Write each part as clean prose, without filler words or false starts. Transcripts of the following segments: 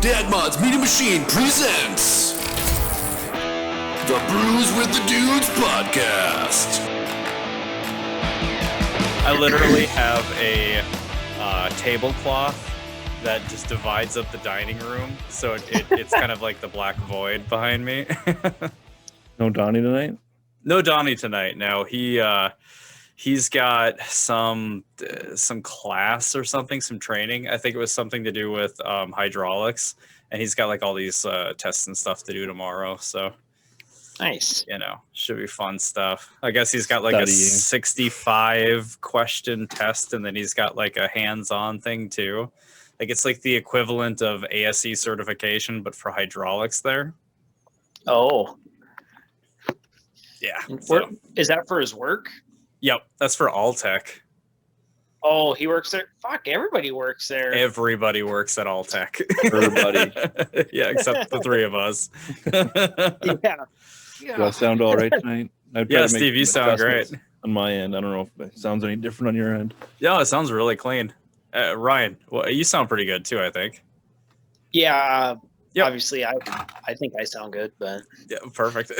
Dad Mod's Media Machine presents the Brews with the Dudes podcast. I literally have a tablecloth that just divides up the dining room, so it's kind of like the black void behind me. No Donnie tonight? No Donnie tonight. No, he's got some class or something, some training. I think it was something to do with hydraulics, and he's got like all these tests and stuff to do tomorrow. So nice. Should be fun stuff. I guess he's got like a 65 question test, and then he's got like a hands-on thing too. Like it's like the equivalent of ASE certification, but for hydraulics there. Oh. Yeah. So. Is that for his work? Yep. That's for Alltech. Oh, he works there. Fuck, everybody works there. Everybody works at Alltech. Everybody. Yeah, except the three of us. Yeah. Do I sound all right tonight? Yeah, Steve, you sound great. On my end. I don't know if it sounds any different on your end. Yeah, it sounds really clean. Ryan, well, you sound pretty good too, I think. Yeah, yep. Obviously, I think I sound good, but yeah, perfect.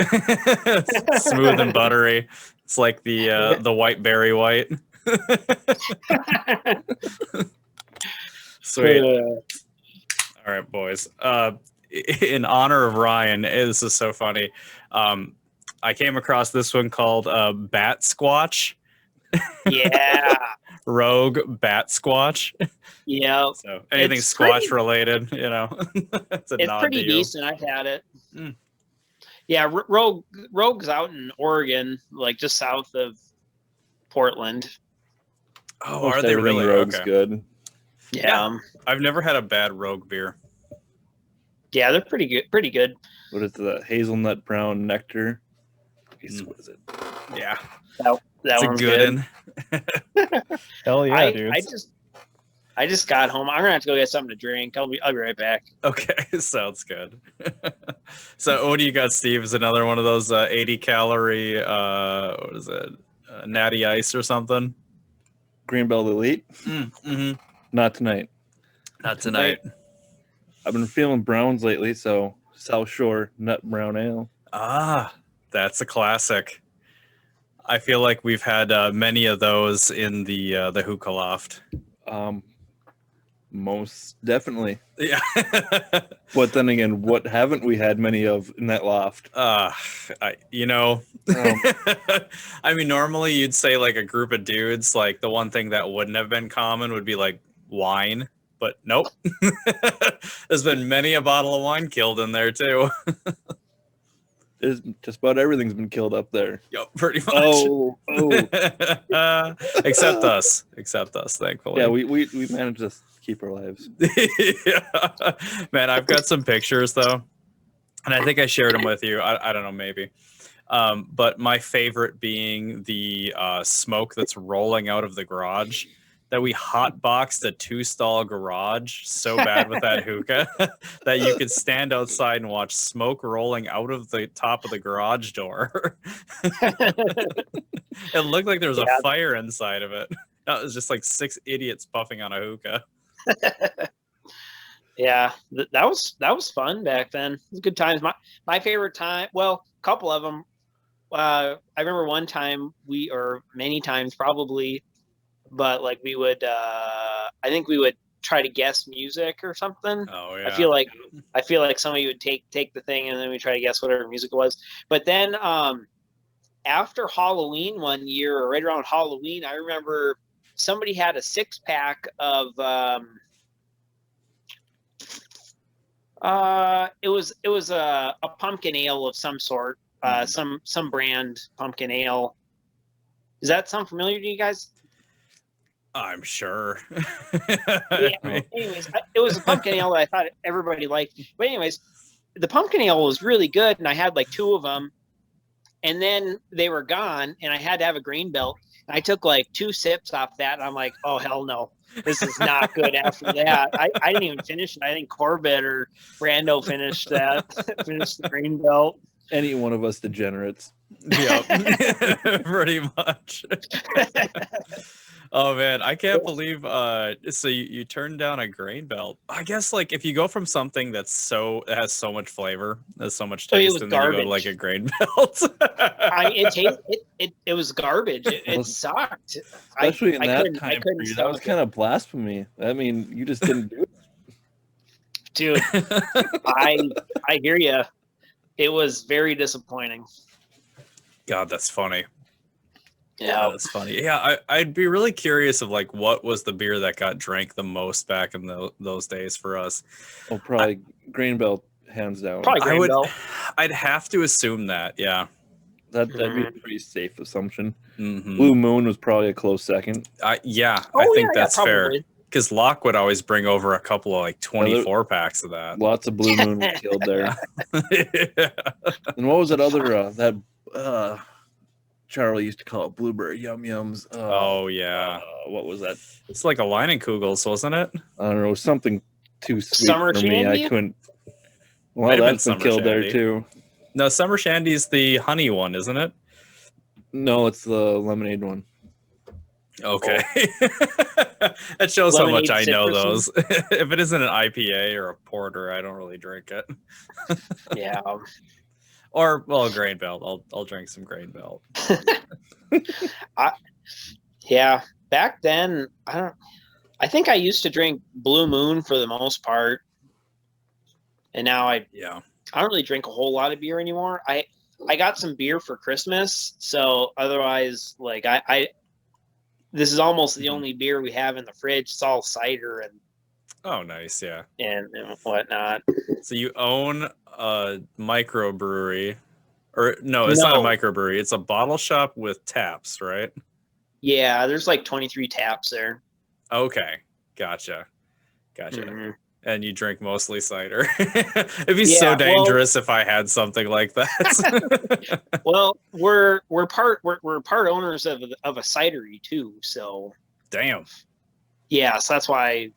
Smooth and buttery. It's like the white berry white. Sweet. All right, boys. In honor of Ryan, this is so funny. I came across this one called Bat Squatch. Yeah. Rogue Bat Squatch. Yeah. So anything Squatch related, it's pretty decent. I've had it. Mm. Yeah, Rogue's out in Oregon, like just south of Portland. Oh, are they really? Rogue's okay. Good. Yeah. I've never had a bad Rogue beer. Yeah, they're pretty good. Pretty good. What is the hazelnut brown nectar? What is it? Yeah. That one's a good one. Hell yeah, dude. I just got home. I'm gonna have to go get something to drink. I'll be right back. Okay, sounds good. So what do you got, Steve? Is another one of those 80 calorie what is it? Natty Ice or something? Greenbelt Elite? Mm-hmm. Not tonight. Not tonight. I've been feeling browns lately, so South Shore Nut Brown Ale. Ah, that's a classic. I feel like we've had many of those in the hookah loft. Most definitely. Yeah. But then again, what haven't we had many of in that loft? I mean, normally you'd say like a group of dudes, like the one thing that wouldn't have been common would be like wine, but nope. There's been many a bottle of wine killed in there too. Just about everything's been killed up there. Yep, pretty much. Oh. Except us, thankfully. Yeah, we managed to keep our lives. Yeah. Man, I've got some pictures though, and I think I shared them with you. I don't know, maybe. But my favorite being the smoke that's rolling out of the garage. That we hotboxed a 2-stall garage so bad with that hookah that you could stand outside and watch smoke rolling out of the top of the garage door. It looked like there was a fire inside of it. It was just like 6 idiots puffing on a hookah. Yeah, that was fun back then. It was good times. My favorite time, well, a couple of them. I remember one time or many times probably. But like we would, I think we would try to guess music or something. Oh yeah. I feel like somebody would take the thing and then we try to guess whatever music it was. But then after Halloween one year, or right around Halloween, I remember somebody had a 6-pack of it was a pumpkin ale of some sort, some brand pumpkin ale. Does that sound familiar to you guys? I'm sure. Yeah. Anyways, it was a pumpkin ale that I thought everybody liked. But anyways, the pumpkin ale was really good, and I had like 2 of them, and then they were gone, and I had to have a green belt. I took like 2 sips off that, and I'm like, oh hell no, this is not good. After that, I didn't even finish it. I think Corbett or Brando finished the green belt. Any one of us degenerates. Yep. Pretty much. Oh man, I can't believe so you turned down a grain belt. I guess like if you go from something that has so much flavor, has so much Oh, it taste, was and then you go to like garbage. a grain belt. It was garbage. It Well, sucked. Especially in I that couldn't time period, that was stomach kind it. of blasphemy. I mean, you just didn't do it. Dude, I hear you. It was very disappointing. God, that's funny. Yeah. That's funny. Yeah, I'd be really curious of like what was the beer that got drank the most back in those days for us. Oh, probably grain belt, hands down. Probably grain belt. I'd have to assume that. Yeah. That'd be a pretty safe assumption. Mm-hmm. Blue Moon was probably a close second. I Oh, think yeah, that's fair. probably. Because Locke would always bring over a couple of like 24 packs of that. Lots of Blue Moon was killed there. Yeah. And what was that other Charlie used to call it blueberry yum yums? Oh yeah. What was that? It's like a Leinenkugels, wasn't it? I don't know, something too sweet Summer for me. Shandy? I couldn't. Might Well, have been that's been Summer killed there Shandy. too. No, Summer Shandy's the honey one, isn't it? No, it's the lemonade one. Okay. That shows how much I Lemonade know citrus those. If it isn't an IPA or a porter, I don't really drink it. Yeah. Or well, grain belt. I'll drink some grain belt. Yeah. Back then, I think I used to drink Blue Moon for the most part. And now I don't really drink a whole lot of beer anymore. I got some beer for Christmas, so otherwise, like this is almost the only beer we have in the fridge. It's all cider and Oh, nice, yeah. and whatnot. So you own a microbrewery, or no, it's not a microbrewery. It's a bottle shop with taps, right? Yeah, there's like 23 taps there. Okay, gotcha. Mhm. And you drink mostly cider. It'd be so dangerous if I had something like that. Well, we're part owners of a cidery too, so Damn. yeah, so that's why.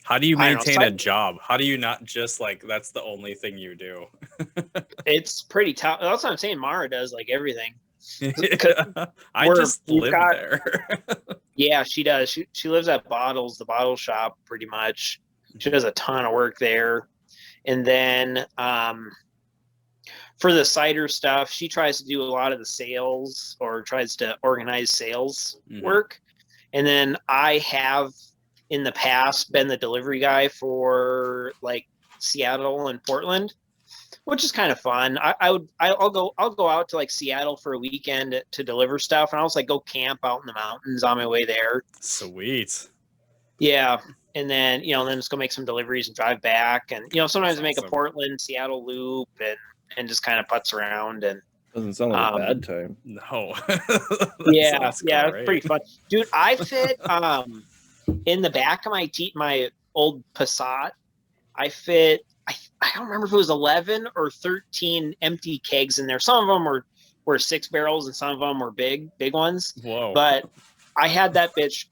How do you I don't know, maintain a job? How do you not just like that's the only thing you do? It's pretty tough. That's what I'm saying. Mara does like everything. I just live there. Yeah, she does. She lives at the bottle shop pretty much. She does a ton of work there. And then for the cider stuff, she tries to do a lot of the sales or tries to organize sales work. And then I have in the past been the delivery guy for like Seattle and Portland, which is kind of fun. I'll go out to like Seattle for a weekend to deliver stuff, and I'll just like go camp out in the mountains on my way there. Sweet. Yeah, and then then just go make some deliveries and drive back, and sometimes I make awesome. a Portland Seattle loop and just kind of putz around and. Doesn't sound like a bad time. No. Yeah, it's pretty fun, dude. I fit in the back of my old Passat. I fit. I don't remember if it was 11 or 13 empty kegs in there. Some of them were 6 barrels and some of them were big ones. Whoa. But I had that bitch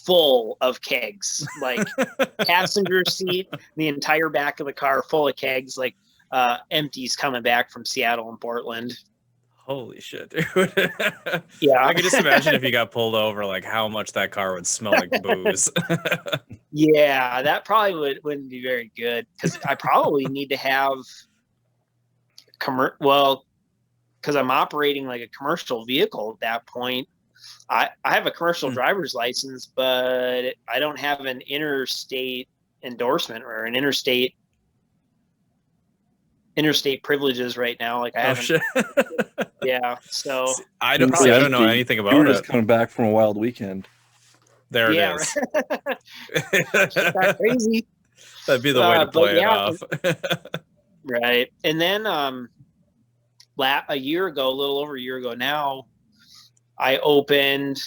full of kegs, like passenger seat, the entire back of the car full of kegs, like empties coming back from Seattle and Portland. Holy shit, dude. Yeah. I could just imagine if you got pulled over, like how much that car would smell like booze. Yeah, that probably wouldn't be very good because I probably need to have because I'm operating like a commercial vehicle at that point. I have a commercial driver's license, but I don't have an interstate endorsement or an interstate privileges right now. Like I haven't. Shit. Yeah, so I don't know anything about it. Coming back from a wild weekend. There it is. That's crazy. That'd be the way to play it off. Right. And then a little over a year ago now, I opened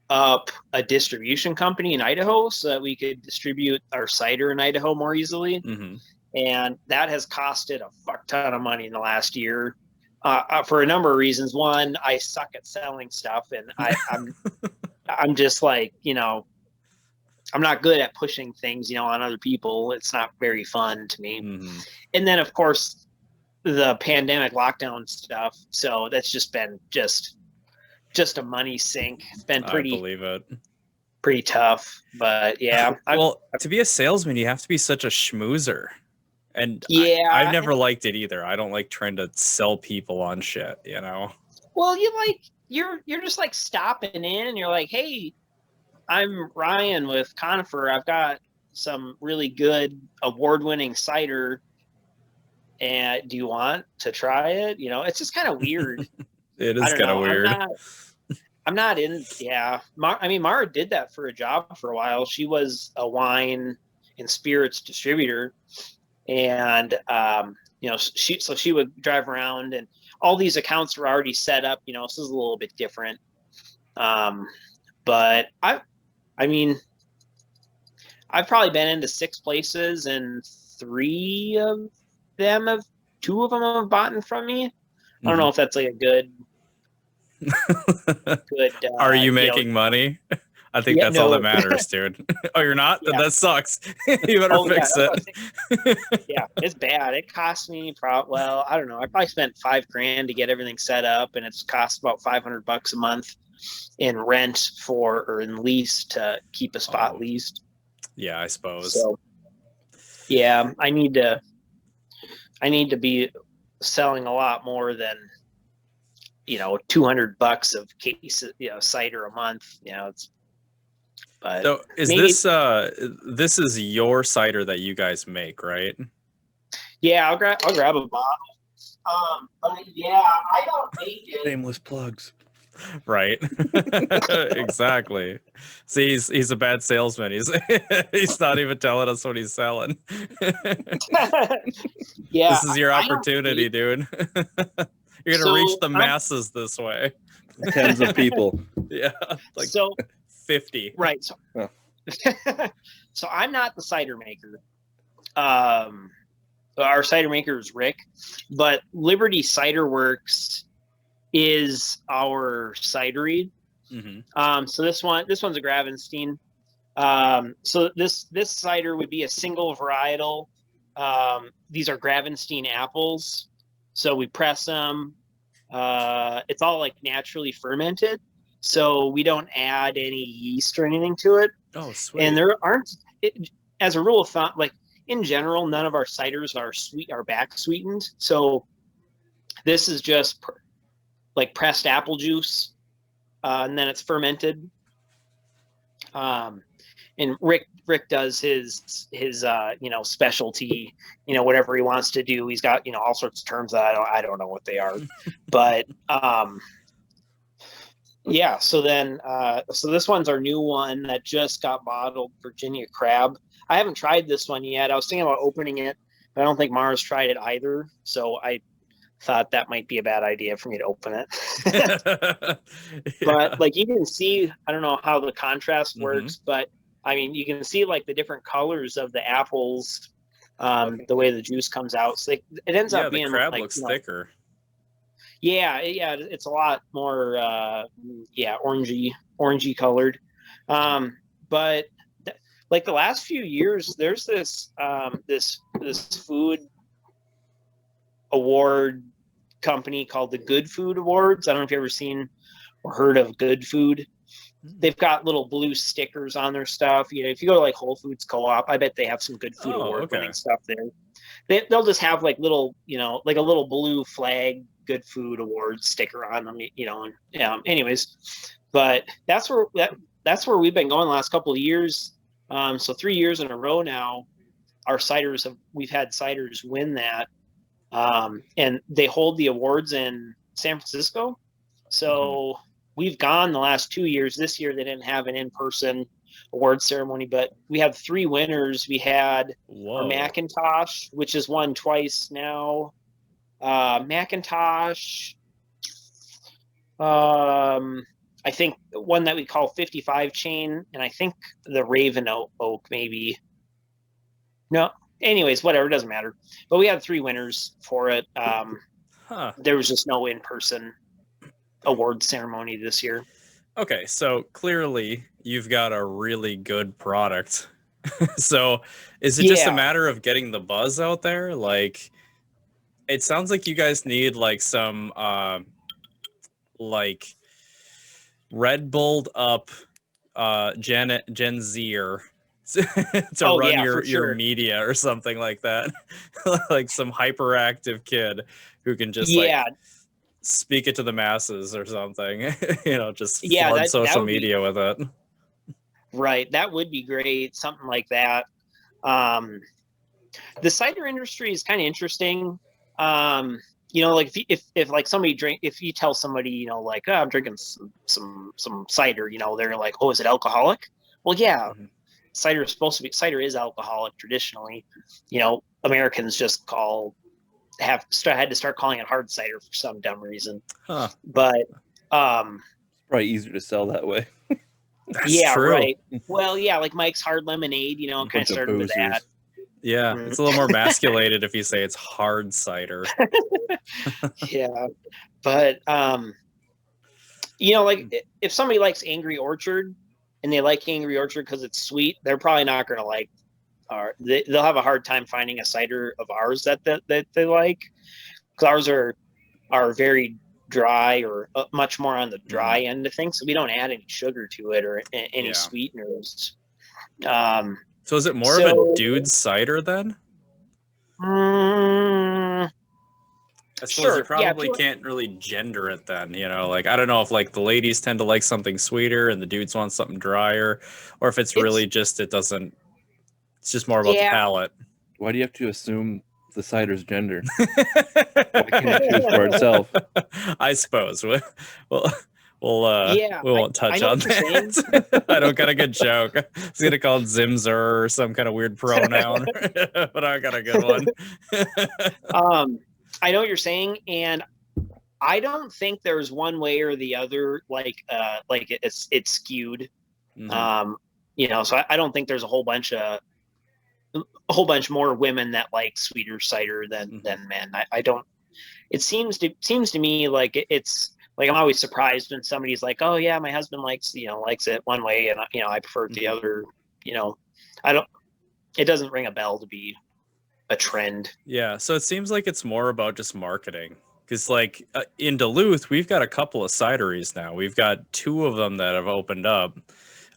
up a distribution company in Idaho so that we could distribute our cider in Idaho more easily. Mm-hmm. And that has costed a fuck ton of money in the last year for a number of reasons. One, I suck at selling stuff, and I'm just like, I'm not good at pushing things, on other people. It's not very fun to me. Mm-hmm. And then, of course, the pandemic lockdown stuff. So that's just been just a money sink. It's been pretty. I believe it. pretty tough. But yeah, Well, to be a salesman, you have to be such a schmoozer. And yeah. I've never liked it either. I don't like trying to sell people on shit, you know? Well, you're just like stopping in and you're like, hey, I'm Ryan with Conifer. I've got some really good award-winning cider, and do you want to try it? You know, it's just kind of weird. It I is don't kind of know. weird. I'm not in. Yeah, I mean, Mara did that for a job for a while. She was a wine and spirits distributor, and you know, she would drive around, and all these accounts were already set up. You know, so this is a little bit different. But I mean, I've probably been into 6 places, and 2 of them have bought from me. I don't know if that's like a good. Are you making money? I think that's all that matters, dude. Oh, you're not? Yeah. That sucks. You better fix it. Yeah, it's bad. It cost me well, I don't know. I probably spent $5,000 to get everything set up, and it's cost about $500 a month in rent or in lease to keep a spot leased. Yeah, I suppose. So, yeah, I need to be selling a lot more than, you know, $200 of cases, you know, cider a month. You know, it's. But so is this is your cider that you guys make, right? Yeah, I'll grab a bottle. But yeah, I don't make it. Shameless plugs. Right. Exactly. See, he's a bad salesman. He's not even telling us what he's selling. Yeah, this is your opportunity, dude. You're gonna reach the masses this way. Tens of people. Yeah, like 50. Right. So, so I'm not the cider maker. Our cider maker is Rick, but Liberty Cider Works is our cidery. Mm-hmm. So this one's a Gravenstein. So this cider would be a single varietal. These are Gravenstein apples. So we press them. It's all like naturally fermented, so we don't add any yeast or anything to it. Oh, sweet. And there aren't, as a rule of thumb, like in general, none of our ciders are back sweetened. So this is just like pressed apple juice, and then it's fermented. And Rick does his you know, specialty, you know, whatever he wants to do. He's got, you know, all sorts of terms that I don't know what they are, but yeah. So then so this one's our new one that just got bottled, Virginia Crab. I haven't tried this one yet. I was thinking about opening it, but I don't think Mara's tried it either. So I thought that might be a bad idea for me to open it. Yeah. But like, you can see, I don't know how the contrast works, but I mean, you can see like the different colors of the apples, the way the juice comes out. So it ends up being, the crab like, looks thicker. Yeah, it's a lot more orangey colored. But like the last few years, there's this this food award company called the Good Food Awards. I don't know if you've ever seen or heard of Good Food. They've got little blue stickers on their stuff. You know, if you go to like Whole Foods Co-op, I bet they have some Good Food Award winning stuff there. They'll just have like little, you know, like a little blue flag Good Food Award sticker on them, you know. And anyways, but that's where we've been going the last couple of years. So 3 years in a row now, we've had ciders win that. And they hold the awards in San Francisco. So we've gone the last 2 years. This year they didn't have an in-person award ceremony, but we had 3 winners. We had our Macintosh, which has won twice now. Macintosh, I think one that we call 55 chain, and I think the Raven Oak maybe. No, anyways, whatever, it doesn't matter. But we had 3 winners for it. There was just no in-person award ceremony this year. Okay, so clearly you've got a really good product. So is it just a matter of getting the buzz out there? Like, it sounds like you guys need like some like Red Bulled up Gen Zer to Oh, run yeah, your for sure. media or something like that. Like some hyperactive kid who can just like Yeah, speak it to the masses or something. Just yeah, flood that social would be media with it. right. That would be great. Something like that. Um, the cider industry is kind of interesting. Like if like somebody if you tell somebody, like, oh, I'm drinking some cider, they're like, oh, is it alcoholic? Well, yeah, Mhm. cider is alcoholic traditionally. Americans just had to start calling it hard cider for some dumb reason. Huh. But It's probably easier to sell that way. That's yeah, true. right. Well, yeah, like Mike's Hard Lemonade, A kind of bunch of started with that. boozers. Yeah, Mm. it's a little more masculated if you say it's hard cider. Yeah, but like if somebody likes Angry Orchard and they like Angry Orchard because it's sweet, they're probably not going to like they'll have a hard time finding a cider of ours that they like, because ours are very dry, or much more on the dry end of things, so we don't add any sugar to it or any Yeah. sweeteners. Um, So is it more of a so dude cider then? mm, I suppose you sure, yeah, probably can't really gender it then, like I don't know if like the ladies tend to like something sweeter and the dudes want something drier, or if it's really just it's just more about the yeah. palate. Why do you have to assume the cider's gender? Why can't it choose for itself? I suppose. Well, Yeah, we won't touch I know on what you're saying. that. I don't got a good joke. I was gonna call it Zimzer or some kind of weird pronoun, but I got a good one. I know what you're saying, and I don't think there's one way or the other, like it's skewed. Mhm. So I don't think there's a whole bunch more women that like sweeter cider than men. I don't. It seems to me like it's like, I'm always surprised when somebody's like, oh yeah, my husband likes it one way, and I prefer it the other. I don't. It doesn't ring a bell to be a trend. Yeah, so it seems like it's more about just marketing. Because, like, in Duluth, we've got a couple of cideries now. We've got 2 of them that have opened up,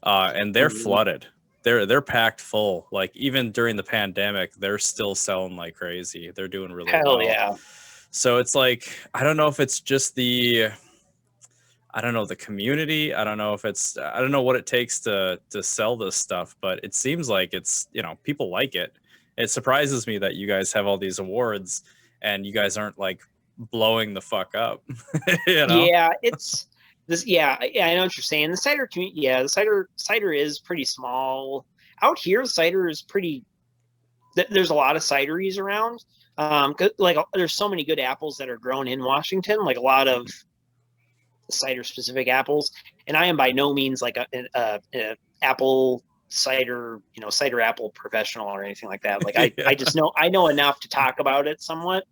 and they're flooded. They're packed full. Like, even during the pandemic, they're still selling like crazy. They're doing really Hell well. yeah. So it's like, I don't know if it's just the community. I don't know what it takes to sell this stuff, but it seems like it's, people like it. It surprises me that you guys have all these awards and you guys aren't like blowing the fuck up. Yeah, it's this. Yeah, I know what you're saying. The cider community. Yeah, the cider is pretty small out here. Cider is pretty. There's a lot of cideries around. Like there's so many good apples that are grown in Washington. Like a lot of cider specific apples, and I am by no means like a apple cider cider apple professional or anything like that. Like I just know enough to talk about it somewhat.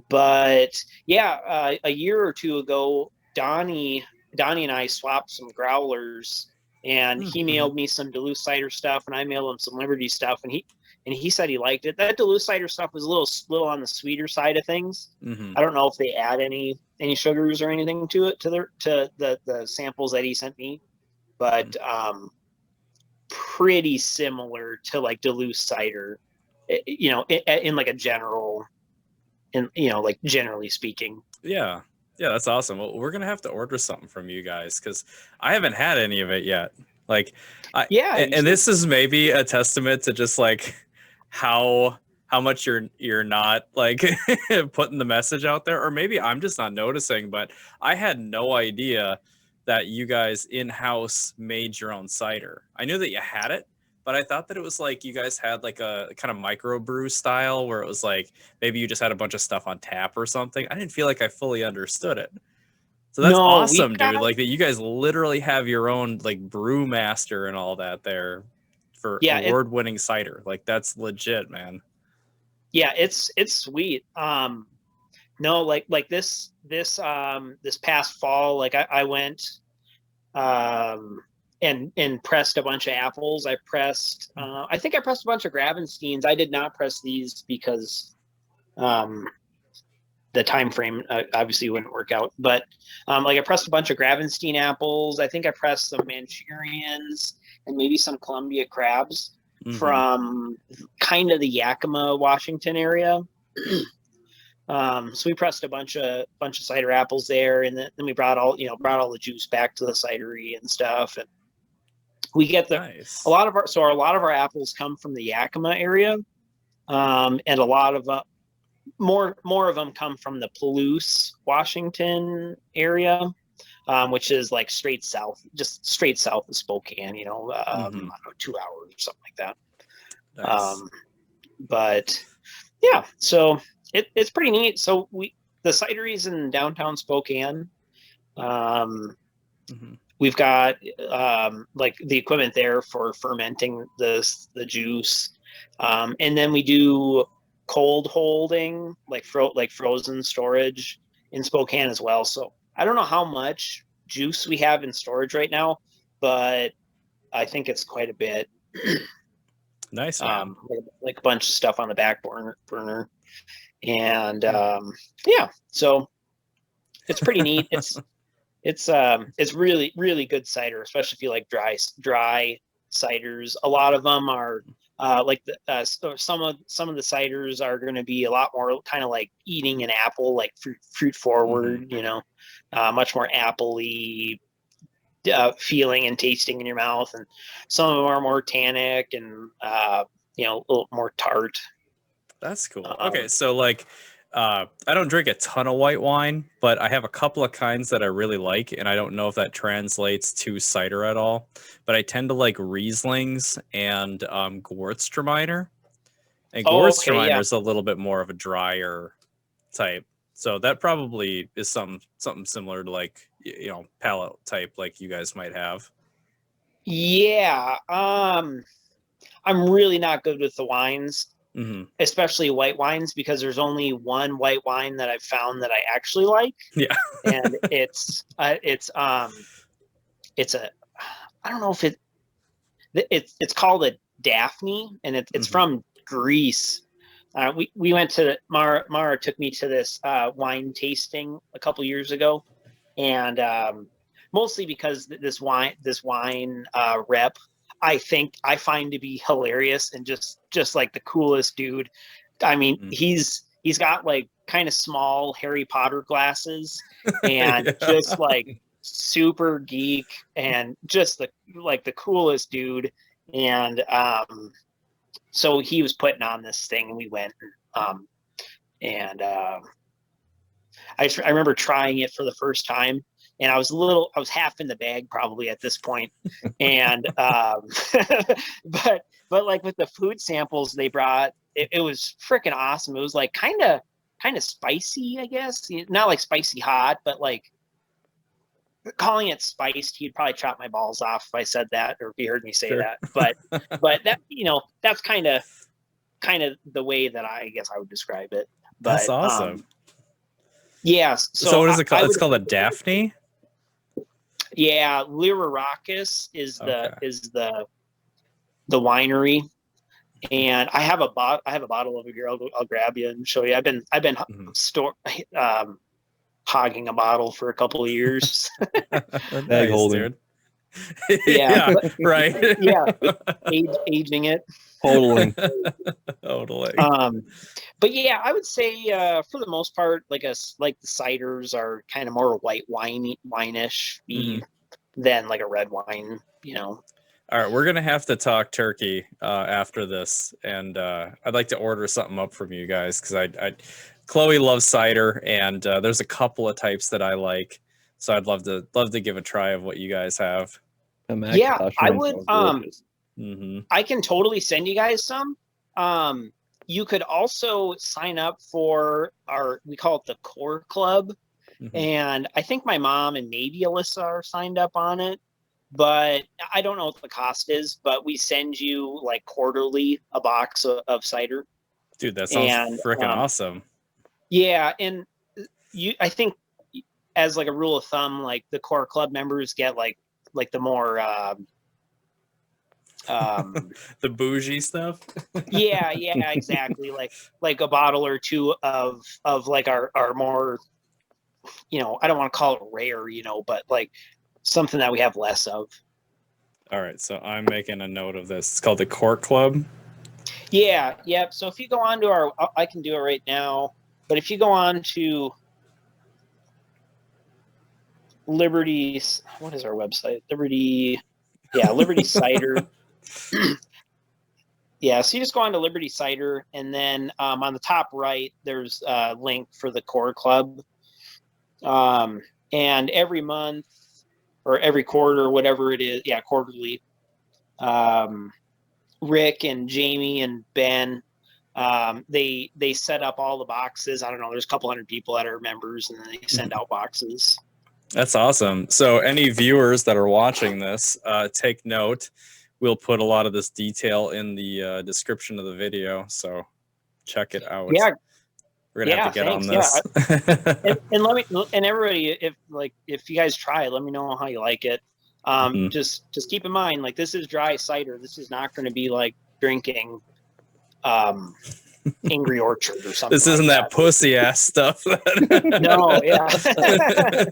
But yeah, a year or two ago, Donnie and I swapped some growlers, and he mailed me some Duluth cider stuff, and I mailed him some Liberty stuff, and he said he liked it. That Duluth cider stuff was a little on the sweeter side of things. Mm-hmm. I don't know if they add any sugars or anything to it, to the samples that he sent me, but pretty similar to like Duluth cider, in like a general, like generally speaking. Yeah, that's awesome. Well, we're gonna have to order something from you guys because I haven't had any of it yet. Like, and this is maybe a testament to just like how much you're not like putting the message out there, or maybe I'm just not noticing. But I had no idea that you guys in-house made your own cider. I knew that you had it, but I thought that it was like you guys had like a kind of micro brew style where it was like maybe you just had a bunch of stuff on tap or something. I didn't feel like I fully understood it. So that's awesome, dude. Like that you guys literally have your own like brew master and all that there for award-winning cider. Like that's legit, man. Yeah, it's sweet. No, like this past fall, like I went and pressed a bunch of apples. I pressed I think I pressed a bunch of Gravensteins. I did not press these because the time frame obviously wouldn't work out. But like I pressed a bunch of Gravenstein apples. I think I pressed some Manchurians and maybe some Columbia crabs from kind of the Yakima, Washington area. So we pressed a bunch of cider apples there, and then we brought all the juice back to the cidery and stuff. And we get a lot of our apples come from the Yakima area, and a lot of more of them come from the Palouse, Washington area, which is like straight south of Spokane. 2 hours or something like that. Nice. But yeah, so it's pretty neat. So the cideries in downtown Spokane. We've got like the equipment there for fermenting the juice, and then we do cold holding, like frozen storage in Spokane as well. So I don't know how much juice we have in storage right now, but I think it's quite a bit. Nice. Like a bunch of stuff on the back burner, and yeah, so it's pretty neat. It's really, really good cider, especially if you like dry ciders. A lot of them are like some of the ciders are going to be a lot more kind of like eating an apple, like fruit forward, much more appley feeling and tasting in your mouth, and some of them are more tannic and a little more tart. That's cool. Okay, so like I don't drink a ton of white wine, but I have a couple of kinds that I really like, and I don't know if that translates to cider at all, but I tend to like Rieslings and Gewürztraminer. And Gewürztraminer is a little bit more of a drier type. So that probably is something similar to like, palate type like you guys might have. Yeah. I'm really not good with the wines. Especially white wines, because there's only one white wine that I've found that I actually like. Yeah. And it's I don't know if it's called a Daphne, and it's from Greece. We went to Mara took me to this wine tasting a couple years ago, and mostly because this wine rep I find to be hilarious and just like the coolest dude. I mean, he's got like kind of small Harry Potter glasses and just like super geek and just the coolest dude. And so he was putting on this thing, and we went, and I remember trying it for the first time, and I was half in the bag probably at this point. And but like with the food samples they brought, it was freaking awesome. It was like kind of spicy, I guess. Not like spicy hot, but like calling it spiced, he'd probably chop my balls off if I said that, or if he heard me say that. But that, that's kind of the way that I guess I would describe it. But, that's awesome. Yeah. So what is it called? It's called a Daphne. Yeah, Lyrarachus is the winery, and I have a bottle over here. I'll grab you and show you. I've been hogging a bottle for a couple of years. Bag holding. Yeah, right. Yeah, aging it. Totally. But yeah, I would say for the most part, like the ciders are kind of more white wine-ish than like a red wine, All right, we're gonna have to talk turkey after this, and I'd like to order something up from you guys, because Chloe loves cider, and there's a couple of types that I like, so I'd love to give a try of what you guys have. Yeah, I would. I can totally send you guys some. You could also sign up for we call it the Core Club. And I think my mom and maybe Alyssa are signed up on it, but I don't know what the cost is, but we send you like quarterly a box of cider. Dude, that sounds freaking awesome. Yeah. And I think as like a rule of thumb, like the Core Club members get like the more, The bougie stuff. yeah, exactly. Like a bottle or two of like our more, I don't want to call it rare, but like something that we have less of. All right, so I'm making a note of this. It's called the Cork Club. Yeah, yep. So if you go on to I can do it right now, but if you go on to Liberty's, what is our website? Liberty Cider. Yeah, so you just go on to Liberty Cider, and then on the top right, there's a link for the Core Club. And every month or every quarter, whatever it is, quarterly, Rick and Jamie and Ben, they set up all the boxes. I don't know, there's a couple hundred people that are members, and then they send out boxes. That's awesome. So any viewers that are watching this, take note. We'll put a lot of this detail in the description of the video, so check it out. Yeah, we're gonna have to get thanks. on this. Yeah. and let me, and everybody, if you guys try it, let me know how you like it. Just keep in mind, like, this is dry cider. This is not going to be like drinking Angry Orchard or something. This isn't like that pussy ass stuff. No, yeah.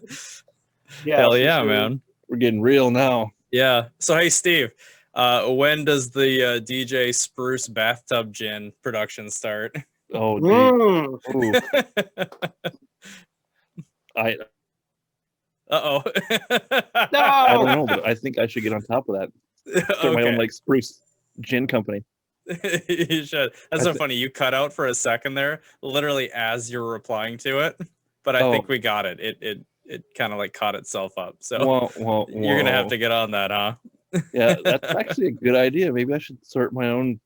Yeah, hell yeah, sure. man. We're getting real now. Yeah. So hey, Steve, when does the DJ Spruce bathtub gin production start? Oh, Mm. I Uh-oh. No. I don't know, but I think I should get on top of that. Start my own like spruce gin company. You should. That's so funny. You cut out for a second there, literally as you're replying to it. But I think we got it. It kind of like caught itself up. So you're gonna have to get on that, huh? Yeah, that's actually a good idea. Maybe I should start my own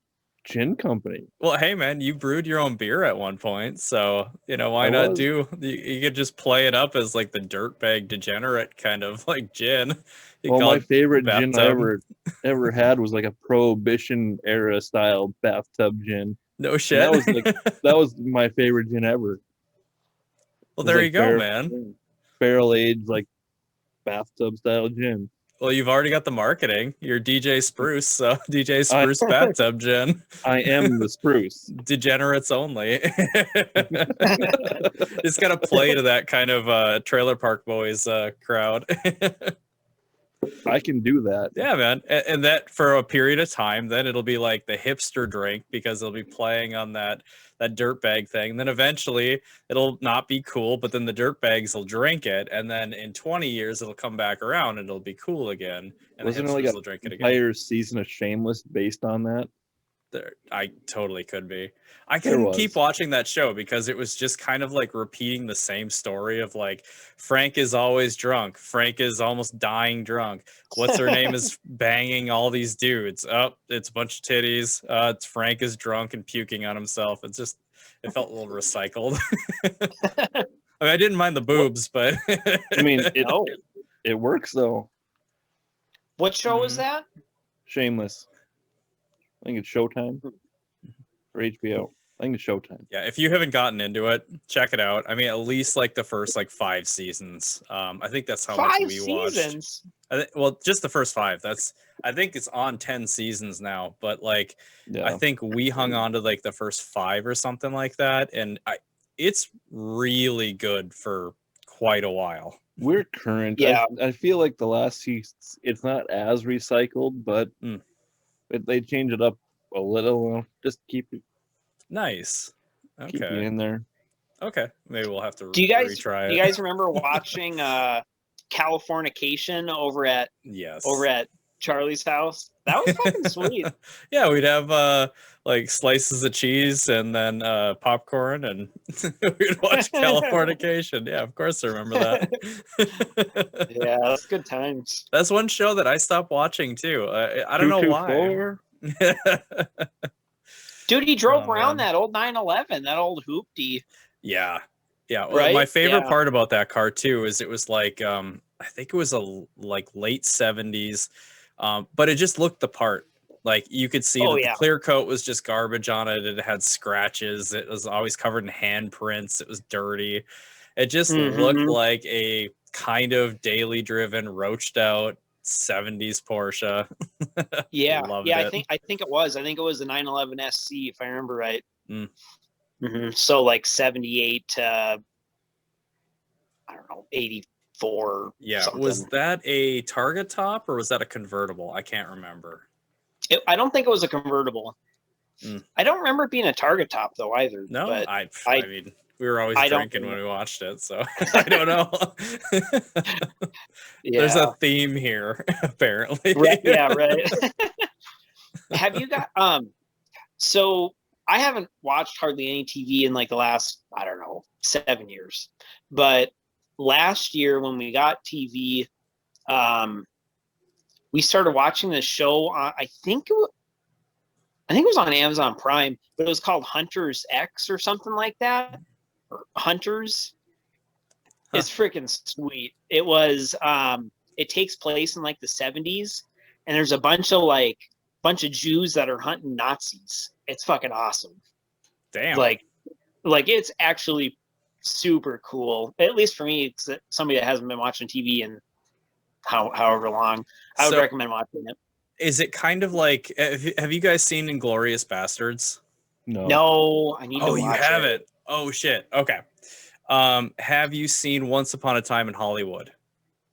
gin company. Well, hey man, you brewed your own beer at one point, so why not do? You could just play it up as like the dirtbag degenerate kind of like gin. Well, my favorite gin I ever had was like a Prohibition era style bathtub gin. No shit. That was my favorite gin ever. Well, there you go, man. Barrel aged like bathtub style gin. Well, you've already got the marketing. You're DJ Spruce, so DJ Spruce bathtub gin. I am the Spruce. Degenerates only. It's got to play to that kind of Trailer Park Boys crowd. I can do that. Yeah, man. And that for a period of time, then it'll be like the hipster drink because it'll be playing on that dirtbag thing. And then eventually it'll not be cool, but then the dirtbags will drink it. And then in 20 years, it'll come back around and it'll be cool again. And wasn't the hipsters it like will drink it again. Entire season of Shameless based on that? I totally could be. I couldn't keep watching that show because it was just kind of like repeating the same story of like Frank is always drunk. Frank is almost dying drunk. What's her name is banging all these dudes. Oh, it's a bunch of titties. It's Frank is drunk and puking on himself. It felt a little recycled. I mean, I didn't mind the boobs, but I mean, it works though. What show was that? Shameless. I think it's Showtime or HBO. I think it's Showtime. Yeah, if you haven't gotten into it, check it out. I mean, at least like the first like 5 seasons. I think that's how much we watched. Well, just the first 5. I think it's on 10 seasons now, but like I think we hung on to like the first 5 or something like that, and it's really good for quite a while. We're current. Yeah, I feel like the last season it's not as recycled, but they change it up a little. Just keep it nice. Okay, keep it in there. Okay, maybe we'll have to retry it. Do you guys remember watching Californication over at Charlie's house? That was fucking sweet. Yeah, we'd have like slices of cheese and then popcorn, and we'd watch Californication. Yeah, of course I remember that. Yeah, that's good times. That's one show that I stopped watching too. I don't know why. Dude, he drove around that old 911, that old hoopty. Yeah. Well, right? My favorite part about that car too is it was like I think it was a like late 70s, but it just looked the part. Like you could see the clear coat was just garbage on it. It had scratches. It was always covered in handprints. It was dirty. It just looked like a kind of daily driven, roached out '70s Porsche. Yeah, Loved yeah. it. I think it was. I think it was the 911 SC, if I remember right. Mm. So like 78 to I don't know 84. Yeah, something. was that a Targa top or was that a convertible? I can't remember. I don't think it was a convertible. I don't remember it being a Target top though either. No, but I mean, we were always I don't drinking when we watched it, so I don't know. Yeah. There's a theme here, apparently. Right, yeah, right. Have you got so I haven't watched hardly any TV in like the last, I don't know, 7 years. But last year when we got TV, we started watching this show on, I think it was on Amazon Prime, but it was called Hunters X or something like that. Or Hunters. Huh. It's freaking sweet. It was it takes place in like the 70s, and there's a bunch of Jews that are hunting Nazis. It's fucking awesome. Damn. Like it's actually super cool. At least for me, it's somebody that hasn't been watching TV in however long. I would recommend watching it. Is it kind of like, have you guys seen Inglourious Bastards? No, I need to watch it. Oh, you haven't? Oh, shit. Okay. Have you seen Once Upon a Time in Hollywood?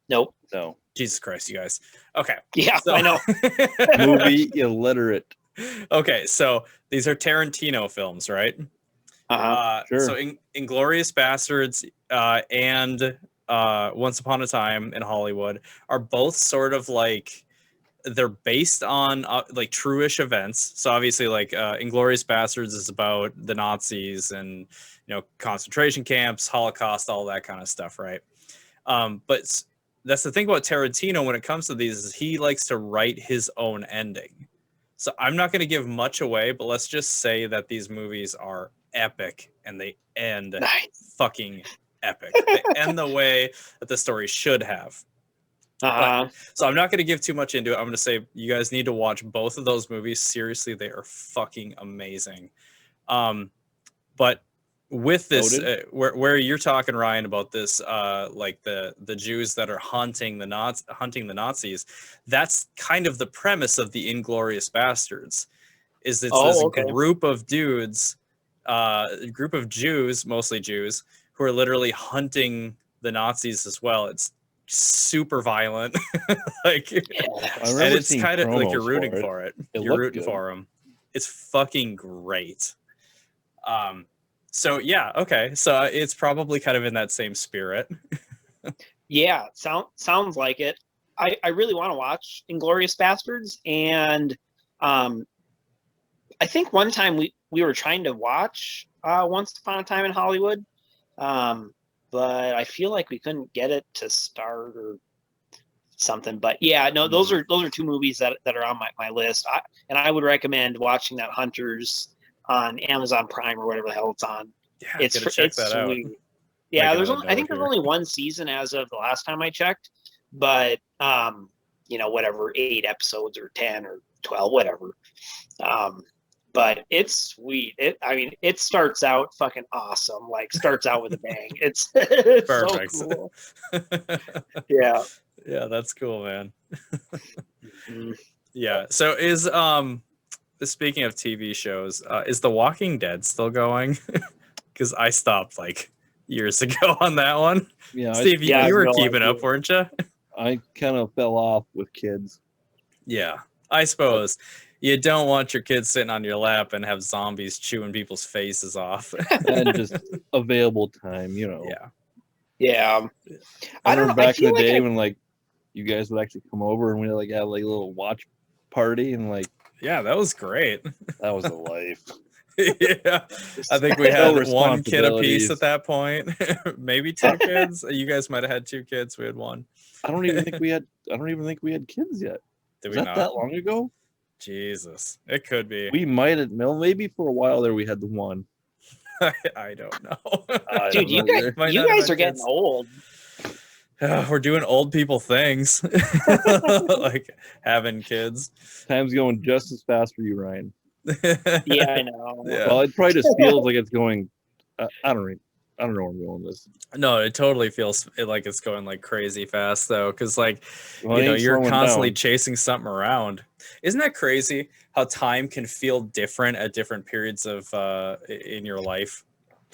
Nope. No. Jesus Christ, you guys. Okay. Yeah, so, I know. Movie illiterate. Okay, so these are Tarantino films, right? Sure. So Inglourious Bastards and Once Upon a Time in Hollywood are both sort of like, they're based on like true-ish events. So obviously, like Inglourious Bastards is about the Nazis and concentration camps, Holocaust, all that kind of stuff, right? But that's the thing about Tarantino when it comes to these, is he likes to write his own ending. So I'm not going to give much away, but let's just say that these movies are epic and they end fucking epic. They end the way that the story should have. So I'm not going to give too much into it. I'm going to say you guys need to watch both of those movies. Seriously, they are fucking amazing. But with this, where you're talking, Ryan, about this, like the Jews that are hunting the Nazis, that's kind of the premise of the Inglourious Bastards. Is it's this group of dudes, a group of Jews, mostly Jews, who are literally hunting the Nazis as well. It's super violent, like, and it's kind of like you're rooting for it. You're rooting for them. It's fucking great. So yeah, okay. So it's probably kind of in that same spirit. Yeah, sounds like it. I really want to watch Inglourious Bastards, and I think one time we were trying to watch Once Upon a Time in Hollywood, but I feel like we couldn't get it to start or something. But yeah, no, those are two movies that are on my list. I would recommend watching that Hunters on Amazon Prime or whatever the hell it's on. Yeah, it's check that out. Yeah, I think there's only one season as of the last time I checked, but whatever, 8 episodes or 10 or 12, whatever. But it's sweet. It starts out fucking awesome. Like, starts out with a bang. It's perfect. So cool. Yeah. Yeah, that's cool, man. Yeah. So is speaking of TV shows, is The Walking Dead still going? Because I stopped like years ago on that one. Yeah, Steve, you were keeping up, weren't you? I kind of fell off with kids. Yeah, I suppose. You don't want your kids sitting on your lap and have zombies chewing people's faces off. And just available time, Yeah. Yeah. I remember back in the day when like you guys would actually come over and we like have like a little watch party and like. Yeah, that was great. That was a life. Yeah, I think we had one kid apiece at that point. Maybe 2 kids. You guys might have had 2 kids. We had 1. I don't even think we had kids yet. Did we not? That long ago? Jesus, it could be. We might have. Well, maybe for a while there we had the 1. I don't know. Dude, you guys are getting old. We're doing old people things, like having kids. Time's going just as fast for you, Ryan. Yeah, I know. Yeah. Well, it probably just feels like it's going. I don't know. I don't know where I'm going with this. No, it totally feels like it's going like crazy fast though, because like Well, it ain't you're slowing constantly down. chasing something around. Isn't that crazy how time can feel different at different periods of in your life?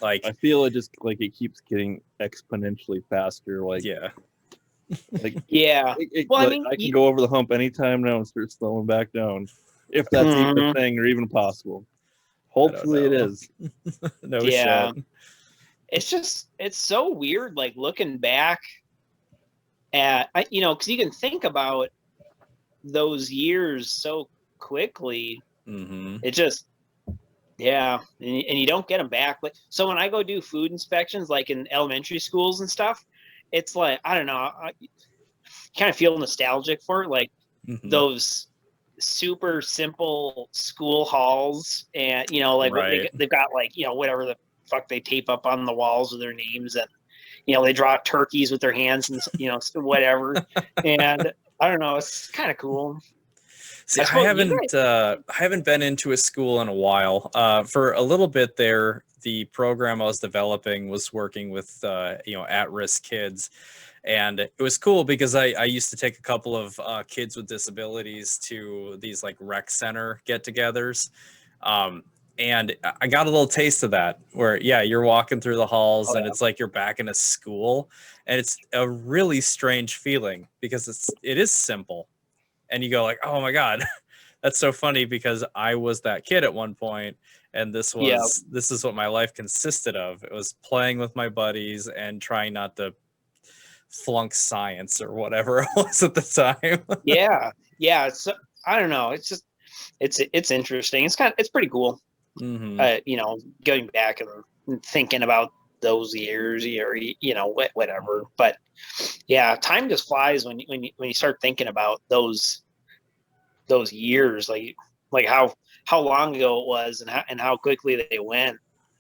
Like I feel it just like it keeps getting exponentially faster. Like yeah, Yeah. Well, I mean, I can go over the hump anytime now and start slowing back down, if that's even a thing or even possible. Hopefully, it know. is. No Yeah. shit. It's so weird, like looking back at, because you can think about those years so quickly. Mm-hmm. It just, yeah, and you don't get them back. But so when I go do food inspections, like in elementary schools and stuff, it's like, I don't know, I kind of feel nostalgic for it, like Mm-hmm. those super simple school halls, and like Right. they've got like whatever the fuck they tape up on the walls with their names, and they draw turkeys with their hands, and whatever. And I don't know, it's kind of cool. See, I haven't been into a school in a while. For a little bit there, the program I was developing was working with at-risk kids, and it was cool because I used to take a couple of kids with disabilities to these like rec center get-togethers. And I got a little taste of that where, yeah, you're walking through the halls and it's like you're back in a school, and it's a really strange feeling because it is simple. And you go like, oh my God, that's so funny because I was that kid at one point, and this is what my life consisted of. It was playing with my buddies and trying not to flunk science or whatever it was at the time. Yeah. So I don't know. It's just it's interesting. It's pretty cool. Mm-hmm. Going back and thinking about those years, or whatever. But yeah, time just flies when you start thinking about those years, like how long ago it was, and how quickly they went.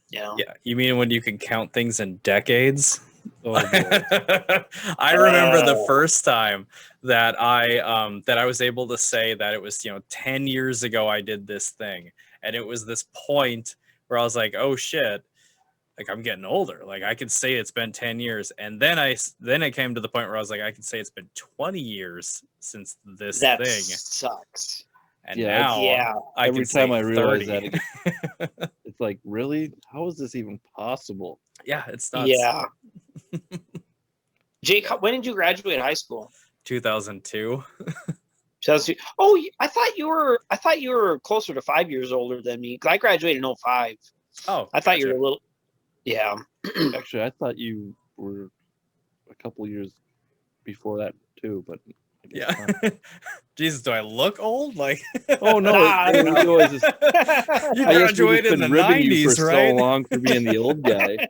Yeah, you mean when you can count things in decades? Oh, I remember the first time that I was able to say that it was 10 years ago I did this thing, and it was this point where I was like, oh shit, like I'm getting older, like I could say it's been 10 years, and then it came to the point where I was like, I can say it's been 20 years since this that thing sucks. and now I every can time say I realize 30. that it's like, really, how is this even possible? Yeah, it's nuts. Yeah. Jake, when did you graduate high school? 2002. 2002. Oh, I thought you were closer to 5 years older than me, because I graduated in 05. Oh, I thought you were a little. Yeah. Actually, I thought you were a couple years before that too, but yeah. Jesus, do I look old? Like, oh no, it was just, you graduated in the 90s, for right? so long for being the old guy.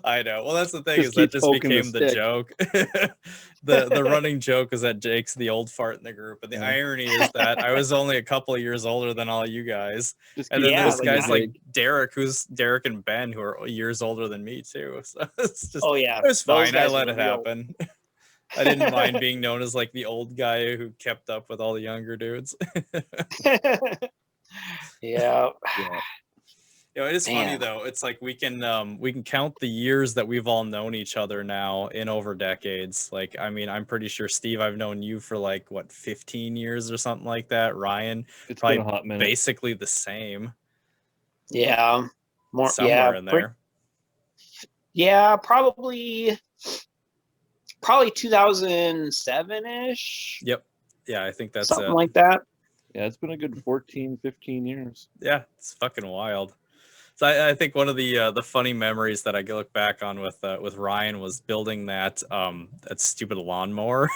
I know. Well, that's the thing, Just is that keep just poking the became the stick. joke. The running joke is that Jake's the old fart in the group, and the irony is that I was only a couple of years older than all you guys. And then there's guys like Derek, Derek and Ben, who are years older than me too. So it's just, it was fine. I let it happen. I didn't mind being known as like the old guy who kept up with all the younger dudes. Yeah. It is funny though. It's like we can count the years that we've all known each other now in over decades. Like, I mean, I'm pretty sure, Steve, I've known you for like 15 years or something like that. Ryan, it's probably been a hot minute. Basically the same. Yeah. More somewhere in there. Yeah, probably 2007-ish. Yep. Yeah, I think that's something like that. Yeah, it's been a good 14, 15 years. Yeah, it's fucking wild. So I think one of the funny memories that I look back on with Ryan was building that stupid lawnmower.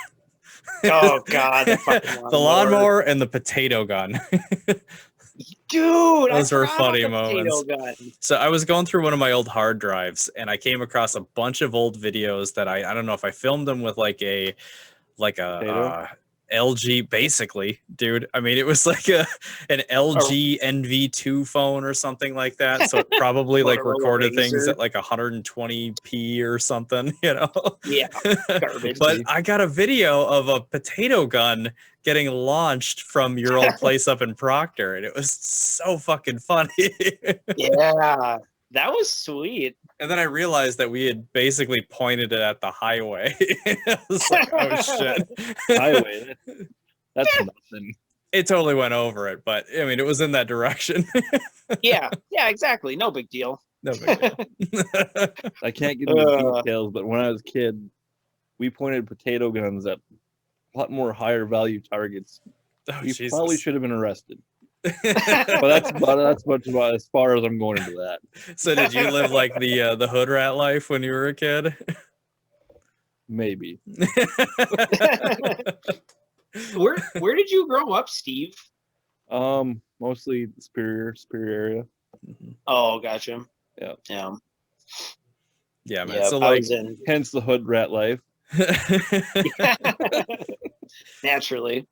Oh God, the lawnmower and the potato gun. Dude, those were funny moments. So I was going through one of my old hard drives, and I came across a bunch of old videos that I don't know if I filmed them with like a LG, basically, dude. I mean, it was like an LG NV2 phone or something like that. So it probably like recorded things at like 120p or something, Yeah, garbage. But I got a video of a potato gun getting launched from your old place up in Proctor, and it was so fucking funny. Yeah, that was sweet. And then I realized that we had basically pointed it at the highway. I was like, oh shit. Highway. That's nothing. It totally went over it, but I mean, it was in that direction. Yeah, exactly. No big deal. No big deal. I can't get into details, but when I was a kid, we pointed potato guns at a lot more higher value targets. Oh, We Jesus. probably should have been arrested. But that's much about as far as I'm going into that. So did you live like the hood rat life when you were a kid? Maybe. Where did you grow up, Steve? Mostly Superior area. Oh, gotcha. Yeah. Yeah. Yeah, man. Yeah, So I like, was in Hence the hood rat life. naturally.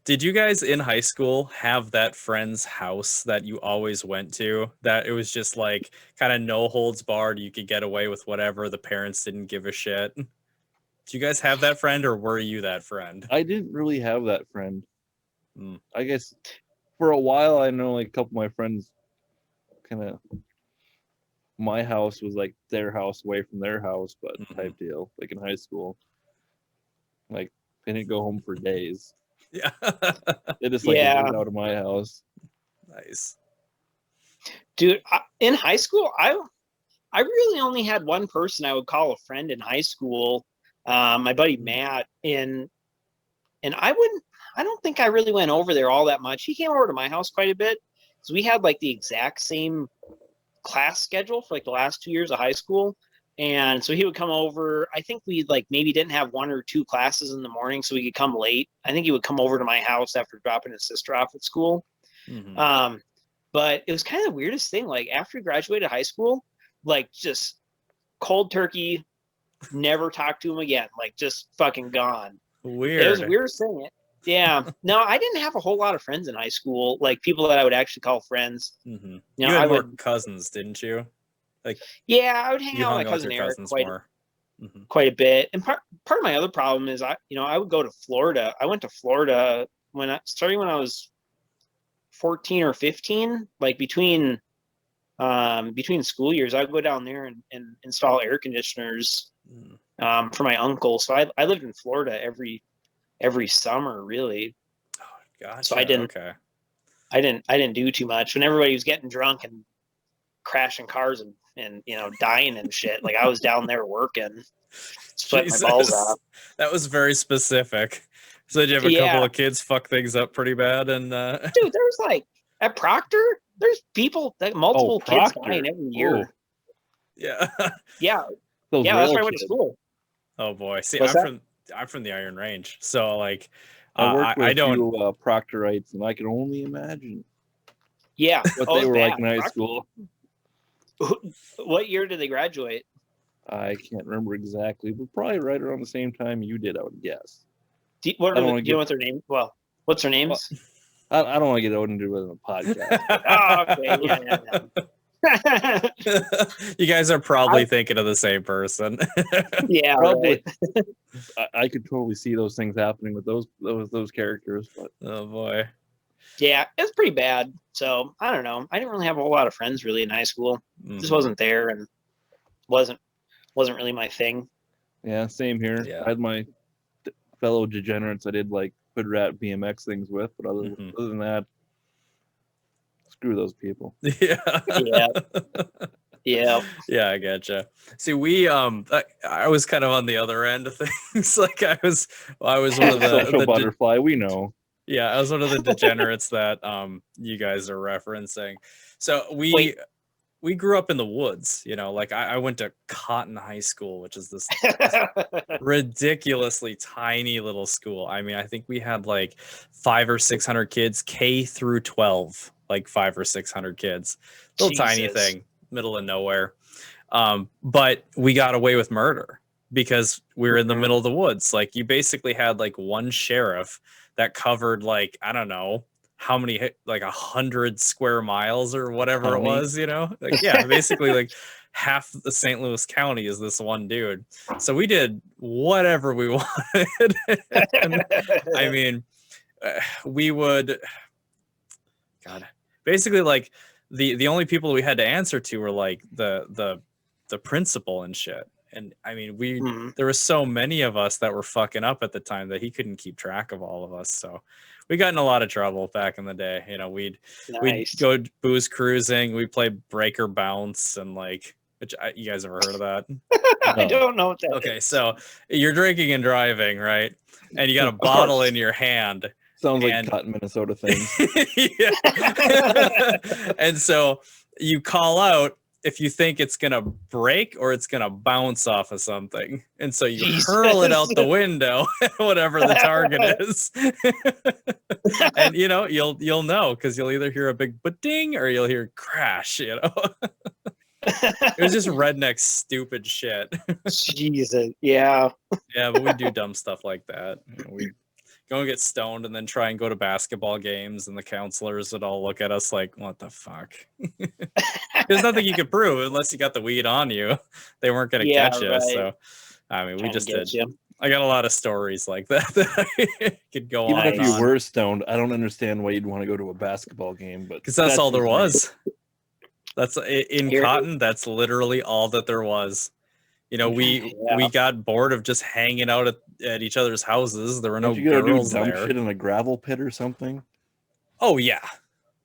did you guys in high school have that friend's house that you always went to? That it was just like kind of no holds barred. You could get away with whatever. The parents didn't give a shit. Did you guys have that friend, or were you that friend? I didn't really have that friend. Mm. I guess for a while, I know like a couple of my friends kind of. My house was like their house away from their house, but type deal. Like in high school, like they didn't go home for days. Yeah. They just like moved out of my house. Nice. Dude, in high school, I really only had one person I would call a friend in high school, my buddy Matt, and I don't think I really went over there all that much. He came over to my house quite a bit, so we had like the exact same class schedule for like the last 2 years of high school. And so he would come over. I think we like maybe didn't have 1 or 2 classes in the morning, so we could come late. I think he would come over to my house after dropping his sister off at school. But it was kind of the weirdest thing. Like after he graduated high school, like just cold turkey, never talked to him again. Like just fucking gone. Weird. It was the weirdest thing. Yeah. No, I didn't have a whole lot of friends in high school, like people that I would actually call friends. Mm-hmm. You had know, more cousins, didn't you? Like, yeah, I would hang you out hung with my out with cousin your Eric cousins quite more. quite a bit. And part of my other problem is I would go to Florida. I went to Florida starting when I was 14 or 15, like between school years. I'd go down there and install air conditioners for my uncle. So I lived in Florida every summer, really. Oh, gotcha. So I didn't do too much when everybody was getting drunk and crashing cars and dying and shit. Like I was down there working, sweating my balls off. That was very specific. So did you have a couple of kids fuck things up pretty bad? And dude, there's like at Proctor, there's people like multiple kids dying every year. Oh. Yeah. Yeah. That's where I went to school. Oh boy. See, I'm from the Iron Range, so like I worked with a few Proctorites, and I can only imagine. Yeah, what they were like in high school. What year did they graduate? I can't remember exactly, but probably right around the same time you did, I would guess. Do you know what their name? Well, what's their names? I don't want to get out into it on a podcast. Oh, okay. Yeah. You guys are probably thinking of the same person. Yeah, probably. Right. I could totally see those things happening with those characters. But oh boy. Yeah, it was pretty bad. So I don't know. I didn't really have a whole lot of friends really in high school. Just wasn't there and wasn't really my thing. Yeah, same here. Yeah. I had my fellow degenerates I did like hood rat BMX things with, but other than that, screw those people. Yeah. Yeah, I gotcha. See, we I was kind of on the other end of things. Like I was one of the butterfly. We know. Yeah, I was one of the degenerates that you guys are referencing. So we grew up in the woods, like I went to Cotton High School, which is this ridiculously tiny little school. I mean, I think we had like 500 or 600 kids, K through 12, like 500 or 600 kids, little tiny thing, middle of nowhere. But we got away with murder because we were in the middle of the woods. Like you basically had like one sheriff that covered like, I don't know how many, like 100 square miles or whatever it was, like, yeah, basically like half the St. Louis County is this one dude. So we did whatever we wanted. And, I mean, we would, God, basically like the only people we had to answer to were like the the principal and shit. And I mean, Mhm. there were so many of us that were fucking up at the time that he couldn't keep track of all of us. So we got in a lot of trouble back in the day. You know, we'd Nice. go booze cruising, we'd play breaker bounce, and like, you guys ever heard of that? I don't know what that Okay, is. so you're drinking and driving, right? And you got a Of bottle course. in your hand. Sounds like and- cut Minnesota things. Yeah. And so you call out if you think it's gonna break or it's gonna bounce off of something, and so you hurl it out the window, whatever the target is. And you know, you'll know because you'll either hear a big ba-ding or you'll hear crash. You know, it was just redneck stupid shit. Jesus. Yeah. Yeah, but we do dumb stuff like that. You know, we go and get stoned and then try and go to basketball games, and the counselors would all look at us like, what the fuck? There's nothing you could prove unless you got the weed on you. They weren't going to Yeah, catch you. right. So, I mean, we Trying to just get did. you. I got a lot of stories like that that I could go Even on if and you on. were stoned, I don't understand why you'd want to go to a basketball game. But Because that's all there just me. was. That's in Here- Cotton. That's literally all that there was. You know, we got bored of just hanging out at each other's houses. There were no Don't you gotta do girls dumb there. shit in a gravel pit or something? Oh yeah.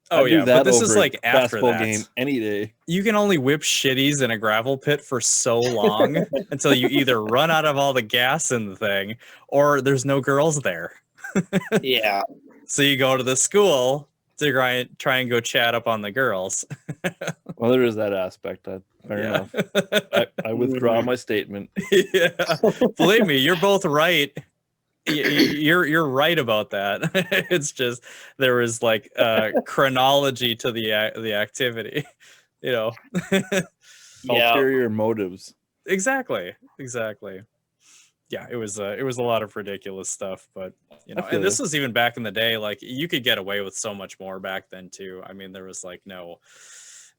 I'd Oh do yeah. that But this over is a like after basketball that. game any day. You can only whip shitties in a gravel pit for so long until you either run out of all the gas in the thing or there's no girls there. Yeah. So you go to the school to try and go chat up on the girls. Well, there is that aspect. Fair enough. I withdraw my statement. Yeah. Believe me, you're both right. You're right about that. It's just there was like chronology to the activity, you know. Yeah. Ulterior motives. Exactly. Yeah, it was a lot of ridiculous stuff, but you know, and this was even back in the day. Like you could get away with so much more back then too. I mean, there was like no,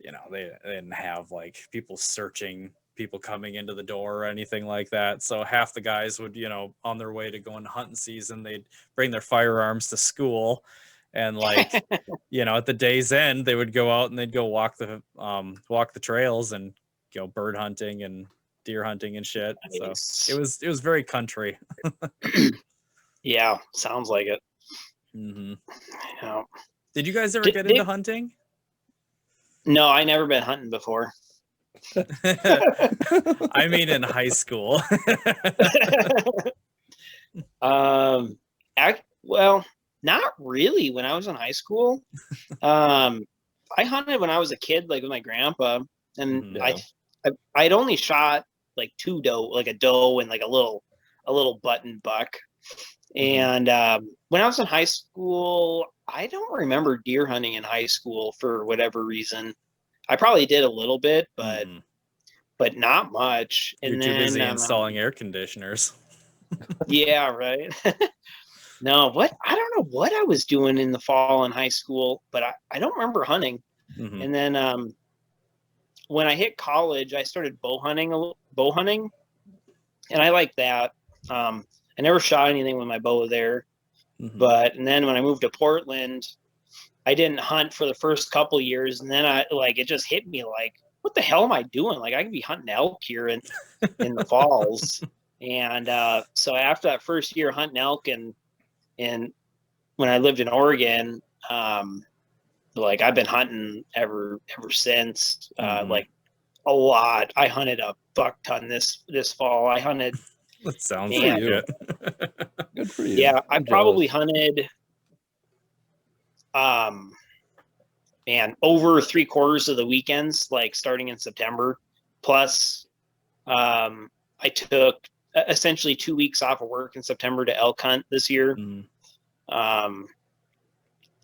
you know, they didn't have like people searching people coming into the door or anything like that. So half the guys would, you know, on their way to go into hunting season, they'd bring their firearms to school, and like, you know, at the day's end, they would go out and they'd go walk the trails and go bird hunting and deer hunting and shit. Nice. So it was very country. Yeah. Sounds like it. Mm-hmm. Yeah. Did you guys ever get into hunting? No, I never been hunting before. I mean, in high school. Well, not really. When I was in high school, I hunted when I was a kid, like with my grandpa, and Yeah. I'd only shot like two doe, like a doe and like a little button buck. And when I was in high school, I don't remember deer hunting in high school for whatever reason. I probably did a little bit, but not much. You're And too then busy installing air conditioners. yeah, right. No, I don't know what I was doing in the fall in high school, but I don't remember hunting. Mhm. And then when I hit college, I started bow hunting, and I liked that. I never shot anything with my bow there, and then when I moved to Portland, I didn't hunt for the first couple years, and then it just hit me like, what the hell am I doing? Like I could be hunting elk here in the falls. And so after that first year hunting elk and when I lived in Oregon, like I've been hunting ever since. Like a lot. I hunted a buck ton this fall. I hunted. That sounds Yeah. like it. Good for you. Yeah, I I'm probably jealous. hunted. Over 3/4 of the weekends, like starting in September. Plus, I took essentially 2 weeks off of work in September to elk hunt this year.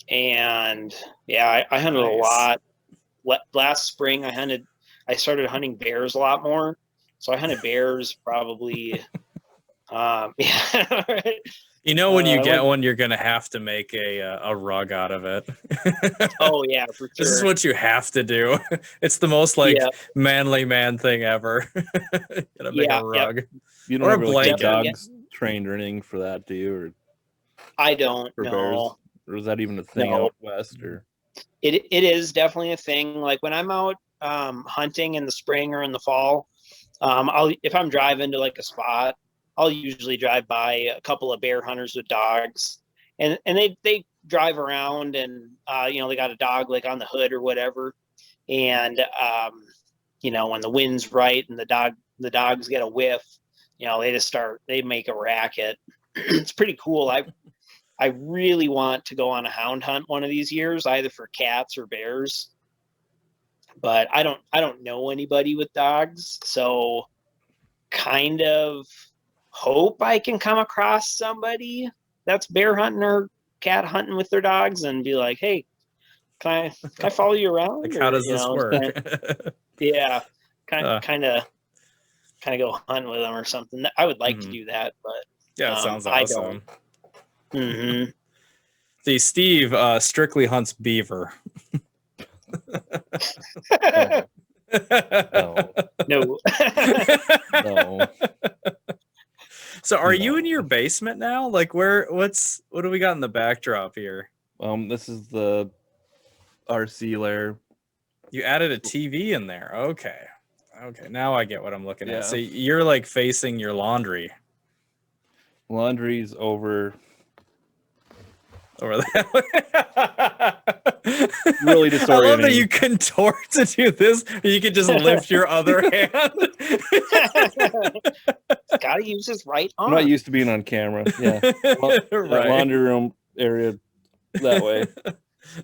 And yeah, I hunted a lot. Last spring, I started hunting bears a lot more. So I hunted bears probably. Yeah. You know, when you get one, you're gonna have to make a rug out of it. Oh yeah, for sure. This is what you have to do. It's the most like manly man thing ever. Gotta make a rug. You don't Or a have like blanket. dogs trained or anything for that, do you? Or I don't for know. bears? Or is that even a thing out west? Or It is definitely a thing. Like when I'm out hunting in the spring or in the fall, If I'm driving to like a spot, I'll usually drive by a couple of bear hunters with dogs, and they drive around, and they got a dog like on the hood or whatever, and when the wind's right and the dogs get a whiff, they make a racket. It's pretty cool. I really want to go on a hound hunt one of these years, either for cats or bears. But I don't know anybody with dogs, so kind of hope I can come across somebody that's bear hunting or cat hunting with their dogs and be like, hey, can I follow you around? Like, how does this work? Yeah, kind of go hunt with them or something. I would like to do that, but yeah, it sounds awesome. I don't. Mm-hmm. See, Steve strictly hunts beaver. No. No. No. So are you in your basement now? Like what do we got in the backdrop here? This is the RC lair. You added a TV in there. Okay. Now I get what I'm looking Yeah. at. So you're like facing your laundry. Laundry's over that really disorienting. I love that you contort to do this. You can just lift your other hand. Gotta use his right arm. I'm not used to being on camera. Yeah. Right. Laundry room area that way.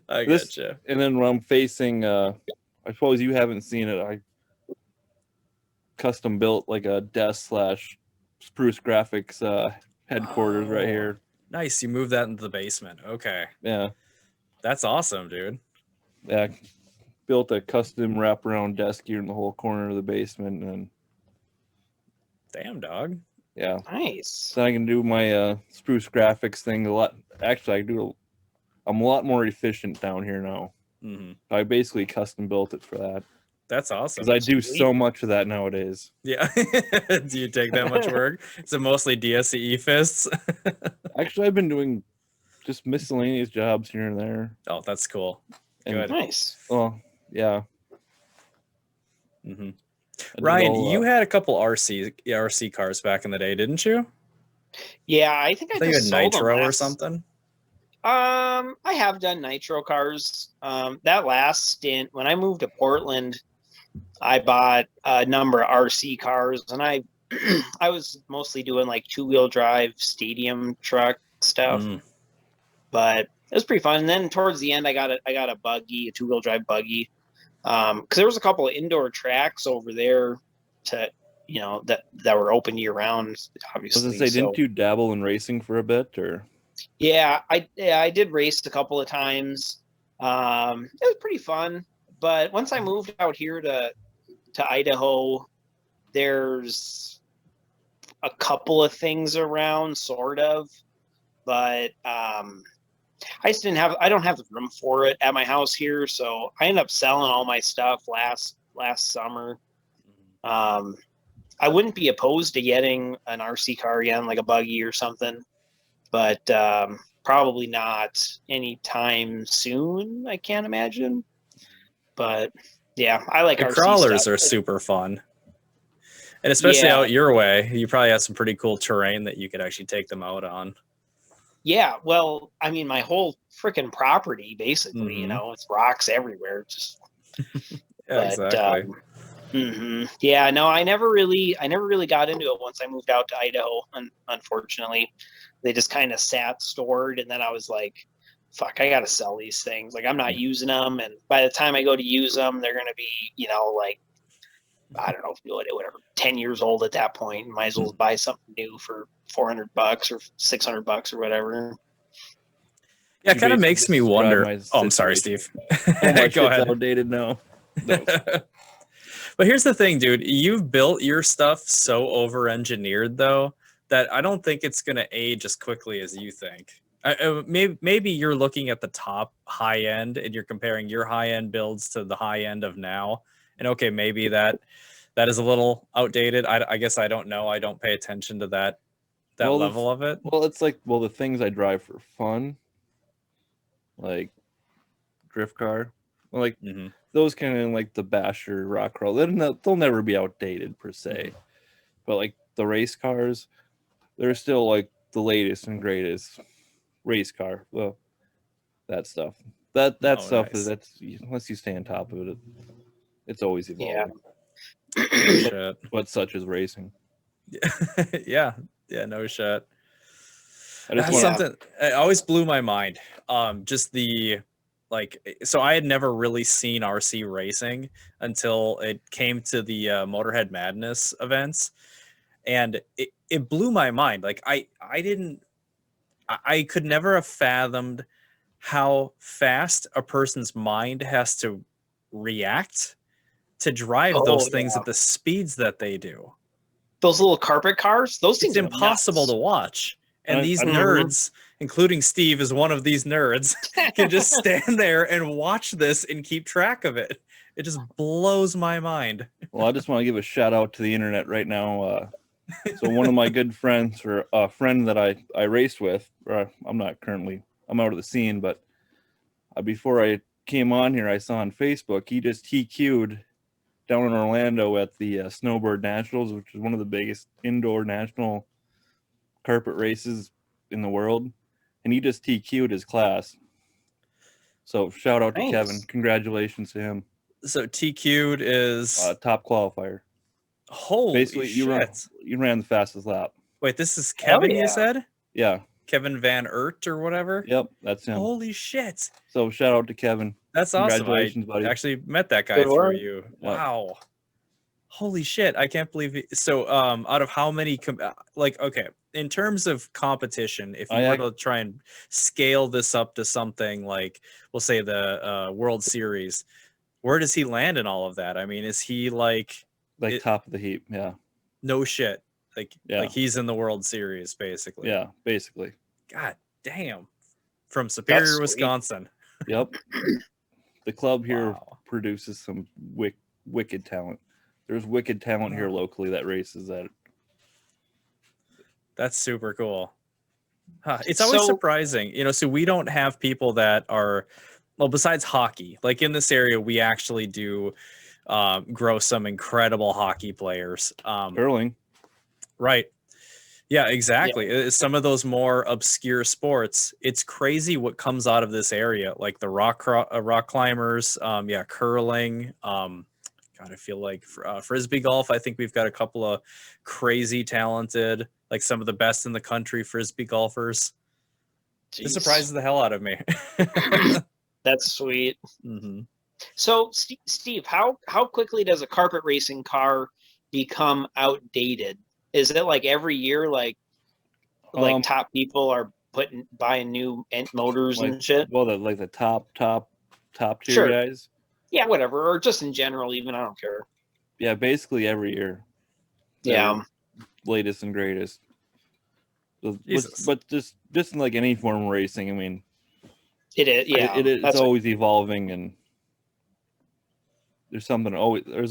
I gotcha. And then when I'm facing, I suppose you haven't seen it. I custom built like a desk / Spruce Graphics headquarters right here. Nice. You moved that into the basement. Okay. Yeah. That's awesome, dude. Yeah. Built a custom wraparound desk here in the whole corner of the basement, and damn, dog. Yeah. Nice. So I can do my Spruce Graphics thing a lot. Actually, I'm a lot more efficient down here now. Mm-hmm. I basically custom built it for that. That's awesome. Because I do so much of that nowadays. Yeah. Do you take that much work? Is it mostly DSCE fists? Actually, I've been doing just miscellaneous jobs here and there. Oh, that's cool. Good. Nice. Well, yeah. Mm-hmm. Ryan, you had a couple RC cars back in the day, didn't you? Yeah, I think I just had sold nitro them or something. I have done nitro cars. That last stint when I moved to Portland, I bought a number of RC cars, and I was mostly doing like 2-wheel drive stadium truck stuff. But it was pretty fun. And then towards the end, I got a buggy, a 2-wheel drive buggy, because there was a couple of indoor tracks over there that were open year round. Obviously, I was gonna say, didn't you dabble in racing for a bit, or? Yeah, I did race a couple of times. It was pretty fun. But once I moved out here to Idaho, there's a couple of things around, sort of, but I don't have the room for it at my house here, so I ended up selling all my stuff last summer. I wouldn't be opposed to getting an RC car again, like a buggy or something, but probably not anytime soon. I can't imagine. But yeah, I like RC crawlers stuff. are super fun, and especially out your way, you probably have some pretty cool terrain that you could actually take them out on. Yeah, well, I mean, my whole freaking property, basically, it's rocks everywhere. Just exactly. Yeah, no, I never really got into it once I moved out to Idaho. Unfortunately, they just kind of sat stored, and then I was like, fuck, I gotta sell these things. Like, I'm not using them, and by the time I go to use them, they're gonna be, like, I don't know, whatever, 10 years old at that point. Might as well buy something new for $400 or $600 or whatever. Yeah, it kind of makes me wonder. Oh, I'm sorry, Steve. Go ahead. Outdated now. But here's the thing, dude. You've built your stuff so over-engineered, though, that I don't think it's gonna age as quickly as you think. Maybe you're looking at the top high end and you're comparing your high end builds to the high end of now, and okay, maybe that is a little outdated. I guess I don't know. I don't pay attention to that level of it. Well, it's like, the things I drive for fun, like drift car. Well, like those kind of like the Basher rock crawl, they'll never be outdated per se. But like the race cars, they're still like the latest and greatest race car. Well, that stuff. That Oh, stuff nice. that's unless you stay on top of it, it's always evolving. Shit. But such is racing. Yeah. Yeah, no shit. I just That's want something it always blew my mind. Just the so I had never really seen RC racing until it came to the Motorhead Madness events, and it blew my mind. Like I could never have fathomed how fast a person's mind has to react to drive Oh, those things yeah. at the speeds that they do. Those little carpet cars, those It's things are impossible nuts. to watch. And these I- nerds, including Steve is one of these nerds, can just stand there and watch this and keep track of it. It just blows my mind. Well, I just want to give a shout out to the internet right now. So one of my good friends, or a friend that I raced with, or I'm out of the scene, but before I came on here, I saw on Facebook he just TQ'd down in Orlando at the Snowbird Nationals, which is one of the biggest indoor national carpet races in the world, and he just TQ'd his class. So shout out to Nice. Kevin. Congratulations to him. So TQ'd is Top qualifier. holy Basically, shit. you ran the fastest lap. Wait, this is Hell Kevin, yeah. you said? Yeah. Kevin Van Ert or whatever? Yep. That's him. Holy shit. So shout out to Kevin. That's awesome. I Congratulations, buddy. actually met that guy Good through work. you. Yep. Wow. Holy shit. I can't believe it. So out of how many okay, in terms of competition, if you were to try and scale this up to something like we'll say the World Series, where does he land in all of that? I mean, is he top of the heap? Yeah. No shit. Yeah. Like he's in the World Series basically. Yeah, basically. God damn. From Superior, That's sweet. Wisconsin. Yep. The club here Wow. produces some wicked talent. There's wicked talent here locally that races at. That's super cool. It's always surprising, so we don't have people that are, well, besides hockey, like in this area, we actually do grow some incredible hockey players. Curling. Right. Yeah, exactly. Some of those more obscure sports, it's crazy what comes out of this area, like the rock climbers, curling. God, I feel like frisbee golf. I think we've got a couple of crazy talented, like some of the best in the country frisbee golfers. Jeez. It surprises the hell out of me. That's sweet. Mm-hmm. So, Steve, how quickly does a carpet racing car become outdated? Is it like every year, like top people are buying new motors and shit? Well, the top tier Sure. guys. Yeah, whatever, or just in general, even I don't care. Yeah, basically every year. Yeah. Latest and greatest. Jesus. But just in like any form of racing, I mean, It is. Yeah, it's always evolving, and there's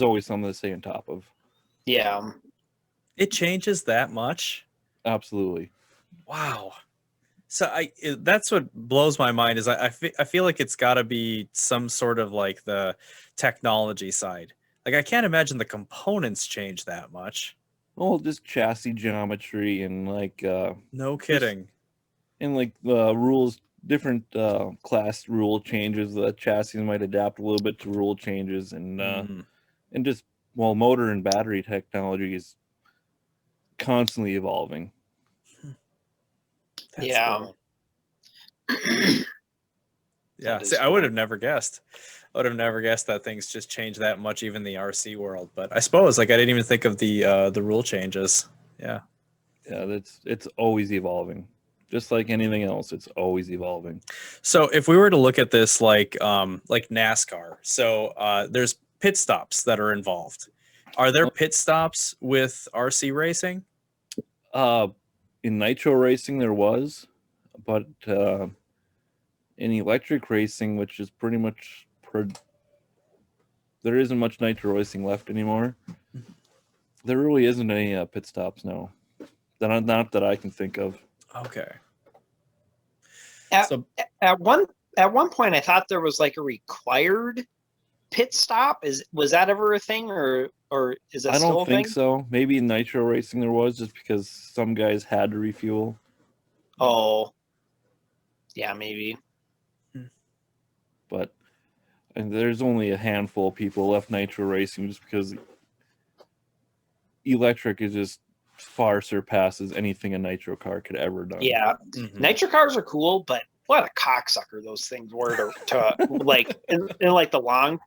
always something to stay on top of. Yeah. It changes that much. Absolutely. Wow. So that's what blows my mind is I feel like it's got to be some sort of like the technology side. Like I can't imagine the components change that much. Well, just chassis geometry and like no kidding. And like the rules, different class rule changes. The chassis might adapt a little bit to rule changes, and just motor and battery technology is constantly evolving. That's yeah. Cool. Yeah. See, I would have never guessed. I would have never guessed that things just change that much, even the RC world. But I suppose, like, I didn't even think of the rule changes. Yeah. Yeah, it's always evolving. Just like anything else, it's always evolving. So if we were to look at this like NASCAR, so there's pit stops that are involved. Are there pit stops with RC racing? In nitro racing there was, but in electric racing, which is pretty much there isn't much nitro racing left anymore. There really isn't any pit stops now. Not that I can think of. Okay. At one point, I thought there was like a required pit stop? Was that ever a thing, or is that I still don't a think thing? so. Maybe in nitro racing there was, just because some guys had to refuel. Oh, yeah, maybe. But and there's only a handful of people left nitro racing, just because electric is just far surpasses anything a nitro car could ever done. Yeah, nitro cars are cool, but what a cocksucker those things were to like in like the long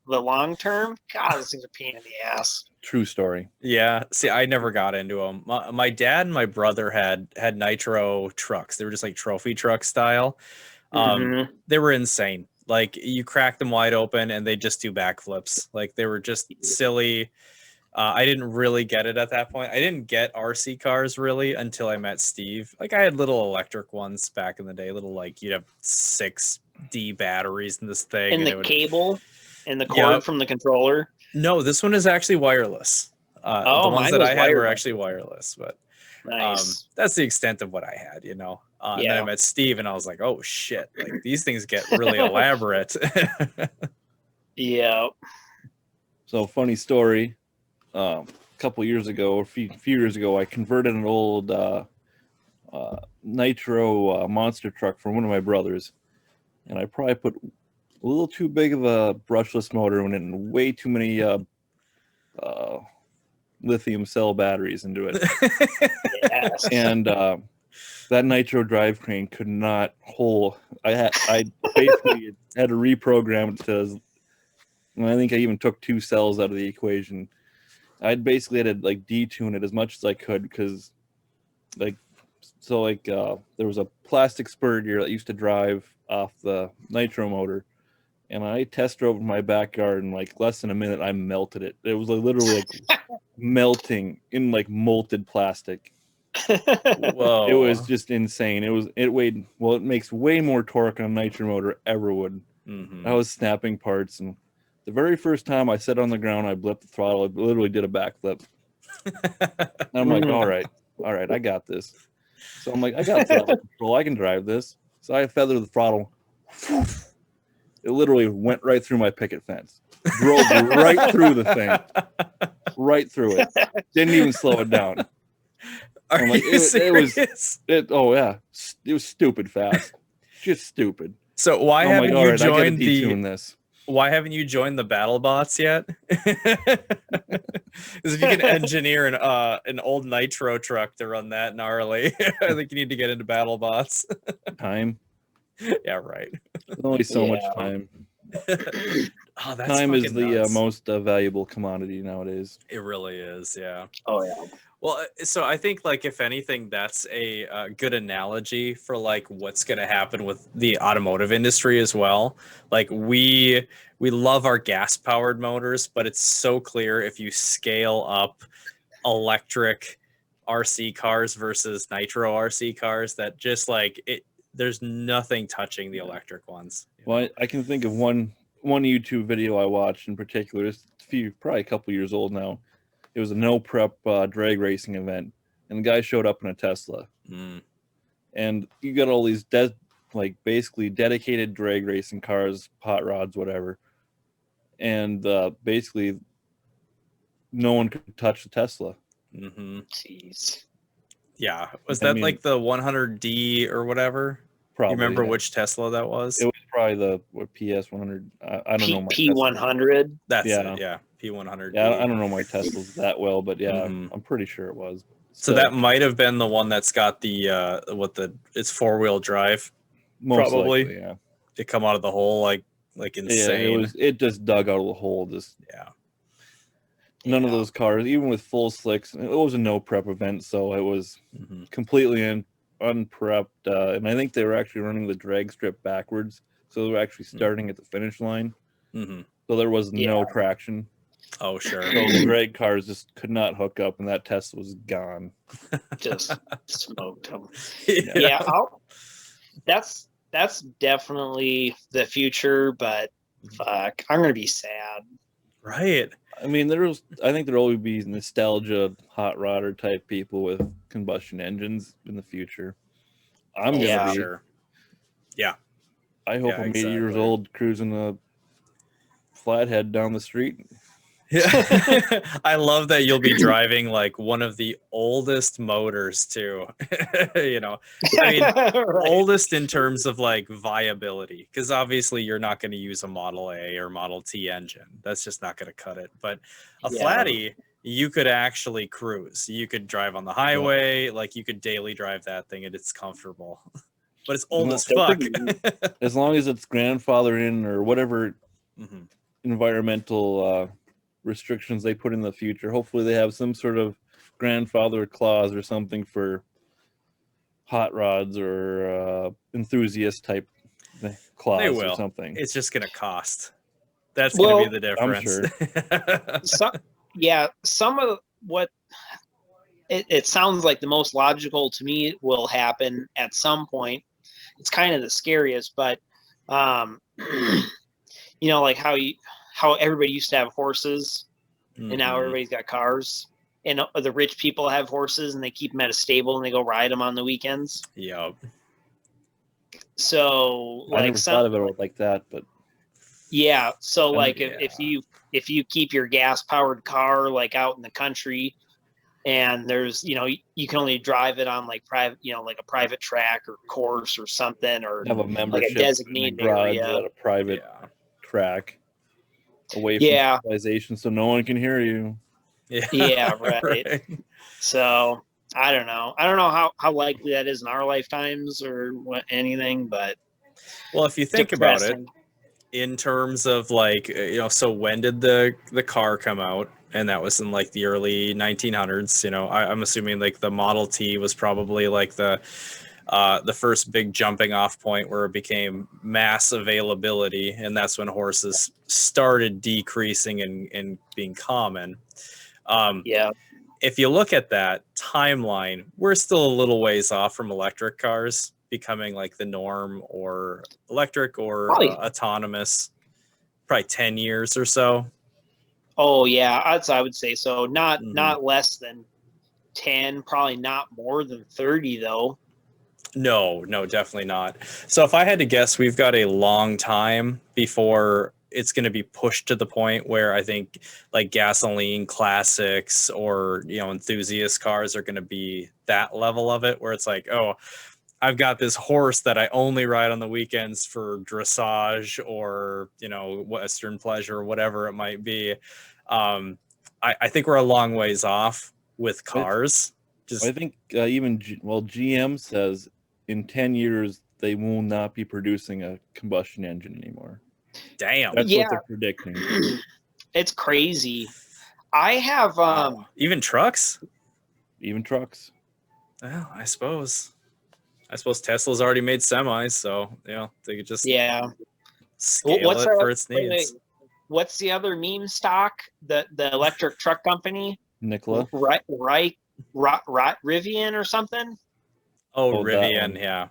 term. God, those things are a pain in the ass. True story. Yeah. See, I never got into them. My dad and my brother had nitro trucks. They were just like trophy truck style. They were insane. Like you crack them wide open and they just do backflips. Like they were just silly. I didn't really get it at that point. I didn't get RC cars really until I met Steve. Like I had little electric ones back in the day, little like you'd have 6D batteries in this thing. And the cable and the cord Yep. from the controller. No, this one is actually wireless. The ones mine that was I had were wireless. actually wireless, but Nice. that's the extent of what I had, you know. And then I Yeah. met Steve and I was like, oh shit, like these things get really elaborate. Yeah. So funny story. A couple years ago, or a few years ago, I converted an old nitro monster truck from one of my brothers, and I probably put a little too big of a brushless motor in it and way too many lithium cell batteries into it. Yes. And that nitro drive crane could not hold. I basically had to reprogram it to. I think I even took 2 cells out of the equation. I'd basically had to like detune it as much as I could, because there was a plastic spur gear that used to drive off the nitro motor, and I test drove in my backyard, and like less than a minute I melted it. It was like literally like melting in like molted plastic. Whoa. It was just insane. It makes way more torque on a nitro motor ever would. I was snapping parts, and the very first time I sat on the ground, I blipped the throttle. I literally did a backflip. And I'm like, all right, I got this. So I'm like, I got throttle control. I can drive this. So I feathered the throttle. It literally went right through my picket fence. Drove right through the thing. Right through it. Didn't even slow it down. Are like, you serious? Oh yeah. It was stupid fast. Just stupid. So why haven't you I gotta joined detune this. Why haven't you joined the battle bots yet? Because if you can engineer an old nitro truck to run that gnarly, I think you need to get into battle bots. Time. Yeah, right. There's only so much time. Oh, that's time is the nuts. most valuable commodity nowadays. It really is, yeah. Oh yeah. Well, so I think like if anything, that's a good analogy for like what's going to happen with the automotive industry as well. Like we love our gas powered motors, but it's so clear if you scale up electric RC cars versus nitro RC cars that just like it, there's nothing touching the electric ones. Well, I can think of one YouTube video I watched in particular. It's probably a couple years old now. It was a no prep drag racing event, and the guy showed up in a Tesla. And you got all these basically dedicated drag racing cars, hot rods, whatever. And basically, no one could touch the Tesla. Jeez. Yeah, was that like the 100D or whatever? Probably. You remember which Tesla that was? It was probably the PS 100. I don't know my P100. That's it. Yeah, P100. Yeah, I don't know my Teslas that well, but yeah, I'm pretty sure it was. So that might have been the one that's got the it's 4-wheel drive. Most probably. Likely, yeah. It come out of the hole like insane. Yeah, it just dug out of the hole. None of those cars, even with full slicks, it was a no prep event, so it was completely unprepped. And I think they were actually running the drag strip backwards, so they were actually starting at the finish line. So there was no traction. Oh, sure. So the drag cars just could not hook up, and that Tesla was gone. Just smoked them. Yeah, that's definitely the future, but fuck, I'm gonna be sad. Right. I mean, I think there'll always be nostalgia hot rodder type people with combustion engines in the future. I'm gonna be. Sure. Yeah. I hope I'm 80 years old cruising a flathead down the street. Yeah. I love that you'll be driving like one of the oldest motors too. You know, I mean, Right. oldest in terms of like viability, because obviously you're not going to use a Model A or Model T engine. That's just not going to cut it. But a Yeah. flatty, you could actually cruise. You could drive on the highway, like you could daily drive that thing and it's comfortable. But it's old No, as they're fuck. As long as it's grandfathered in or whatever Mhm. environmental restrictions they put in the future. Hopefully they have some sort of grandfather clause or something for hot rods or enthusiast type clause They or will. something. It's just going to cost. That's Well, going to be the I'm difference. sure. Some of what it sounds like the most logical to me will happen at some point. It's kind of the scariest, but you know, like how everybody used to have horses, and now Mhm. everybody's got cars, and the rich people have horses and they keep them at a stable and they go ride them on the weekends. Yep. So I like never thought of it like that, but yeah, so Um, like yeah. if you keep your gas powered car like out in the country, and there's, you know, you can only drive it on like private, you know, like a private track or course or something, or have a like membership a designated in a garage area. at a private Yeah. track away from Yeah. civilization so no one can hear you. Yeah. Yeah, right. So I don't know how likely that is in our lifetimes or what anything, but Well, if you think about it, depressing. in terms of like, you know, so when did the car come out? And that was in like the early 1900s. You know, I'm assuming like the Model T was probably like the first big jumping off point where it became mass availability, and that's when horses started decreasing and being common. Yeah. If you look at that timeline, we're still a little ways off from electric cars becoming like the norm, or electric or Probably. autonomous. Probably 10 years or so. Oh yeah, I would say so. Not Mhm. not less than 10, probably not more than 30 though. No, definitely not. So if I had to guess, we've got a long time before it's going to be pushed to the point where I think like gasoline classics or, you know, enthusiast cars are going to be that level of it, where it's like, oh, I've got this horse that I only ride on the weekends for dressage or, you know, Western pleasure or whatever it might be. I think we're a long ways off with cars. I think even GM says in 10 years they will not be producing a combustion engine anymore. Damn. That's Yeah. what they're predicting. It's crazy. I have Wow. Even trucks? Even trucks. Well, I suppose Tesla's already made semis, so you know they could just scale What's it our- for its needs. what's the other meme stock? The electric truck company? Nikola. Right, Rivian or something? Oh, Oh, that Rivian, one. yeah.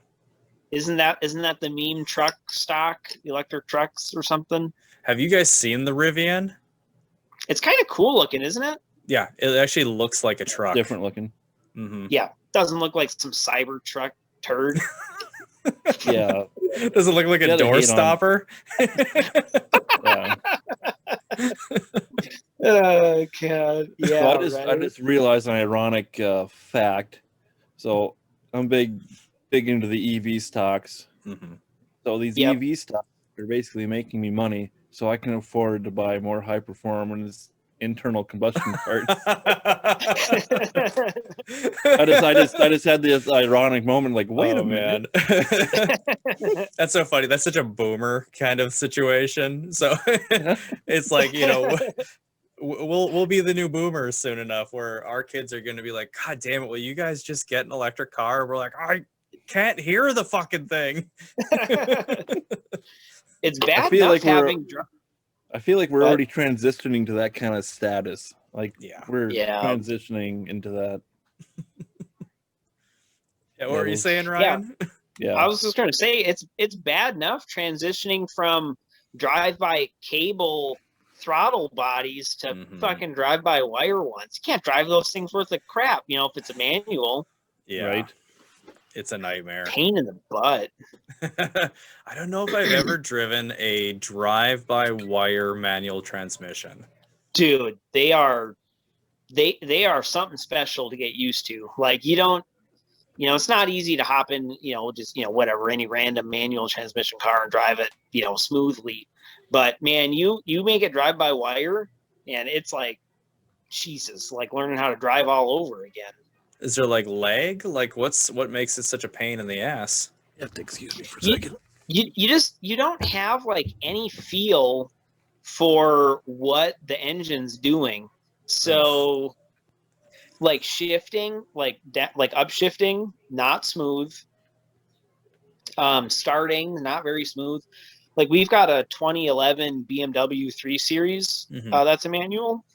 Isn't that the meme truck stock, electric trucks or something? Have you guys seen the Rivian? It's kind of cool looking, isn't it? Yeah, it actually looks like a truck. Different looking. Mm-hmm. Yeah, doesn't look like some cyber truck turd. Yeah. Does it look like a Gotta door hate on- stopper? Yeah. Oh god, yeah. So I just realized an ironic fact. So I'm big into the EV stocks. Mm-hmm. So these Yep. EV stocks are basically making me money, so I can afford to buy more high performance internal combustion parts. I just had this ironic moment, like, wait a minute. Man. That's so funny. That's such a boomer kind of situation. So it's like, you know, we'll be the new boomers soon enough, where our kids are going to be like, God damn it, will you guys just get an electric car? We're like, I can't hear the fucking thing. It's bad feel enough like we're- having I feel like we're What? already transitioning to that kind of status. Like, Yeah. we're Yeah. transitioning into that. Yeah, what were you saying, Ryan? Yeah. I was just going to say it's bad enough transitioning from drive-by cable throttle bodies to Mhm. fucking drive-by wire ones. You can't drive those things worth of crap, you know, if it's a manual. Yeah. Right. It's a nightmare. Pain in the butt. I don't know if I've ever driven a drive-by-wire manual transmission. Dude, they are something special to get used to. Like you don't, it's not easy to hop in, just whatever, any random manual transmission car and drive it, smoothly. But man, you make it drive by wire, and it's like Jesus, like learning how to drive all over again. Is there like lag? Like what makes it such a pain in the ass? You have to excuse me for a second. You don't have like any feel for what the engine's doing. So like shifting, like upshifting, not smooth. Starting, not very smooth. Like we've got a 2011 BMW 3 Series that's a manual,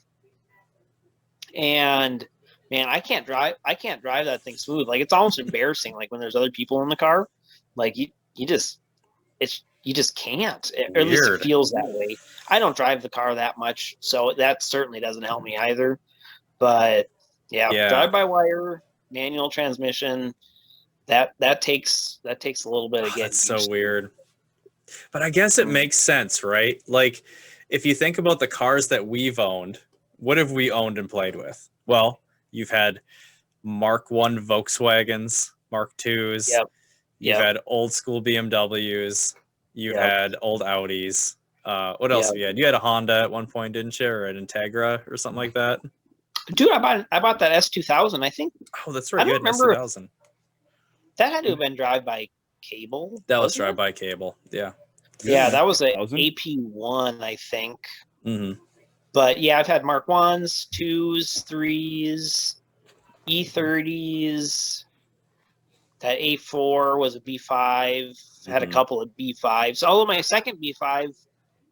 and man, I can't drive that thing smooth. Like it's almost embarrassing. Like when there's other people in the car, like you just can't. Or at least it feels that way. I don't drive the car that much, so that certainly doesn't help me either. But yeah. Drive by wire, manual transmission. That takes a little bit of getting. That's so weird. But I guess it makes sense, right? Like if you think about the cars that we've owned, what have we owned and played with? Well, you've had Mark 1 Volkswagens, Mark 2s. Yep. You've had old school BMWs. You had old Audis. What else have you had? You had a Honda at one point, didn't you? Or an Integra or something like that? Dude, I bought that S2000, I think. Oh, that's right. I don't remember. S2000. That had to have been drive-by cable. That was drive-by cable, yeah. Yeah, that was a AP1, I think. Mm-hmm. But yeah, I've had Mark 1s, 2s, 3s, E30s. That A4 was a B5. Had a couple of B5s. Although my second B5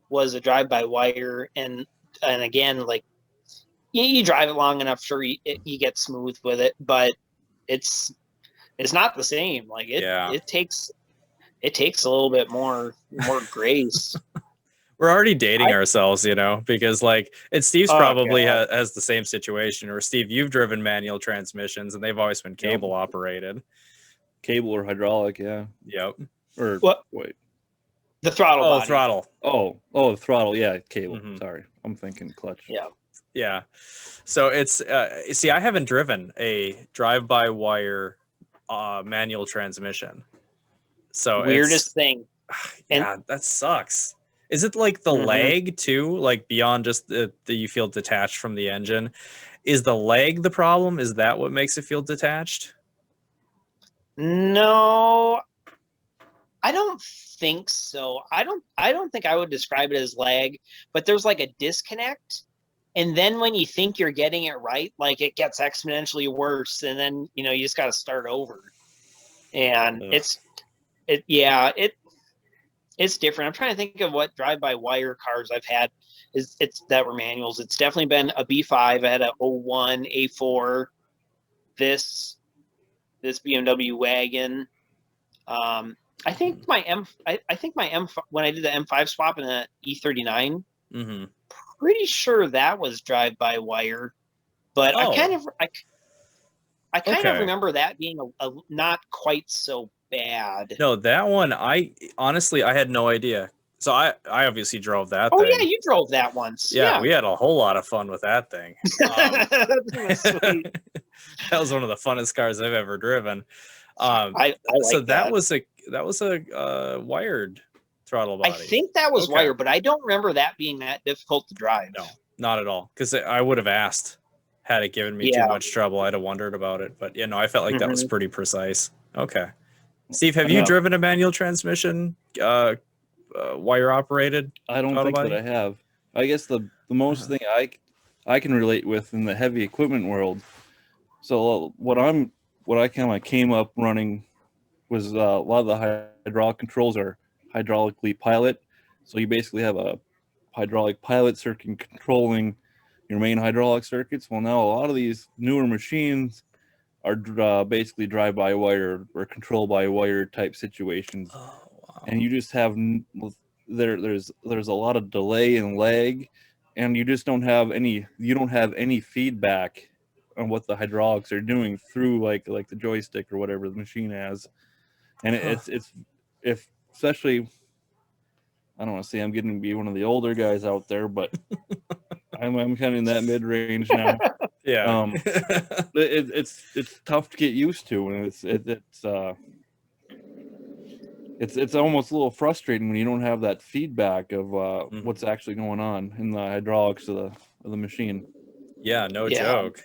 was a drive-by-wire, and again, like you drive it long enough, sure, you get smooth with it, but it's not the same. Like it takes a little bit more grace. We're already dating ourselves, because and Steve's probably has the same situation. Or Steve, you've driven manual transmissions and they've always been cable operated. Cable or hydraulic, yeah. Yep. Or what? Wait. The throttle. Oh, body. throttle. Oh, throttle. Yeah, cable. Sorry, I'm thinking clutch. Yeah. Yeah. So it's see, I haven't driven a drive-by-wire manual transmission. So weirdest thing. Yeah, that sucks. Is it like the lag too? Like beyond just that you feel detached from the engine? Is the lag the problem? Is that what makes it feel detached? No, I don't think so. I don't think I would describe it as lag, but there's like a disconnect. And then when you think you're getting it right, like it gets exponentially worse, and then you just got to start over. And it's different. I'm trying to think of what drive-by-wire cars I've had that were manuals. It's definitely been a B5. I had a 01 A4. This BMW wagon. I think my M when I did the M5 swap in the E39. Pretty sure that was drive-by-wire, but I kind of remember that being a not quite so bad. No, that one I had no idea. So I obviously drove that thing. Oh yeah, you drove that once. Yeah, we had a whole lot of fun with that thing. That's sweet. That was one of the funnest cars I've ever driven. I like so that was a wired throttle body. I think that was wired, but I don't remember that being that difficult to drive. No, not at all. Because I would have asked had it given me too much trouble. I'd have wondered about it. But I felt like that was pretty precise. Okay. Steve, have you driven a manual transmission wire operated? I don't think that I have. I guess the most thing I can relate with in the heavy equipment world. So what I kind of came up running was a lot of the hydraulic controls are hydraulically pilot. So you basically have a hydraulic pilot circuit controlling your main hydraulic circuits. Well, now a lot of these newer machines are basically drive-by-wire or control-by-wire type situations. Oh, wow. And you just have there's a lot of delay and lag, and you just don't have any feedback on what the hydraulics are doing through like the joystick or whatever the machine has, and it's if especially. I don't want to say I'm getting to be one of the older guys out there, but I'm kind of in that mid range now. Yeah. It's tough to get used to, and it's almost a little frustrating when you don't have that feedback of what's actually going on in the hydraulics of the machine. Yeah, no joke.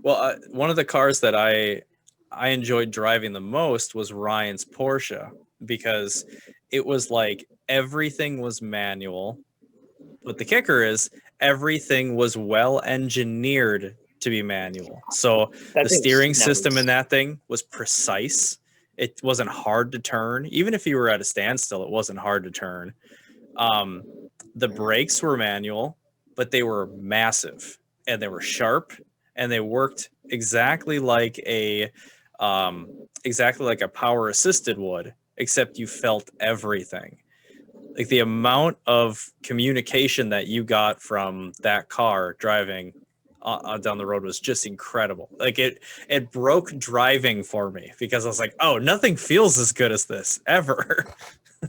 Well, one of the cars that I enjoyed driving the most was Ryan's Porsche, because it was like everything was manual, but the kicker is everything was well engineered to be manual. So the steering system in that thing was precise. It wasn't hard to turn. Even if you were at a standstill, it wasn't hard to turn. The brakes were manual, but they were massive and they were sharp, and they worked exactly like a power assisted would, except you felt everything. Like the amount of communication that you got from that car driving down the road was just incredible. Like it broke driving for me, because I was like, oh, nothing feels as good as this ever.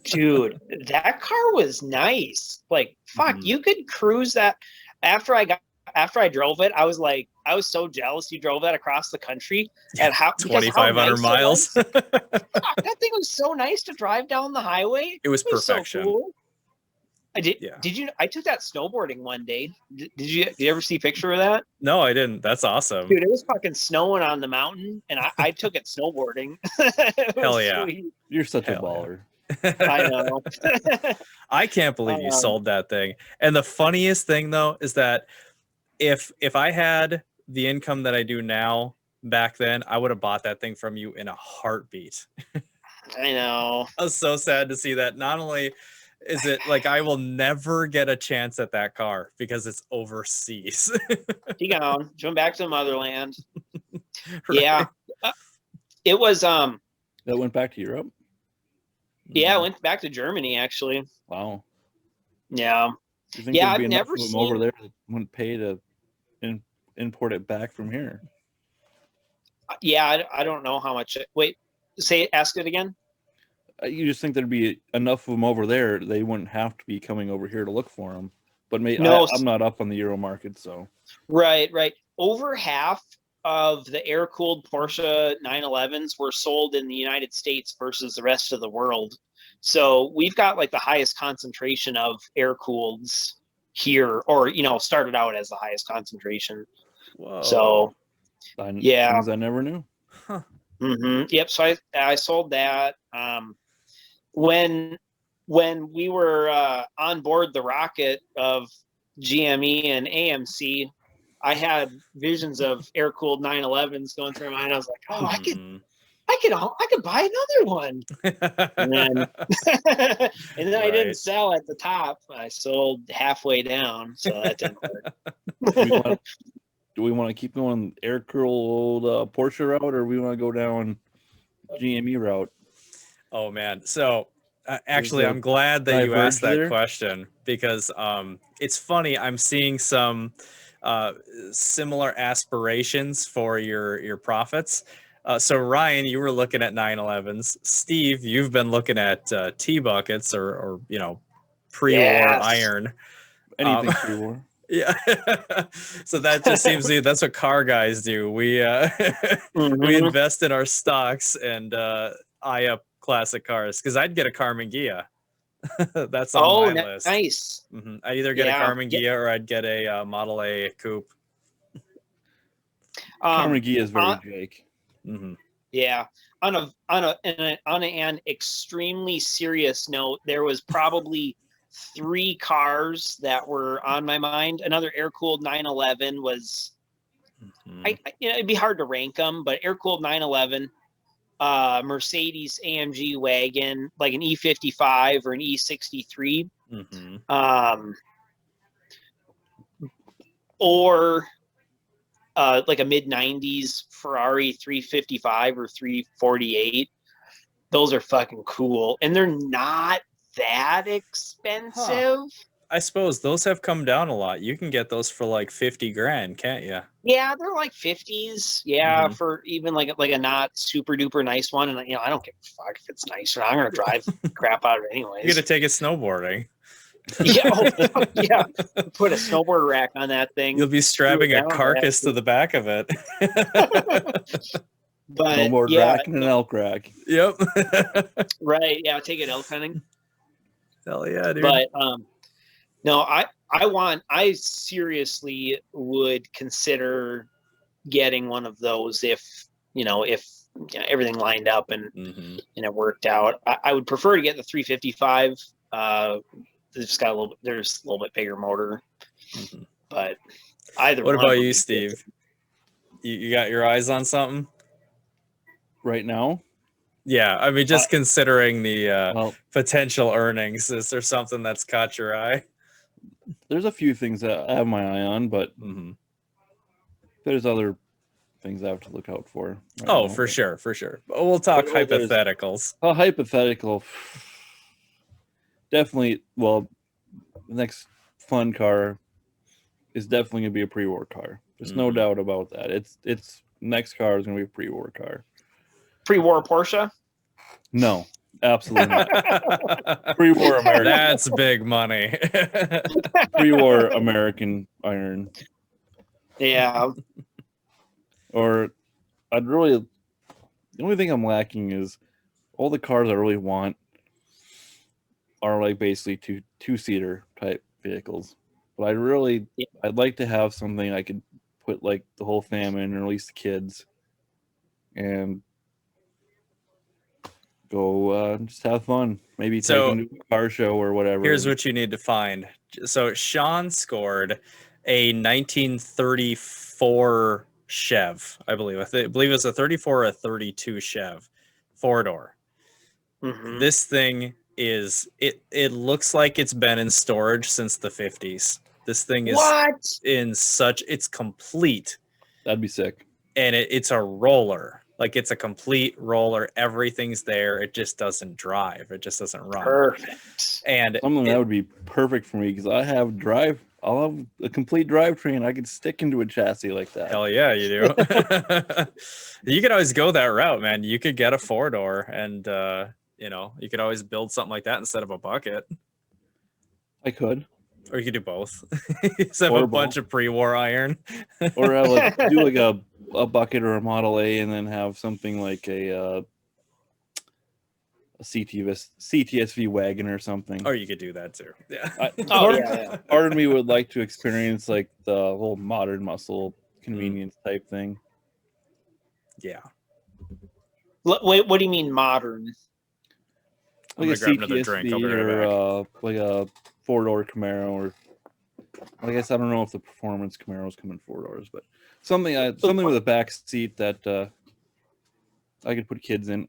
Dude, that car was nice. Like, fuck, you could cruise that. After I drove it, I was so jealous you drove that across the country at 2,500 nice miles. Fuck, that thing was so nice to drive down the highway. It was perfection. So cool. Did you? I took that snowboarding one day. Did you ever see a picture of that? No, I didn't. That's awesome. Dude, it was fucking snowing on the mountain, and I took it snowboarding. Hell yeah. Sweet. You're such a baller. I know. I can't believe you sold that thing. And the funniest thing though is that if I had the income that I do now back then, I would have bought that thing from you in a heartbeat. I know. I was so sad to see that. Not only is it like I will never get a chance at that car because it's overseas. Keep going. Going back to the motherland. Right. Yeah. It was That went back to Europe? yeah, I went back to Germany actually. Wow. Yeah. Do you think Yeah, there'd be I've enough never of them seen over there that wouldn't pay to import it back from here? Yeah, I don't know how much. Wait, ask it again. You just think there'd be enough of them over there, they wouldn't have to be coming over here to look for them. But No. I'm not up on the Euro market, so. Right. Over half of the air-cooled Porsche 911s were sold in the United States versus the rest of the world. So we've got like the highest concentration of air-cooleds here, or started out as the highest concentration. Whoa. So yeah, Things I never knew. Huh. Yep. So I sold that. When we were on board the rocket of GME and AMC, I had visions of air-cooled 911s going through my mind. I was like, oh, I could buy another one. And then, and then I didn't sell at the top. I sold halfway down, so that didn't work. Do we want to keep going air-cooled Porsche route, or we want to go down GME route? Oh man. So actually, I'm glad that you asked that question, because it's funny. I'm seeing some similar aspirations for your profits. So Ryan, you were looking at 911s. Steve, you've been looking at T-buckets or pre-war iron. Anything pre-war. Yeah. So that just seems to be, that's what car guys do. We we invest in our stocks and eye up classic cars, because I'd get a Carmen Ghia. That's on my list. Nice. I'd either get a Carmen Ghia or I'd get a Model A coupe. Carmen Ghia is very Jake. Yeah. On an extremely serious note, there was probably 3 cars that were on my mind. Another air-cooled 911 was, it'd be hard to rank them, but air-cooled 911, Mercedes AMG wagon, like an E55 or an E63, or like a mid-90s Ferrari 355 or 348. Those are fucking cool, and they're not that expensive. I suppose those have come down a lot. You can get those for like 50 grand, can't you? Yeah, they're like 50s. Yeah, Mhm. for even like a not super duper nice one. And I don't give a fuck if it's nice or not. I'm gonna drive the crap out of it anyways. You're gonna take it snowboarding. Yeah, oh, fuck yeah. Put a snowboard rack on that thing. You'll be strapping a down, carcass to the back of it. But Snowboard yeah, rack and an elk rack. Yep. right. Yeah, take it elk hunting. Hell yeah, dude. But no, I seriously would consider getting one of those if everything lined up and Mhm. it worked out. I would prefer to get the 355. It's got there's a little bit bigger motor, Mhm. but either What one about would you, be good. Steve? You got your eyes on something? Right now, Yeah, I mean, just considering the well, potential earnings, is there something that's caught your eye? there's a few things that I have my eye on, but Mm-hmm. there's other things I have to look out for. Right Oh, now. for sure, for sure. But we'll talk Well, there's- hypotheticals. A hypothetical, definitely. Well, the next fun car is definitely gonna be a pre-war car. There's no Mhm. doubt about that. It's next car is gonna be a pre-war car. Pre-war Porsche. No, absolutely not. Pre-war American. That's big money. Pre-war American iron. Yeah, Or I'd really. The only thing I'm lacking is all the cars I really want are like basically two-seater type vehicles. But I'd like to have something I could put like the whole family in, or at least the kids, and go just have fun. Maybe take So, them to a car show or whatever. Here's what you need to find. So Sean scored a 1934 Chev, I believe. I believe it's a 34 or a 32 Chev, 4-door. Mhm. This thing is it looks like it's been in storage since the 50s. This thing is What? it's complete, That'd be sick. and it's a roller. Like, it's a complete roller. Everything's there. It just doesn't drive. It just doesn't run. Perfect. And Something that would be perfect for me because I'll have a complete drivetrain I could stick into a chassis like that. hell yeah, you do. You could always go that route, man. You could get a 4-door, and you could always build something like that instead of a bucket. I could. Or you could do both. Just have Or a bunch of pre-war iron. Or do like a bucket or a Model A, and then have something like a CTSV wagon or something. Or you could do that too. Yeah. Part of me would like to experience like the whole modern muscle convenience type thing. Yeah. Wait, what do you mean modern? I'm Like a gonna grab another drink. I'll be right back. or like a 4-door Camaro, or I guess I don't know if the performance Camaros come in 4-doors, but something with a back seat that I could put kids in.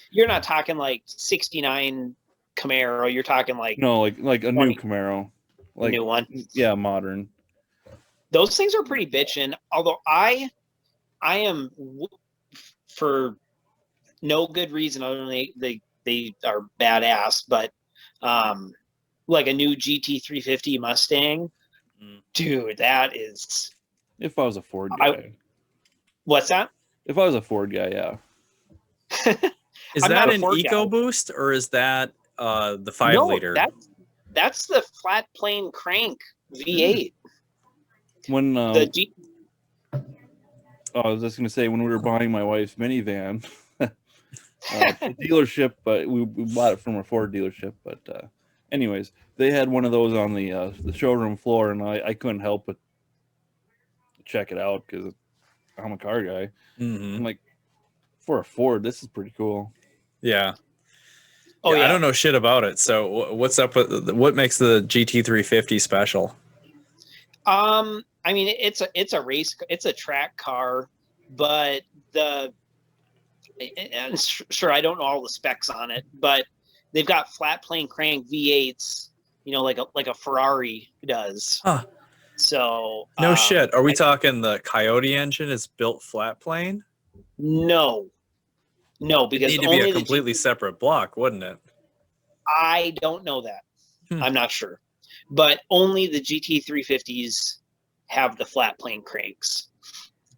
You're not talking like 69 Camaro. You're talking like No, like a new Camaro, like new one. Yeah, modern. Those things are pretty bitchin'. Although I am for no good reason other than they are badass, but like a new GT350 Mustang, dude, that is. If I was a Ford guy. What's that? If I was a Ford guy, yeah. Is I'm that not a an Ford guy. EcoBoost, or is that the 5 No, liter? that's the flat plane crank V8. When The G. I was just gonna say, when we were buying my wife's minivan, dealership, but we bought it from a Ford dealership. But anyways, they had one of those on the showroom floor, and I couldn't help but check it out because I'm a car guy. Mhm. I'm like, for a Ford, this is pretty cool. Yeah. Oh yeah. I don't know shit about it. So what's up with what makes the GT350 special? I mean, it's a race, it's a track car, but sure, I don't know all the specs on it, but they've got flat plane crank V8s, like a Ferrari does. Huh. So No shit. Are we talking the Coyote engine is built flat plane? No, because It'd need to be a completely separate block, wouldn't it? I don't know that. I'm not sure. but only the GT350s have the flat plane cranks.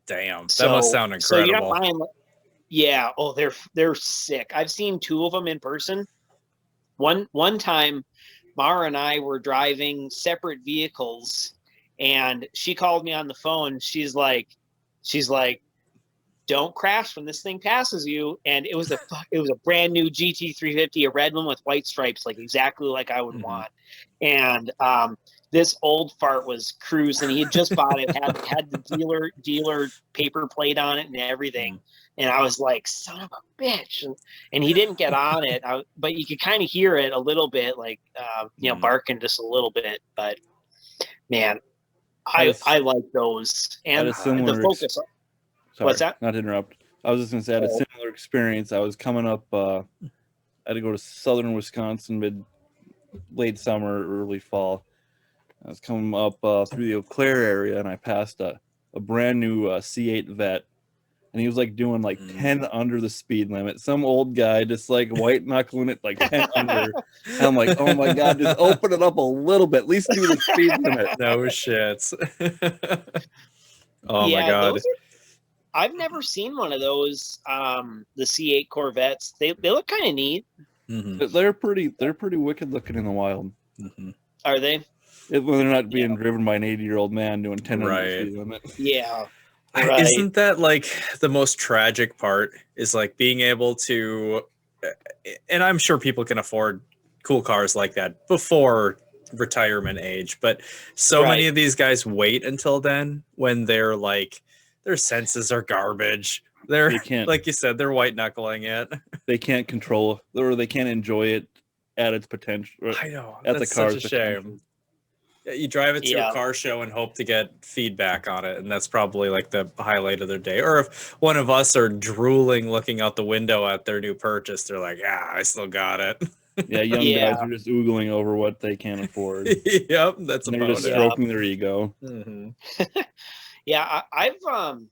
Damn, that must sound incredible. So you're not buying. Yeah. Oh, they're sick. I've seen 2 of them in person. One time, Mara and I were driving separate vehicles, and she called me on the phone. She's like, "Don't crash when this thing passes you." And it was a brand new GT350, a red one with white stripes, like exactly like I would want. And this old fart was cruising. He had just bought it, had the dealer paper plate on it and everything. And I was like, son of a bitch. And he didn't get on it, but you could kind of hear it a little bit, like, barking just a little bit. But man, I like those. And the Focus. Sorry, what's that? Not to interrupt. I was just going to say, I had a similar experience. I was coming up, I had to go to southern Wisconsin late summer, early fall. I was coming up through the Eau Claire area, and I passed a brand new C8 Vet, and he was like doing like 10 under the speed limit. Some old guy just like white knuckling it like 10 under. And I'm like, oh my God, just open it up a little bit. At least do the speed limit. No shits. Oh my God. I've never seen one of those. The C8 Corvettes. They look kind of neat. They're pretty wicked looking in the wild. Are they? When they're not being driven by an 80-year-old man doing 10 under the speed limit. Yeah. Right. Isn't that like the most tragic part? Is like being able to, and I'm sure people can afford cool cars like that before retirement age, but so many of these guys wait until then when they're like, their senses are garbage. They can't, like you said, they're white knuckling it. They can't control it, or they can't enjoy it at its potential. I know. At that's the car's such a shame. You drive it to a car show and hope to get feedback on it, and that's probably like the highlight of their day. Or if one of us are drooling looking out the window at their new purchase, they're like, "Yeah, I still got it." Yeah, young guys are just oogling over what they can't afford. Yep, that's they're just stroking their ego. Yeah, I'm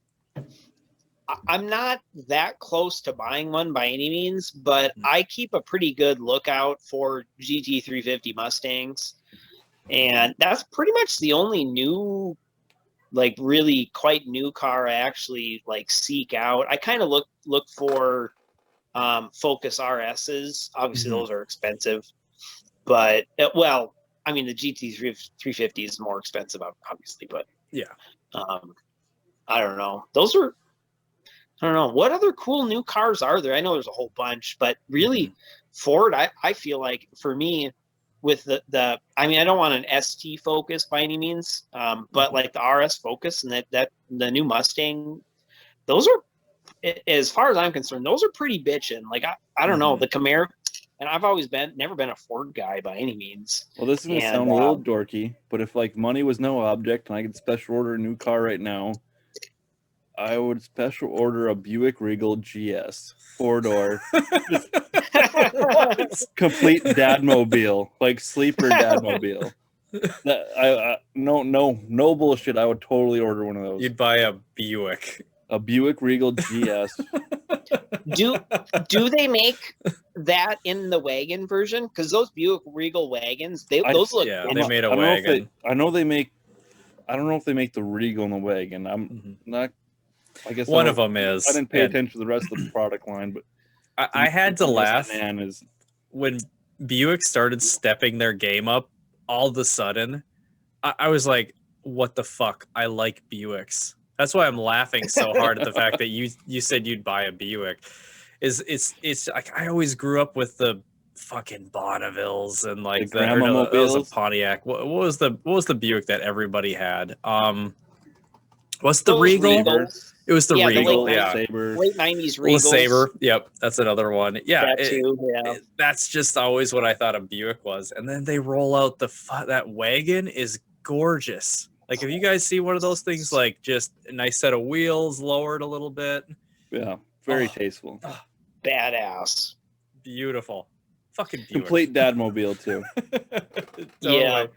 not that close to buying one by any means, but I keep a pretty good lookout for GT350 Mustangs. And that's pretty much the only new, like really quite new car I actually like seek out. I kind of look for Focus RSs. Obviously, those are expensive, but well, I mean the GT350 is more expensive, obviously, but I don't know. I don't know. What other cool new cars are there? I know there's a whole bunch, but really Ford, I feel like for me with the I mean, I don't want an ST Focus by any means, but like the RS Focus and that the new Mustang, those are, as far as I'm concerned, those are pretty bitchin'. Like I don't know, the Camaro, and I've always never been a Ford guy by any means. Well, this is going to sound a little dorky, but if like money was no object and I could special order a new car right now, I would special order a Buick Regal GS 4-door, complete dadmobile, like sleeper dadmobile. No bullshit. I would totally order one of those. You'd buy a Buick Regal GS. Do they make that in the wagon version? Because those Buick Regal wagons, those look. Yeah, they made a wagon. I know they make. I don't know if they make the Regal in the wagon. I'm not. I guess one of them is. I didn't pay attention to the rest of the product line, but I had to laugh when Buick started stepping their game up. All of a sudden, I was like, "What the fuck? I like Buicks." That's why I'm laughing so hard at the fact that you said you'd buy a Buick. It's like I always grew up with the fucking Bonnevilles and like the was a Pontiac. What was the Buick that everybody had? What's the Regal? It was the Regal, late 90s Regal. Saber, yep, that's another one. Yeah, that's just always what I thought a Buick was. And then they roll out that wagon is gorgeous. Like if you guys see one of those things, like just a nice set of wheels lowered a little bit. Yeah, very tasteful. Badass. Beautiful. Fucking Buick. Complete dadmobile too. Totally.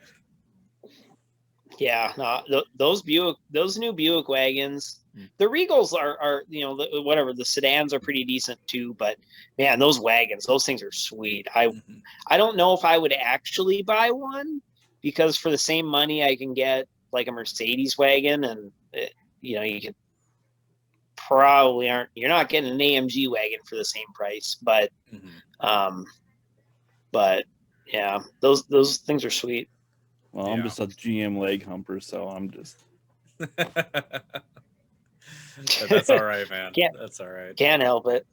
Yeah, no, those new Buick wagons, the Regals are whatever, the sedans are pretty decent too, but man, those wagons, those things are sweet. I don't know if I would actually buy one because for the same money I can get like a Mercedes wagon, and you know, you can probably you're not getting an AMG wagon for the same price, but yeah, those things are sweet. Well, I'm just a GM leg humper, so I'm just. That's all right, man. That's all right. Can't help it.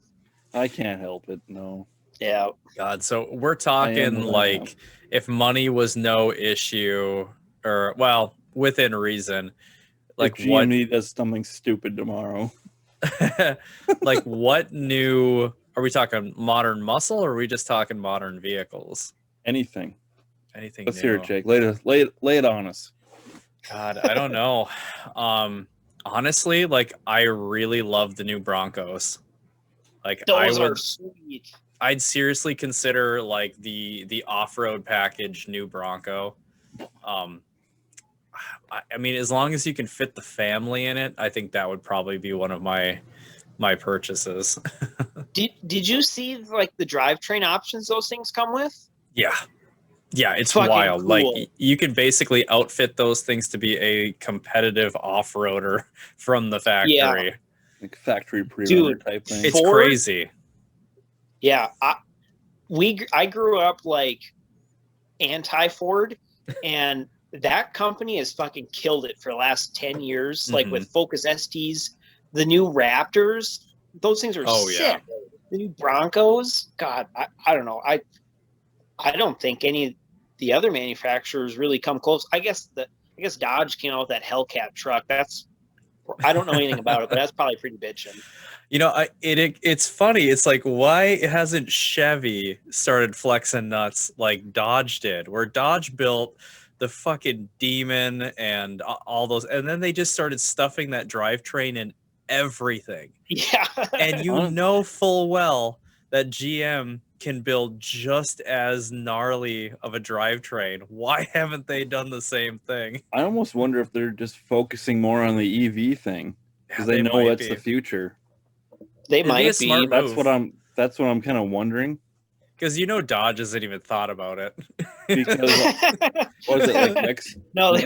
I can't help it. No. Yeah. God, so we're talking like if money was no issue, or well, within reason. Like if GME does something stupid tomorrow. Like what new? Are we talking modern muscle, or are we just talking modern vehicles? Anything. Let's hear it, Jake. Lay it on us. God, I don't know. Honestly, like I really love the new Broncos. Like those are sweet. I'd seriously consider like the off-road package new Bronco. I mean, as long as you can fit the family in it, I think that would probably be one of my purchases. Did you see like the drivetrain options those things come with? Yeah, it's fucking wild. cool. Like you can basically outfit those things to be a competitive off-roader from the factory. Yeah. Like factory pre-runner type thing. It's crazy. Yeah, I grew up like anti-Ford, and that company has fucking killed it for the last 10 years. Like with Focus STs, the new Raptors, those things are sick. Yeah. The new Broncos, God, I don't know. I don't think any of the other manufacturers really come close. I guess Dodge came out with that Hellcat truck. I don't know anything about it, but that's probably pretty bitchin'. You know, it's funny. It's like, why hasn't Chevy started flexing nuts like Dodge did? Where Dodge built the fucking Demon and all those, and then they just started stuffing that drivetrain in everything. Yeah. And you know full well that GM can build just as gnarly of a drivetrain. Why haven't they done the same thing? I almost wonder if they're just focusing more on the EV thing because they know that's the future. They might be. That's what I'm kind of wondering. Because you know Dodge hasn't even thought about it. Because what is it like next? No,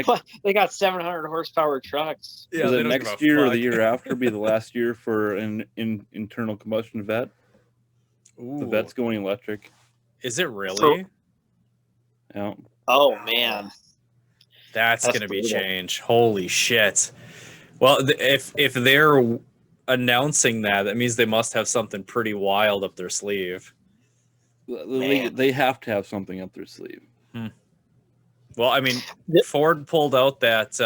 they got 700 horsepower trucks. Yeah, it next year or the year after be the last year for an internal combustion vet? Ooh. The vet's going electric. Is it really? Yeah. Oh man, that's gonna be change. Holy shit! Well, if they're announcing that means they must have something pretty wild up their sleeve. They have to have something up their sleeve. Well, I mean, Ford pulled out that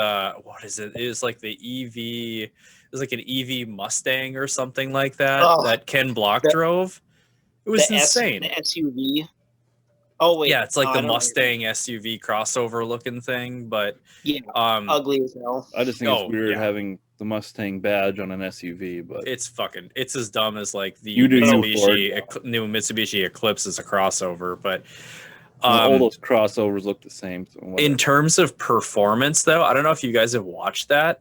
what is it? It was like the EV. It was like an EV Mustang or something like that that Ken Block drove. It was insane. The SUV. Oh wait, yeah, it's like the Mustang SUV crossover looking thing, but yeah, ugly as hell. I just think it's weird having the Mustang badge on an SUV, but it's as dumb as like the new Mitsubishi Eclipse is a crossover, but all those crossovers look the same. So in terms of performance, though, I don't know if you guys have watched that.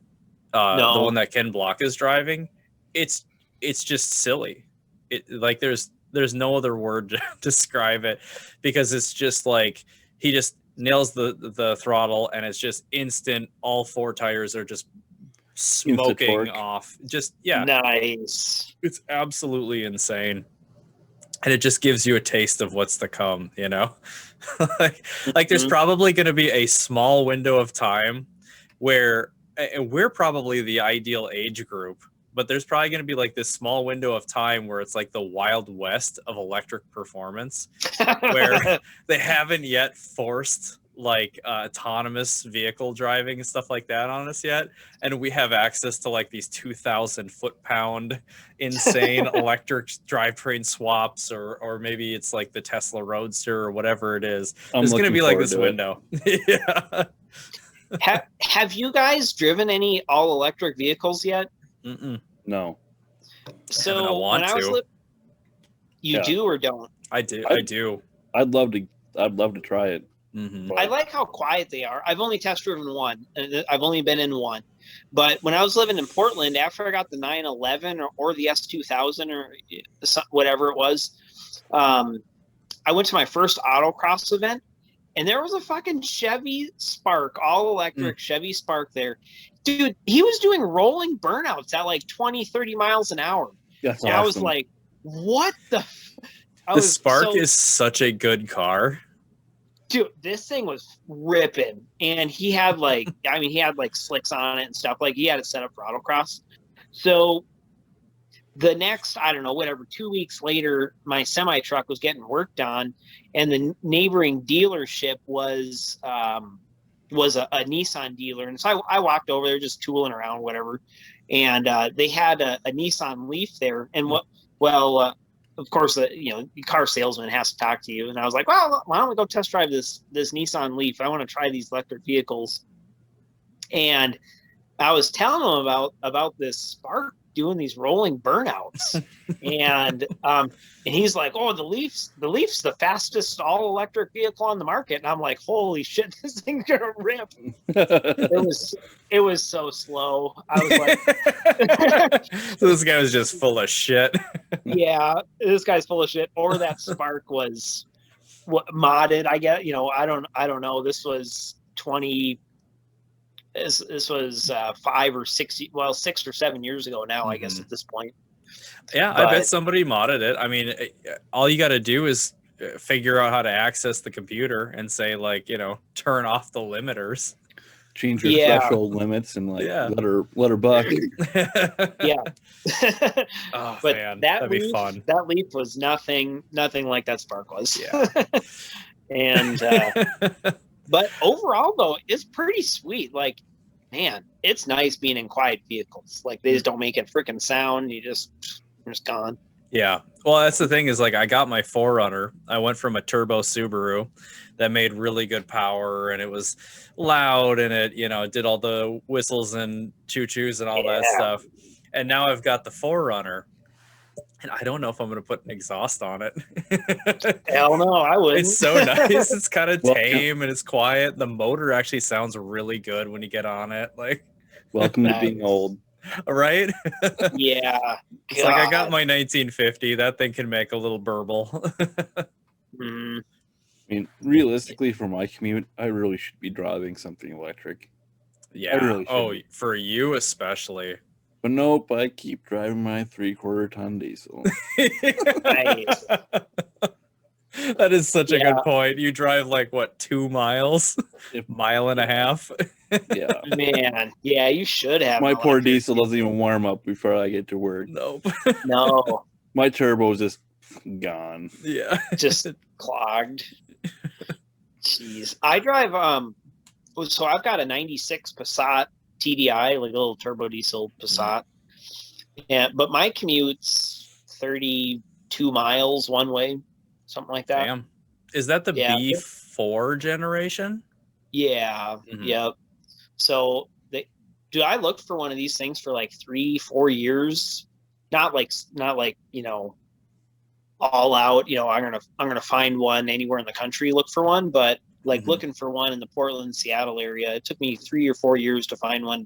No. The one that Ken Block is driving, it's just silly. Like there's no other word to describe it, because it's just like he just nails the throttle and it's just instant. All four tires are just smoking off. Just nice. It's absolutely insane, and it just gives you a taste of what's to come. You know, like there's probably going to be a small window of time where we're probably the ideal age group. But there's probably going to be like this small window of time where it's like the Wild West of electric performance, where they haven't yet forced like autonomous vehicle driving and stuff like that on us yet. And we have access to like these 2,000 foot-pound insane electric drivetrain swaps, or maybe it's like the Tesla Roadster or whatever it is. There's going to be like this window. Yeah. Have you guys driven any all-electric vehicles yet? No. So when I was you do or don't? I do. I do. I'd love to try it. I like how quiet they are. I've only test driven one. I've only been in one. But when I was living in Portland, after I got the 911 or the S2000 or whatever it was, I went to my first autocross event, and there was a fucking Chevy Spark, all electric Chevy Spark there. Dude, he was doing rolling burnouts at like 20, 30 miles an hour. That's and awesome. I was like, what the The Spark is such a good car. Dude, this thing was ripping. And he had like, he had like slicks on it and stuff. Like he had it set up for autocross. So the next, I don't know, whatever, 2 weeks later, my semi truck was getting worked on, and the neighboring dealership was a Nissan dealer. And so I walked over there just tooling around, whatever. And they had a Nissan Leaf there. And of course, the car salesman has to talk to you. And I was like, well, why don't we go test drive this Nissan Leaf? I want to try these electric vehicles. And I was telling him about this Spark doing these rolling burnouts. And he's like, oh, the Leaf's the fastest all electric vehicle on the market. And I'm like, holy shit, this thing's gonna rip. It was so slow. I was like, so this guy was just full of shit. Yeah, this guy's full of shit. Or that Spark was modded. I guess, I don't know. This was 20. This was 5 or 6, 6 or 7 years ago now, I guess, at this point. Yeah, I bet somebody modded it. I mean, all you got to do is figure out how to access the computer and say, like, turn off the limiters. Change your threshold limits and let her buck. Yeah. Oh, but man, that'd be fun. That Leaf was nothing like that Spark was. Yeah. And but overall, though, it's pretty sweet. Like, man, it's nice being in quiet vehicles. Like, they just don't make a freaking sound. You're just gone. Yeah. Well, that's the thing is, like, I got my 4Runner. I went from a turbo Subaru that made really good power, and it was loud, and it, did all the whistles and choo-choos and all that stuff. And now I've got the 4Runner. And I don't know if I'm going to put an exhaust on it. Hell no, I wouldn't. It's so nice. It's kind of tame and it's quiet. The motor actually sounds really good when you get on it. Like, welcome to being old. Right? Yeah. It's like I got my 1950. That thing can make a little burble. I mean, realistically, for my commute, I really should be driving something electric. Yeah. Really for you especially. But nope, I keep driving my 3/4 ton diesel. Nice. That is such a good point. You drive like, what, 2 miles? Mile and a half? Yeah. Man, yeah, you should have. My poor diesel doesn't even warm up before I get to work. Nope. No. My turbo's just gone. Yeah. Just clogged. Jeez. I drive, so I've got a 96 Passat TDI, like a little turbo diesel Passat. But my commute's 32 miles one way, something like that. Damn. Is that the B4 generation? Yeah. Mm-hmm. Yep. So I looked for one of these things for like 3-4 years. Not like all out, I'm gonna find one anywhere in the country, look for one, but like looking for one in the Portland, Seattle area. It took me 3 or 4 years to find one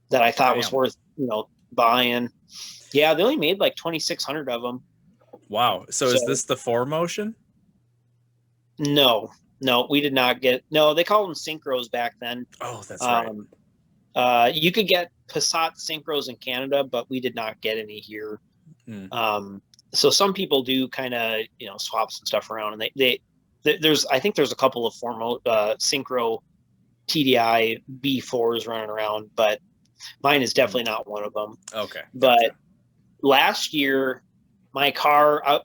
that I thought was worth, buying. Yeah, they only made like 2,600 of them. Wow. So is this the 4Motion? No, we did not get. No, they called them synchros back then. Oh, that's right. You could get Passat synchros in Canada, but we did not get any here. So some people do kind of swaps and stuff around, and I think there's a couple of synchro TDI B4s running around, but mine is definitely not one of them. Okay. But last year, my car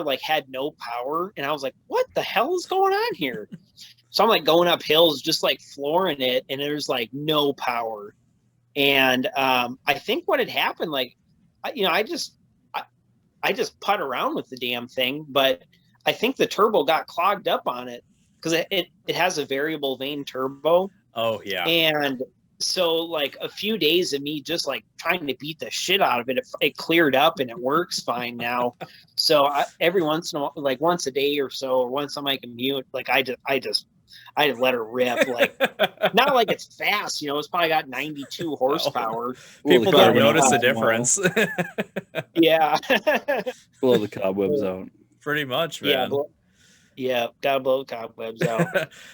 like had no power, and I was like, what the hell is going on here? So I'm like going up hills, just like flooring it, and there's like no power. And I think what had happened, like, I just putt around with the damn thing, but I think the turbo got clogged up on it because it has a variable vane turbo. Oh yeah. And so like a few days of me just like trying to beat the shit out of it, it cleared up and it works fine now. So every once in a while, like once a day or so, or once on my commute, like I let her rip. Like, not like it's fast, it's probably got 92 horsepower. People don't notice the difference. Yeah. Blow the cobwebs out. Pretty much, man. Yeah, gotta blow the cobwebs out.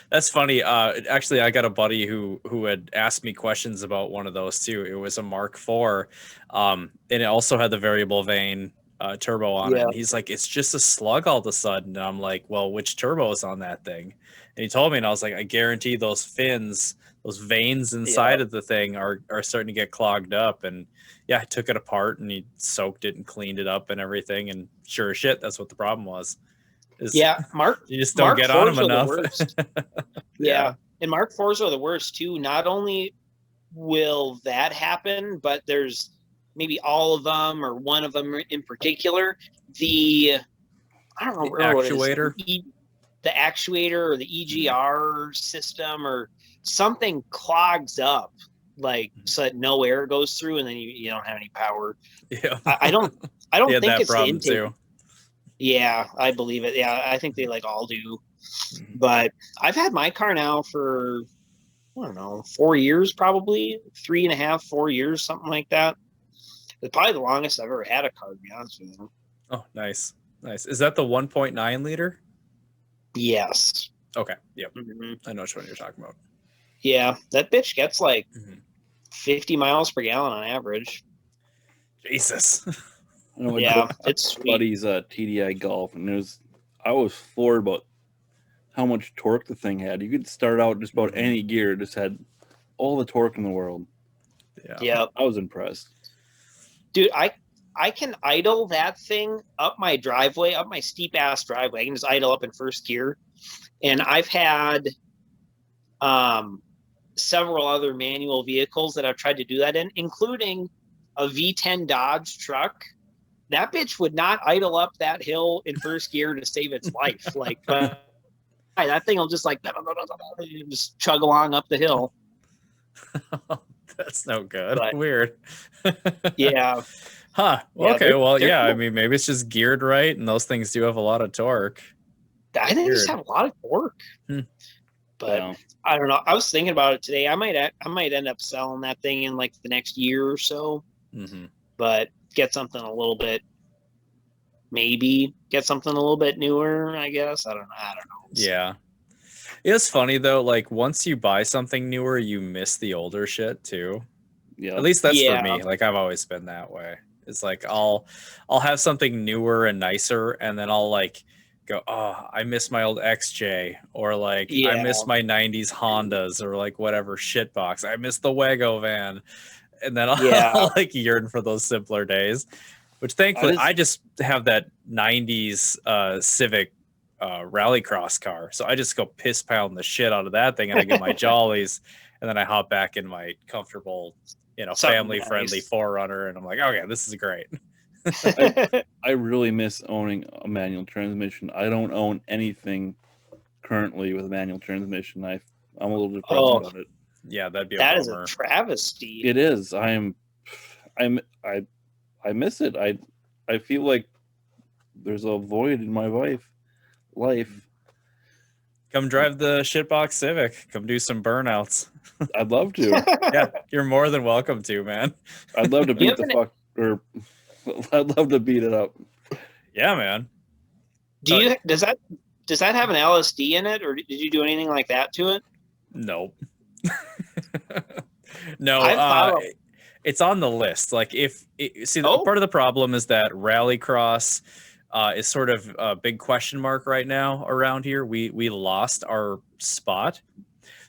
That's funny. Actually, I got a buddy who had asked me questions about one of those too. It was a Mark IV, and it also had the variable vane turbo on it. Yeah. And he's like, "It's just a slug all of a sudden." And I'm like, "Well, which turbo is on that thing?" And he told me, and I was like, "I guarantee those fins, those veins inside of the thing are starting to get clogged up." And yeah, I took it apart and he soaked it and cleaned it up and everything. And sure as shit, that's what the problem was. Yeah, You just don't get on them enough. Yeah, and Mark IVs are the worst too. Not only will that happen, but there's maybe all of them or one of them in particular. I don't know what it is. Actuator? The actuator or the EGR system or something clogs up, like so that no air goes through, and then you don't have any power. Yeah, I don't He had think that it's the problem intake. too. Yeah, I believe it. Yeah, I think they like all do. But I've had my car now for, I don't know, 4 years, probably 3.5, 4 years, something like that. It's probably the longest I've ever had a car, to be honest with you. Oh, nice. Is that the 1.9 liter? Yes. Okay. Yep. Mhm. I know which one you're talking about. Yeah, that bitch gets like Mhm. 50 miles per gallon on average. Jesus. I know my Yeah, it's sweet. buddy's TDI Golf, and I was floored about how much torque the thing had. You could start out just about any gear, just had all the torque in the world. Yeah. I was impressed. Dude, I can idle that thing up my driveway, up my steep ass driveway. I can just idle up in first gear. And I've had several other manual vehicles that I've tried to do that in, including a V10 Dodge truck. That bitch would not idle up that hill in first gear to save its life. Like, but that thing will just like just chug along up the hill. That's no good. But, weird. Yeah. Huh. Yeah, Okay. Well, they're yeah. I cool. mean, maybe it's just geared right, and those things do have a lot of torque. I think they just Weird. have a lot of torque. But Yeah. I don't know. I was thinking about it today. I might end up selling that thing in like the next year or so. Mm-hmm. But get something a little bit newer, I guess. I don't know. Yeah. It's funny though, like once you buy something newer, you miss the older shit too. Yeah. At least that's for Yeah. me. Like I've always been that way. It's like I'll have something newer and nicer, and then I'll like go, oh, I miss my old XJ, or like I miss my 90s Hondas, or like whatever shitbox. I miss the Wago van. And then I'll Yeah. like yearn for those simpler days. Which thankfully I just have that 90s Civic rallycross car. So I just go piss pound the shit out of that thing, and I get my jollies, and then I hop back in my comfortable, family friendly nice. 4Runner, and I'm like, okay, this is great. I really miss owning a manual transmission. I don't own anything currently with a manual transmission. I'm a little depressed about it. Yeah, that'd be a That bummer. is a travesty. It is. I miss it. I feel like there's a void in my life. Come drive the shitbox Civic. Come do some burnouts. I'd love to. Yeah, you're more than welcome to, man. I'd love to beat I'd love to beat it up. Yeah, man. Does that have an LSD in it, or did you do anything like that to it? Nope. No, it's on the list. Like part of the problem is that Rallycross is sort of a big question mark right now around here. We lost our spot.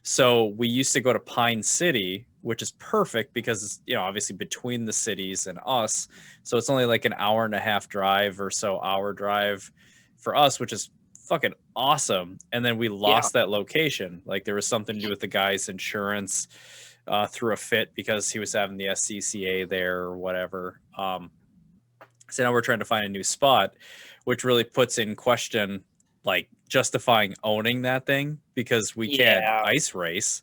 So we used to go to Pine City, which is perfect because it's, obviously between the cities and us. So it's only like an hour and a half drive or so hour drive for us, which is fucking awesome. And then we lost that location. Like there was something to do with the guy's insurance through a fit because he was having the SCCA there or whatever. So now we're trying to find a new spot, which really puts in question like justifying owning that thing because we can't ice race.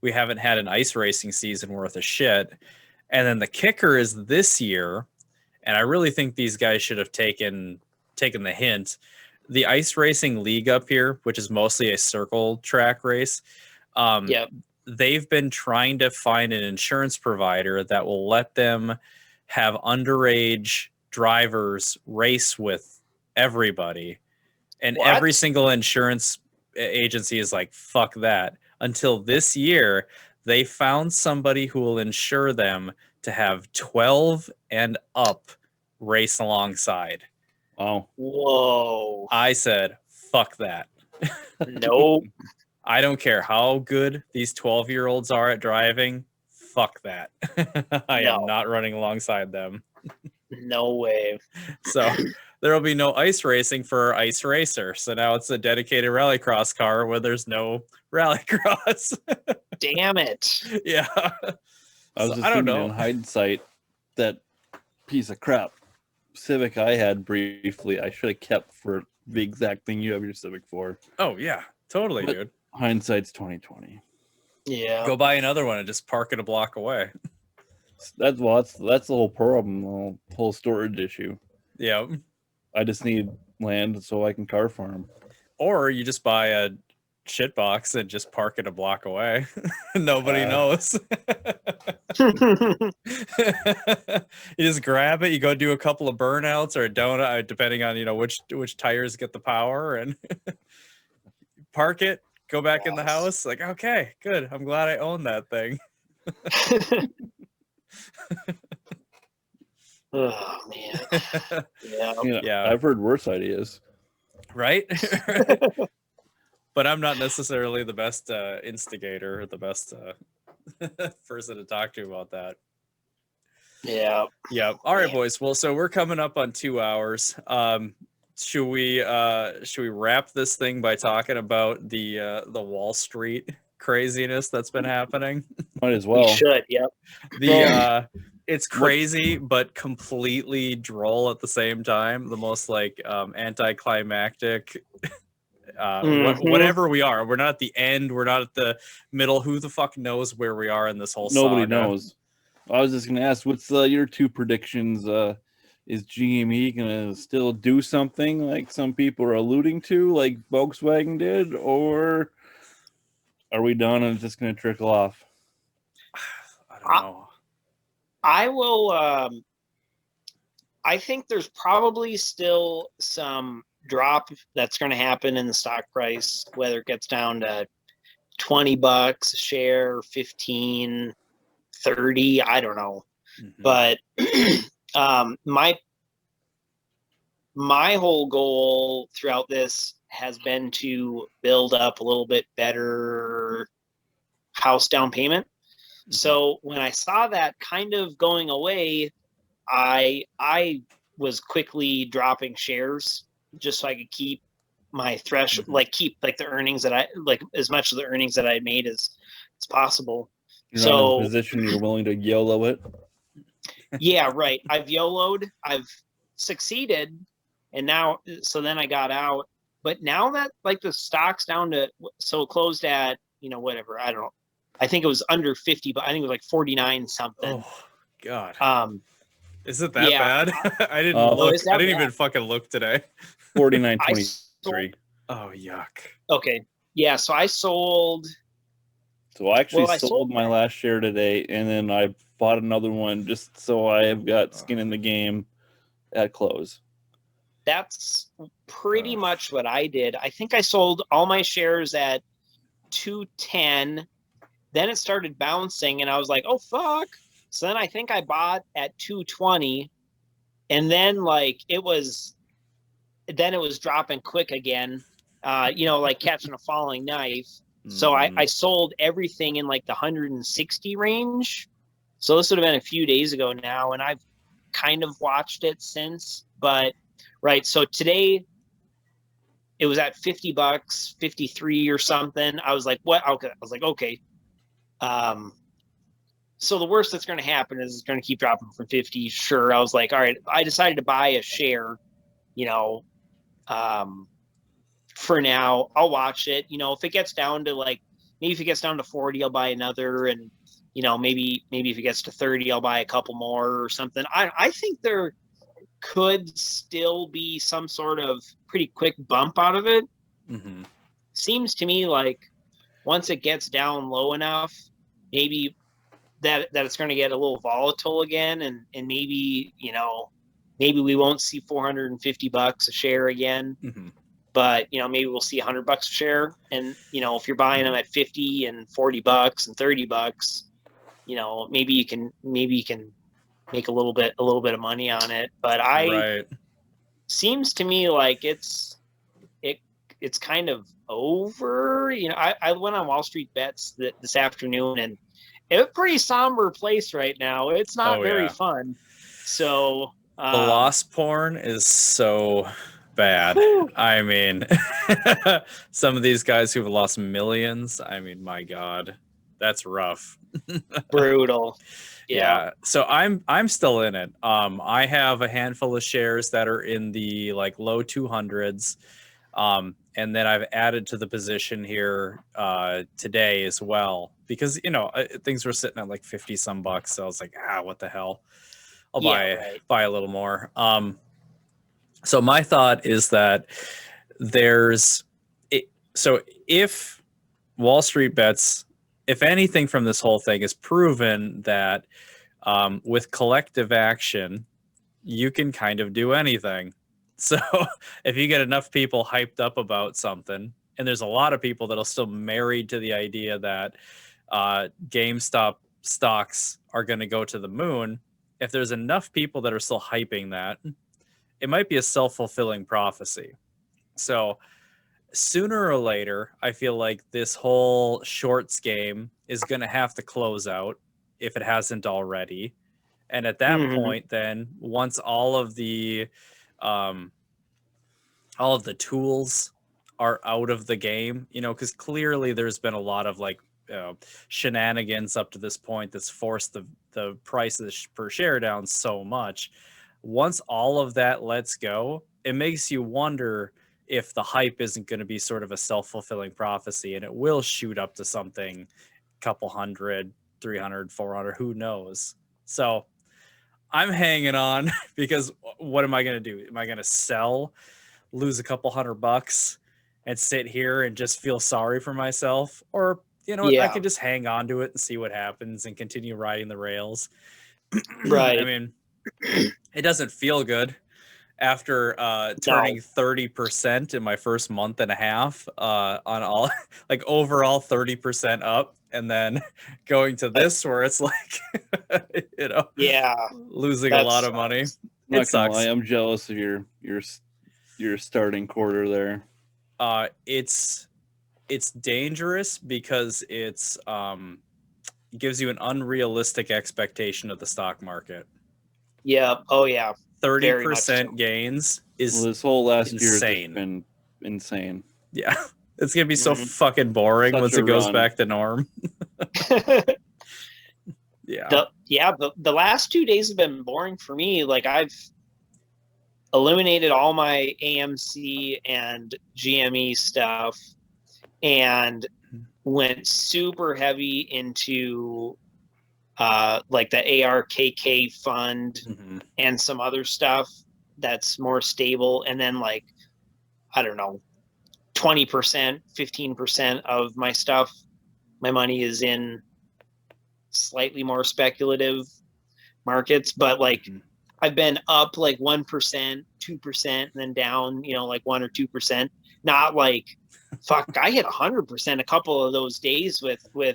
We haven't had an ice racing season worth of shit. And then the kicker is this year, and I really think these guys should have taken the hint. The ice racing league up here, which is mostly a circle track race, they've been trying to find an insurance provider that will let them have underage drivers race with everybody. And What? every single insurance agency is like, fuck that. Until this year, they found somebody who will insure them to have 12 and up race alongside. Wow. Whoa. I said, fuck that. Nope. I don't care how good these 12-year-olds are at driving. Fuck that. I am No. not running alongside them. No way. So there will be no ice racing for Ice Racer. So now it's a dedicated rallycross car where there's no rallycross. Damn it. Yeah. I was So, just I don't thinking know. in hindsight, that piece of crap Civic I had briefly, I should have kept for the exact thing you have your Civic for. Oh yeah, totally, But- dude. Hindsight's 2020. Yeah. Go buy another one and just park it a block away. That's the whole problem, the whole storage issue. Yeah. I just need land so I can car farm. Or you just buy a shit box and just park it a block away. Nobody knows. You just grab it, you go do a couple of burnouts or a donut, depending on which tires get the power, and park it, go back in the Yes. house. Like, okay, good. I'm glad I own that thing. Oh man. Yeah. Yeah. I've heard worse ideas. Right? But I'm not necessarily the best instigator or the best person to talk to about that. Yeah. Yeah. All right, Yeah. boys. Well, so we're coming up on 2 hours. Should we wrap this thing by talking about the Wall Street craziness that's been happening? Might as We well. should. Yep. It's crazy but completely droll at the same time. The most like anticlimactic whatever we are. We're not at the end, we're not at the middle. Who the fuck knows where we are in this whole Nobody saga? knows. I was just gonna ask, what's your two predictions? Is GME gonna still do something like some people are alluding to, like Volkswagen did, or are we done and it's just gonna trickle off? I don't know. I will. I think there's probably still some drop that's going to happen in the stock price, whether it gets down to $20 a share, 15, 30, I don't know. Mhm. But my whole goal throughout this has been to build up a little bit better house down payment. So when I saw that kind of going away, I was quickly dropping shares just so I could keep my threshold, keep the earnings that I as much of the earnings that I made as possible. You're not in a position you're willing to YOLO it. Yeah, right. I've YOLO'd, I've succeeded, and now then I got out. But now that the stock's down to it closed at whatever, I don't know. I think it was under 50, but I think it was like 49 something. Oh God. Is it that bad? I didn't look. I didn't even fucking look today. 49.23. Oh yuck. Okay. Yeah, so I sold. So I actually sold my last share today, and then I bought another one just so I have got skin in the game at close. That's pretty much what I did. I think I sold all my shares at 210. Then it started bouncing, and I was like, "Oh fuck!" So then I think I bought at 220, and then it was dropping quick again. Like catching a falling knife. So I sold everything in the 160 range. So this would have been a few days ago now, and I've kind of watched it since. But right, so today it was at $50, 53 or something. I was like, what? Okay. I was like, okay. So the worst that's going to happen is it's going to keep dropping from 50. Sure. I was like, all right, I decided to buy a share, for now. I'll watch it. If it gets down to maybe if it gets down to 40, I'll buy another. And, maybe if it gets to 30, I'll buy a couple more or something. I think there could still be some sort of pretty quick bump out of it. Mm-hmm. Seems to me like once it gets down low enough, maybe that it's going to get a little volatile again, and maybe maybe we won't see $450 a share again. Mm-hmm. but maybe we'll see $100 a share. And if you're buying them at 50 and $40 and $30, maybe you can make a little bit of money on it. But Right. seems to me like it's kind of over. I went on Wall Street Bets this afternoon, and it's a pretty somber place right now. It's not very fun. So the loss porn is so bad. Whew. I mean, some of these guys who've lost millions, I mean, my God, that's rough. Brutal. Yeah. So I'm still in it. I have a handful of shares that are in the like low 200s. And then I've added to the position here today as well, because things were sitting at like 50 some bucks. So I was like, what the hell? I'll buy a little more. So my thought is that so if Wall Street Bets, if anything from this whole thing is proven that with collective action, you can kind of do anything. So if you get enough people hyped up about something, and there's a lot of people that are still married to the idea that GameStop stocks are going to go to the moon, if there's enough people that are still hyping that, it might be a self-fulfilling prophecy. So sooner or later, I feel like this whole shorts game is going to have to close out if it hasn't already. And at that point, then once all of the tools are out of the game, because clearly there's been a lot of like shenanigans up to this point that's forced the prices per share down so much. Once all of that lets go, it makes you wonder if the hype isn't going to be sort of a self-fulfilling prophecy, and it will shoot up to something couple hundred, 300, 400, who knows. So I'm hanging on because what am I going to do? Am I going to sell, lose a couple $100 and sit here and just feel sorry for myself? Or, I can just hang on to it and see what happens and continue riding the rails. Right. I mean, it doesn't feel good after turning 30% in my first month and a half on all, like overall 30% up, and then going to this where it's like, losing a lot of money. It sucks. I'm jealous of your starting quarter there. It's dangerous because it gives you an unrealistic expectation of the stock market. Yeah. Oh yeah. 30% gains is this whole last insane. year has been insane. Yeah, it's gonna be so fucking boring once it goes back to norm. The last 2 days have been boring for me. Like I've eliminated all my AMC and GME stuff and went super heavy into like the ARKK fund and some other stuff that's more stable. And then like, I don't know, 20%, 15% of my stuff, my money is in slightly more speculative markets, but like I've been up like 1%, 2%, and then down, like 1 or 2%. Not like, fuck, I hit 100% a couple of those days with the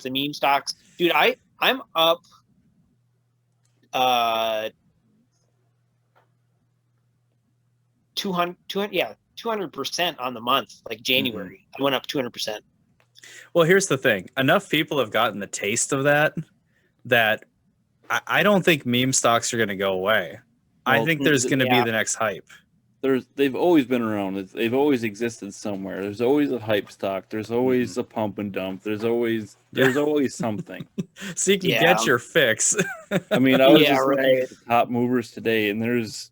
meme stocks, dude. I'm up 200% on the month, like January. I went up 200%. Well, here's the thing. Enough people have gotten the taste of that I don't think meme stocks are going to go away. Well, I think there's going to be the next hype. They've always been around. They've always existed somewhere. There's always a hype stock. There's always a pump and dump. There's always something. So you can get your fix. I mean, I was just looking at the top movers today, and there's,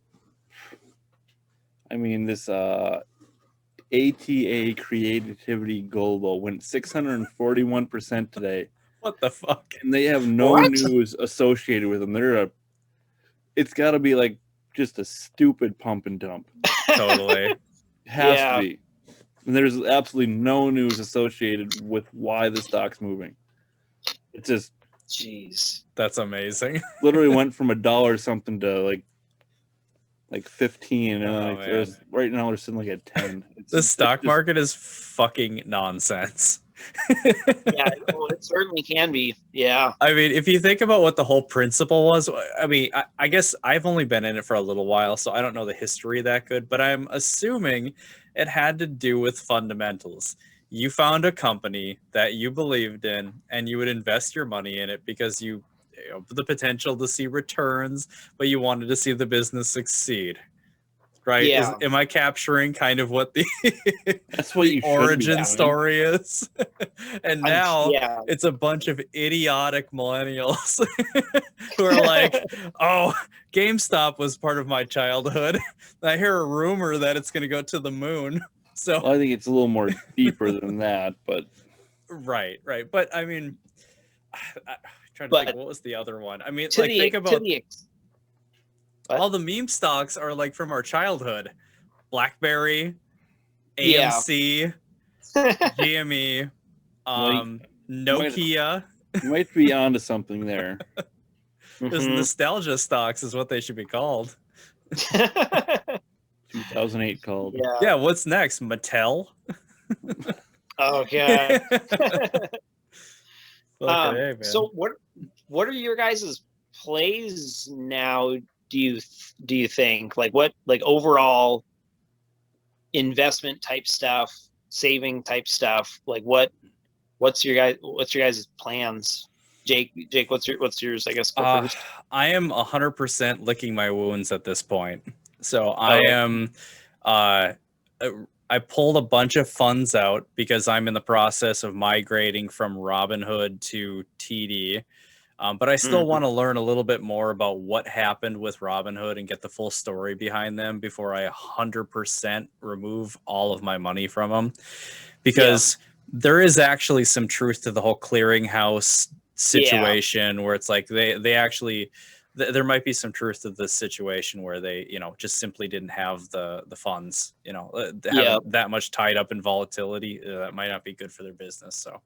this ATA Creativity Global went 641% today. What the fuck? And they have no news associated with them. It's got to be like just a stupid pump and dump. Totally. Has to be. And there's absolutely no news associated with why the stock's moving. It's just, jeez, that's amazing. Literally went from $1 something to like like 15, and Oh, like man. there's right now they're sitting like at 10. The stock market is fucking nonsense. Yeah, well, it certainly can be. Yeah. I mean, if you think about what the whole principle was, I mean, I guess I've only been in it for a little while, so I don't know the history that good, but I'm assuming it had to do with fundamentals. You found a company that you believed in, and you would invest your money in it because you know, the potential to see returns, but you wanted to see the business succeed. Right? Yeah. Am I capturing kind of what the That's what you should be origin doing. story is? And now Yeah. it's a bunch of idiotic millennials who are like, "Oh, GameStop was part of my childhood. I hear a rumor that it's going to go to the moon." So, Well, I think it's a little more deeper than that, but right. But I mean, I'm trying to But think, what was the other one? I mean, to like, the think about what? all the meme stocks are like from our childhood. BlackBerry, Yeah. AMC, GME, Like, Nokia. you might be onto something there. There's Mhm. nostalgia stocks is what they should be called. 2008 called. Yeah. Yeah, what's next? Mattel? Oh god. Fucking A, man. So what are your guys' plays now? Do you think what overall investment type stuff, saving type stuff? Like what's your guys' plans? Jake, what's yours? I guess go first. I am 100% licking my wounds at this point. So I Okay. am I pulled a bunch of funds out because I'm in the process of migrating from Robinhood to TD. But I still want to learn a little bit more about what happened with Robinhood and get the full story behind them before I 100% remove all of my money from them. Because there is actually some truth to the whole clearinghouse situation where it's like they actually there might be some truth to this situation where they, you know, just simply didn't have the funds, you know, having that much tied up in volatility. That might not be good for their business. So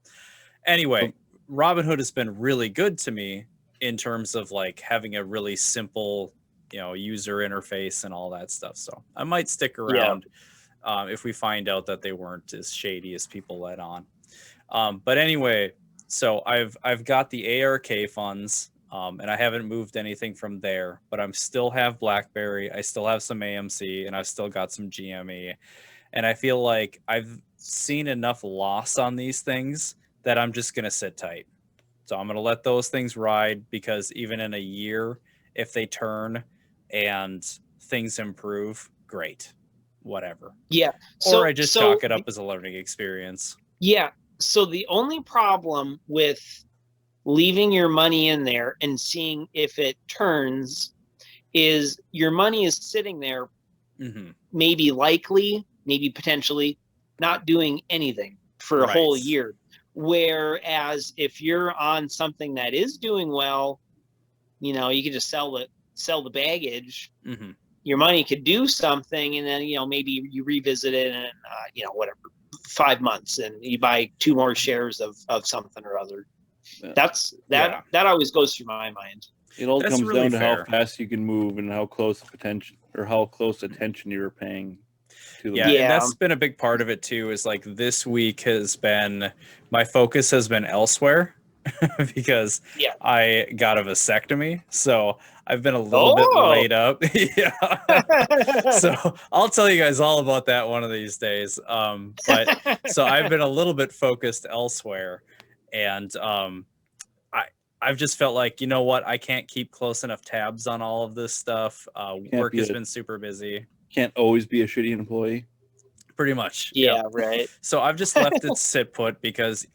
anyway, Robinhood has been really good to me in terms of like having a really simple, you know, user interface and all that stuff. So I might stick around if we find out that they weren't as shady as people let on. But anyway, so I've got the ARK funds, and I haven't moved anything from there, but I'm still have BlackBerry, I still have some AMC, and I've still got some GME. And I feel like I've seen enough loss on these things that I'm just going to sit tight. So I'm going to let those things ride because even in a year, if they turn and things improve, great, whatever. Yeah. Or I just chalk it up as a learning experience. Yeah. So the only problem with leaving your money in there and seeing if it turns is your money is sitting there, maybe likely, maybe potentially not doing anything for a whole year. Whereas if you're on something that is doing well, you know, you could just sell the baggage. Your money could do something, and then, you know, maybe you revisit it in, you know, whatever, 5 months, and you buy 2 more shares of something or other. That always goes through my mind. It all comes down to how fast you can move and how close attention you're paying to the and that's been a big part of it too, is like this week has been, my focus has been elsewhere because I got a vasectomy, so I've been a little bit laid up. So I'll tell you guys all about that one of these days. But so I've been a little bit focused elsewhere, and I've just felt like, you know what, I can't keep close enough tabs on all of this stuff. Work has been super busy. Can't always be a shitty employee. Pretty much. Right. So I've just left it sit put because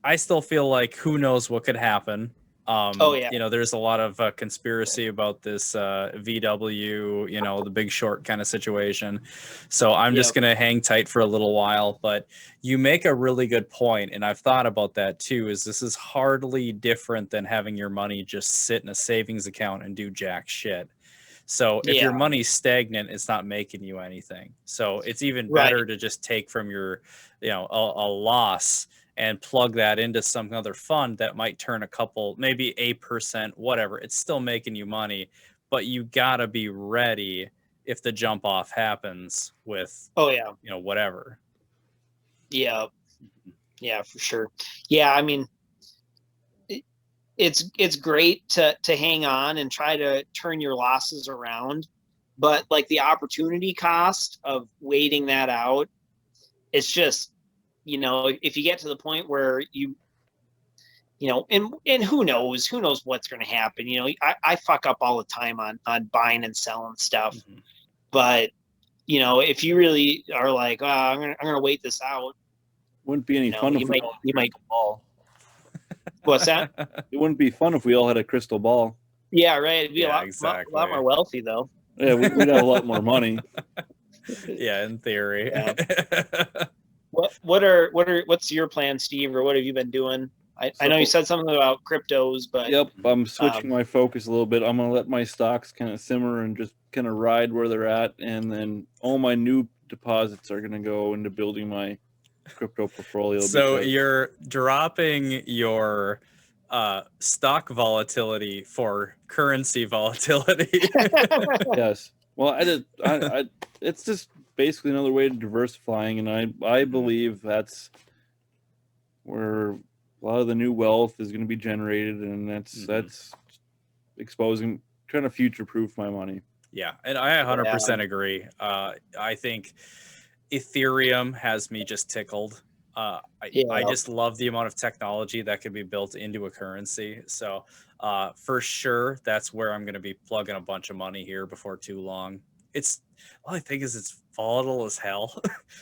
I still feel like who knows what could happen. You know, there's a lot of conspiracy about this VW, you know, the Big Short kind of situation. So I'm just going to hang tight for a little while. But you make a really good point, and I've thought about that too, is this is hardly different than having your money just sit in a savings account and do jack shit. So if your money's stagnant, it's not making you anything. So it's even better to just take from your, you know, a loss and plug that into some other fund that might turn a couple, maybe 8%, whatever. It's still making you money, but you gotta be ready if the jump off happens with, Oh yeah. Whatever. Yeah. Yeah, for sure. Yeah, I mean, it's great to hang on and try to turn your losses around, but like the opportunity cost of waiting that out, it's just, if you get to the point where and who knows what's going to happen. I fuck up all the time on buying and selling stuff, Mm-hmm. but if you really are like, oh, I'm gonna wait this out, Wouldn't be any fun if you we might all had a crystal ball. What's that? It wouldn't be fun if we all had a crystal ball. Yeah, right. It'd be Yeah, a exactly. lot more wealthy though. Yeah, we'd have a lot more money. Yeah, in theory. Yeah. What's your plan, Steve, or what have you been doing? I know you said something about cryptos, but yep, I'm switching my focus a little bit. I'm gonna let my stocks kind of simmer and just kind of ride where they're at, and then all my new deposits are gonna go into building my crypto portfolio. So you're dropping your stock volatility for currency volatility. Yes. Well, I it's just basically another way of diversifying, and I believe that's where a lot of the new wealth is going to be generated, and that's exposing, trying to future-proof my money. Yeah, and I 100% agree. I think Ethereum has me just tickled. I just love the amount of technology that can be built into a currency. So for sure, that's where I'm going to be plugging a bunch of money here before too long. All I think is it's volatile as hell.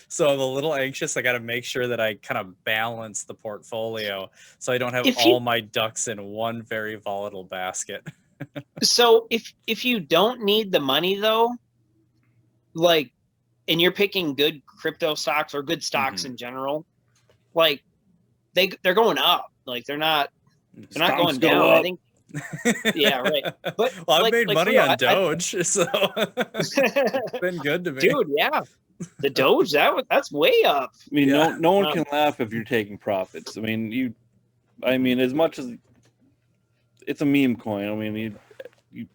So I'm a little anxious. I got to make sure that I kind of balance the portfolio so I don't have all my ducks in one very volatile basket. So if you don't need the money though, like, and you're picking good crypto stocks or good stocks in general, like they're going up. Like they're not going down. I think. Yeah, right. But well, I've made money on Doge, so it's been good to me, dude. Yeah, the Doge that's way up. I mean, no one can laugh if you're taking profits. I mean, as much as it's a meme coin, I mean, you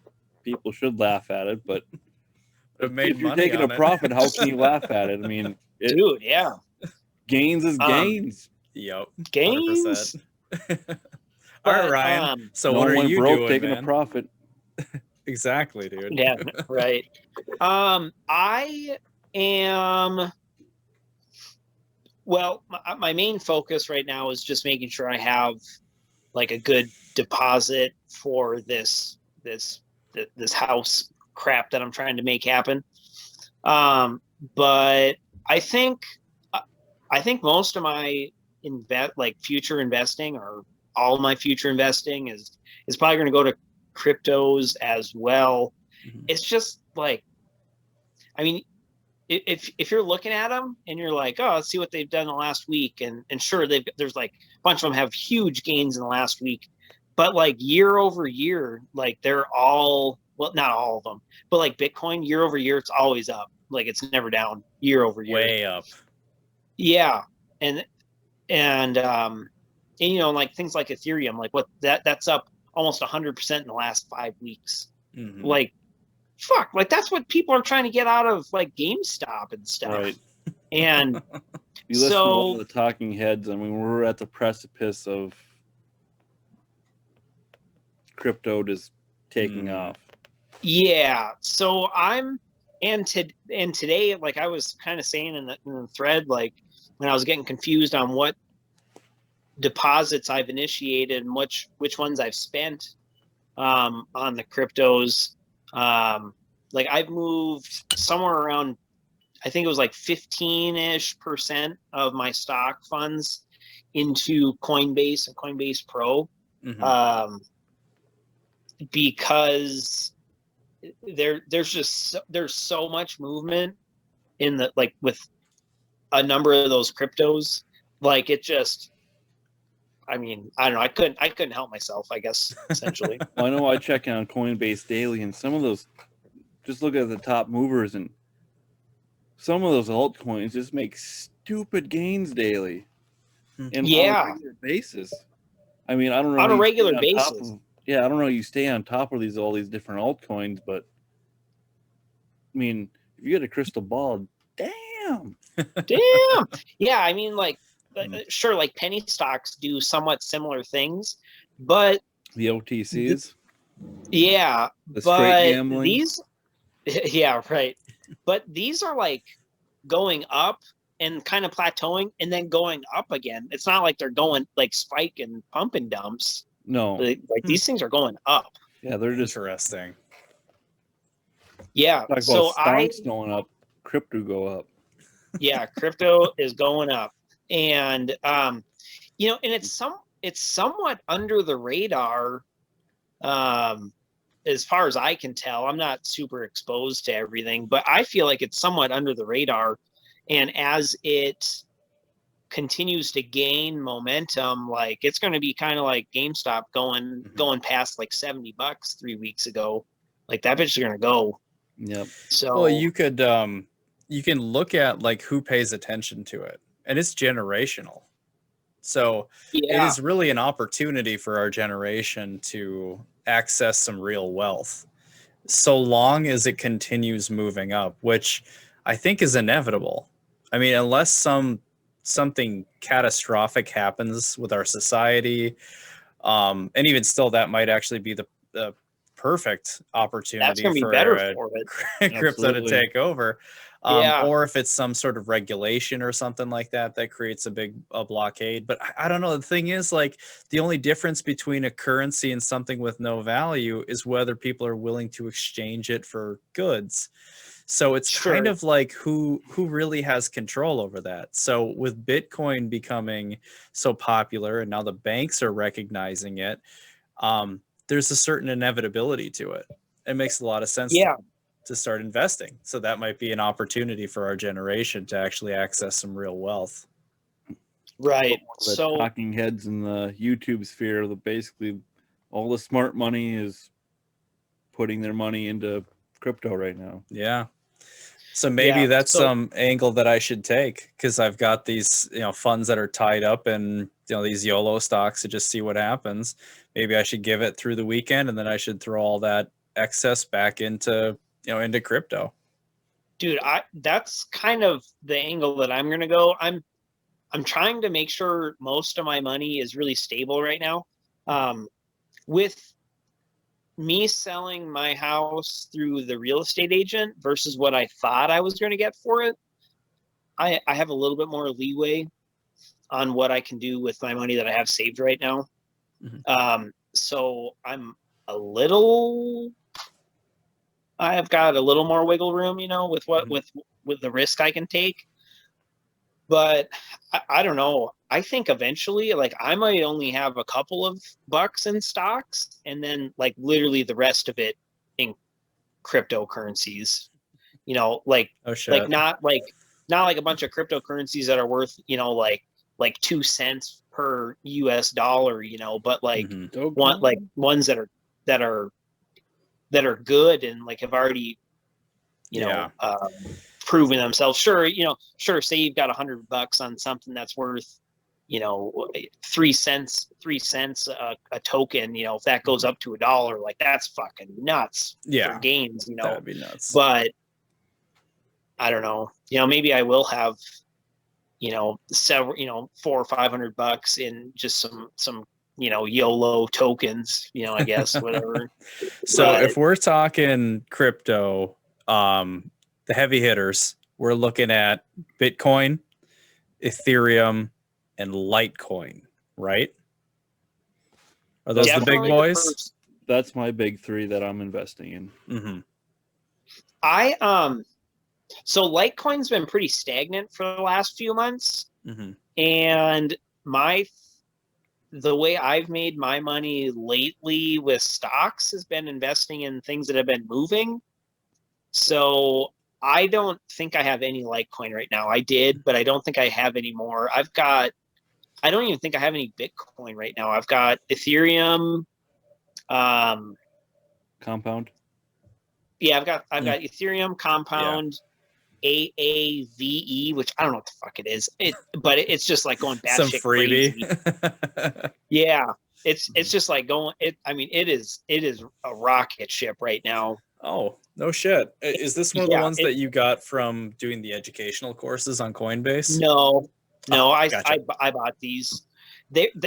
people should laugh at it, but if you're taking a profit, how can you laugh at it? I mean, dude, yeah, gains is gains. Yep, gains. 100%. All right, Ryan. So no what are one you broke doing, taking man? a profit? Exactly, dude. Yeah, right. I am. Well, my main focus right now is just making sure I have like a good deposit for this house crap that I'm trying to make happen. But I think most of my future investing, or all my future investing, is probably going to go to cryptos as well. It's just like, I mean, if you're looking at them and you're like, oh, let's see what they've done the last week, and sure, there's like a bunch of them have huge gains in the last week, but like year over year, like they're all, well, not all of them, but like Bitcoin year over year, it's always up. Like it's never down year over year. Way up. Yeah, and like things like Ethereum, like that's up almost 100% in the last 5 weeks. Like, fuck, like that's what people are trying to get out of like GameStop and stuff. Right. And you listen to all the talking heads. I mean, we're at the precipice of crypto just taking off. Yeah. So today, like I was kind of saying in the thread, like when I was getting confused on what deposits I've initiated and which ones I've spent on the cryptos. Like I've moved somewhere around, I think it was like 15-ish% of my stock funds into Coinbase and Coinbase Pro. Because there's so much movement in the, like, with a number of those cryptos, like it just, I mean, I don't know, I couldn't help myself, I guess, essentially. Well, I know I check on Coinbase daily, and some of those, just look at the top movers, and some of those altcoins just make stupid gains daily. And on a regular basis. I mean, I don't know. On a regular basis. I don't know. You stay on top of all these different altcoins, but mean, if you get a crystal ball, damn. Damn. Yeah, I mean, like, sure, like penny stocks do somewhat similar things, but The OTCs, yeah, the straight but gambling. these, yeah, right. But these are like going up and kind of plateauing and then going up again. It's not like they're going like spike and pump and dumps. No, Like these things are going up. yeah, they're just Interesting. Yeah. talk about So stocks going up, crypto go up. yeah, crypto is going up. And you know, and it's somewhat under the radar. As far as I can tell, I'm not super exposed to everything, but I feel like it's somewhat under the radar. And as it continues to gain momentum, like it's going to be kind of like GameStop going past like $70 3 weeks ago. Like that bitch is going to go. Yep. So Well, you can look at like who pays attention to it, and it's generational. So it yeah, is really an opportunity for our generation to access some real wealth, so long as it continues moving up, which I think is inevitable. I mean, unless something catastrophic happens with our society, and even still, that might actually be the perfect that's opportunity going to be for better for it. crypto to Absolutely. take over. Yeah. Or if it's some sort of regulation or something like that that creates a blockade. But I don't know. The thing is, like, the only difference between a currency and something with no value is whether people are willing to exchange it for goods. So it's kind Sure. of like who really has control over that. So with Bitcoin becoming so popular and now the banks are recognizing it, there's a certain inevitability to it. It makes a lot of sense Yeah. to start investing. So that might be an opportunity for our generation to actually access some real wealth. Right. The So talking heads in the YouTube sphere, basically all the smart money is putting their money into crypto right now. Yeah. So maybe yeah. that's So some angle that I should take, because I've got these, funds that are tied up in, these YOLO stocks to just see what happens. Maybe I should give it through the weekend, and then I should throw all that excess back into crypto. dude, that's kind of the angle that I'm going to go. I'm trying to make sure most of my money is really stable right now. With me selling my house through the real estate agent versus what I thought I was going to get for it, I have a little bit more leeway on what I can do with my money that I have saved right now. So I have got a little more wiggle room, with with the risk I can take. But I don't know. I think eventually, like, I might only have a couple of bucks in stocks, and then like literally the rest of it in cryptocurrencies. Like Oh shit. not like a bunch of cryptocurrencies that are worth like 2 cents per US dollar, but like ones that are good and like have already proven themselves. Sure, say you've got $100 on something that's worth 3 cents a token. If that goes up to $1, like that's fucking nuts for gains. That'd be nuts. But I don't know. Maybe I will have several, $400 or $500 in just some YOLO tokens, I guess, whatever. So if we're talking crypto, the heavy hitters, we're looking at Bitcoin, Ethereum, and Litecoin, right? Are those the big boys? That's my big three that I'm investing in. Mm-hmm. So Litecoin's been pretty stagnant for the last few months. Mm-hmm. And the way I've made my money lately with stocks has been investing in things that have been moving. So I don't think I have any Litecoin right now. I did, but I don't think I have any more. I don't even think I have any Bitcoin right now. I've got Ethereum. Compound. Yeah, I've got Ethereum, Compound, AAVE, which I don't know what the fuck it is. But it's just like going batshit some freebie. Crazy. Yeah, it's just like going. It is a rocket ship right now. Oh, no shit. Is this one of the Yeah, ones that you got from doing the educational courses on Coinbase? no, Oh, I, gotcha. I bought these.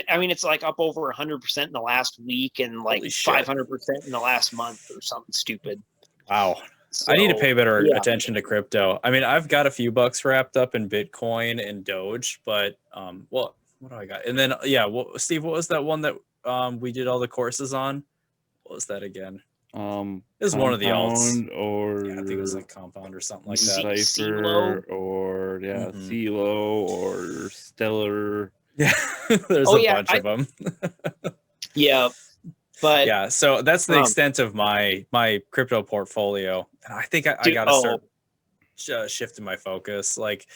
I mean, it's like up over 100% in the last week, and like Holy shit. 500% in the last month, or something stupid. Wow. So, I need to pay better yeah. attention to crypto. I mean, I've got a few bucks wrapped up in Bitcoin and Doge, but well, what do I got? And then Steve, what was that one that we did all the courses on? What was that again? It was one of the alts. Compound or Yeah, I think it was like Compound or something like C- that. Cipher or Mhm. CeeLo or Stellar. Yeah, there's Oh, a yeah, bunch of them. Yeah, but Yeah, so that's the Um, extent of my crypto portfolio. And I think I dude, got to start shifting my focus, like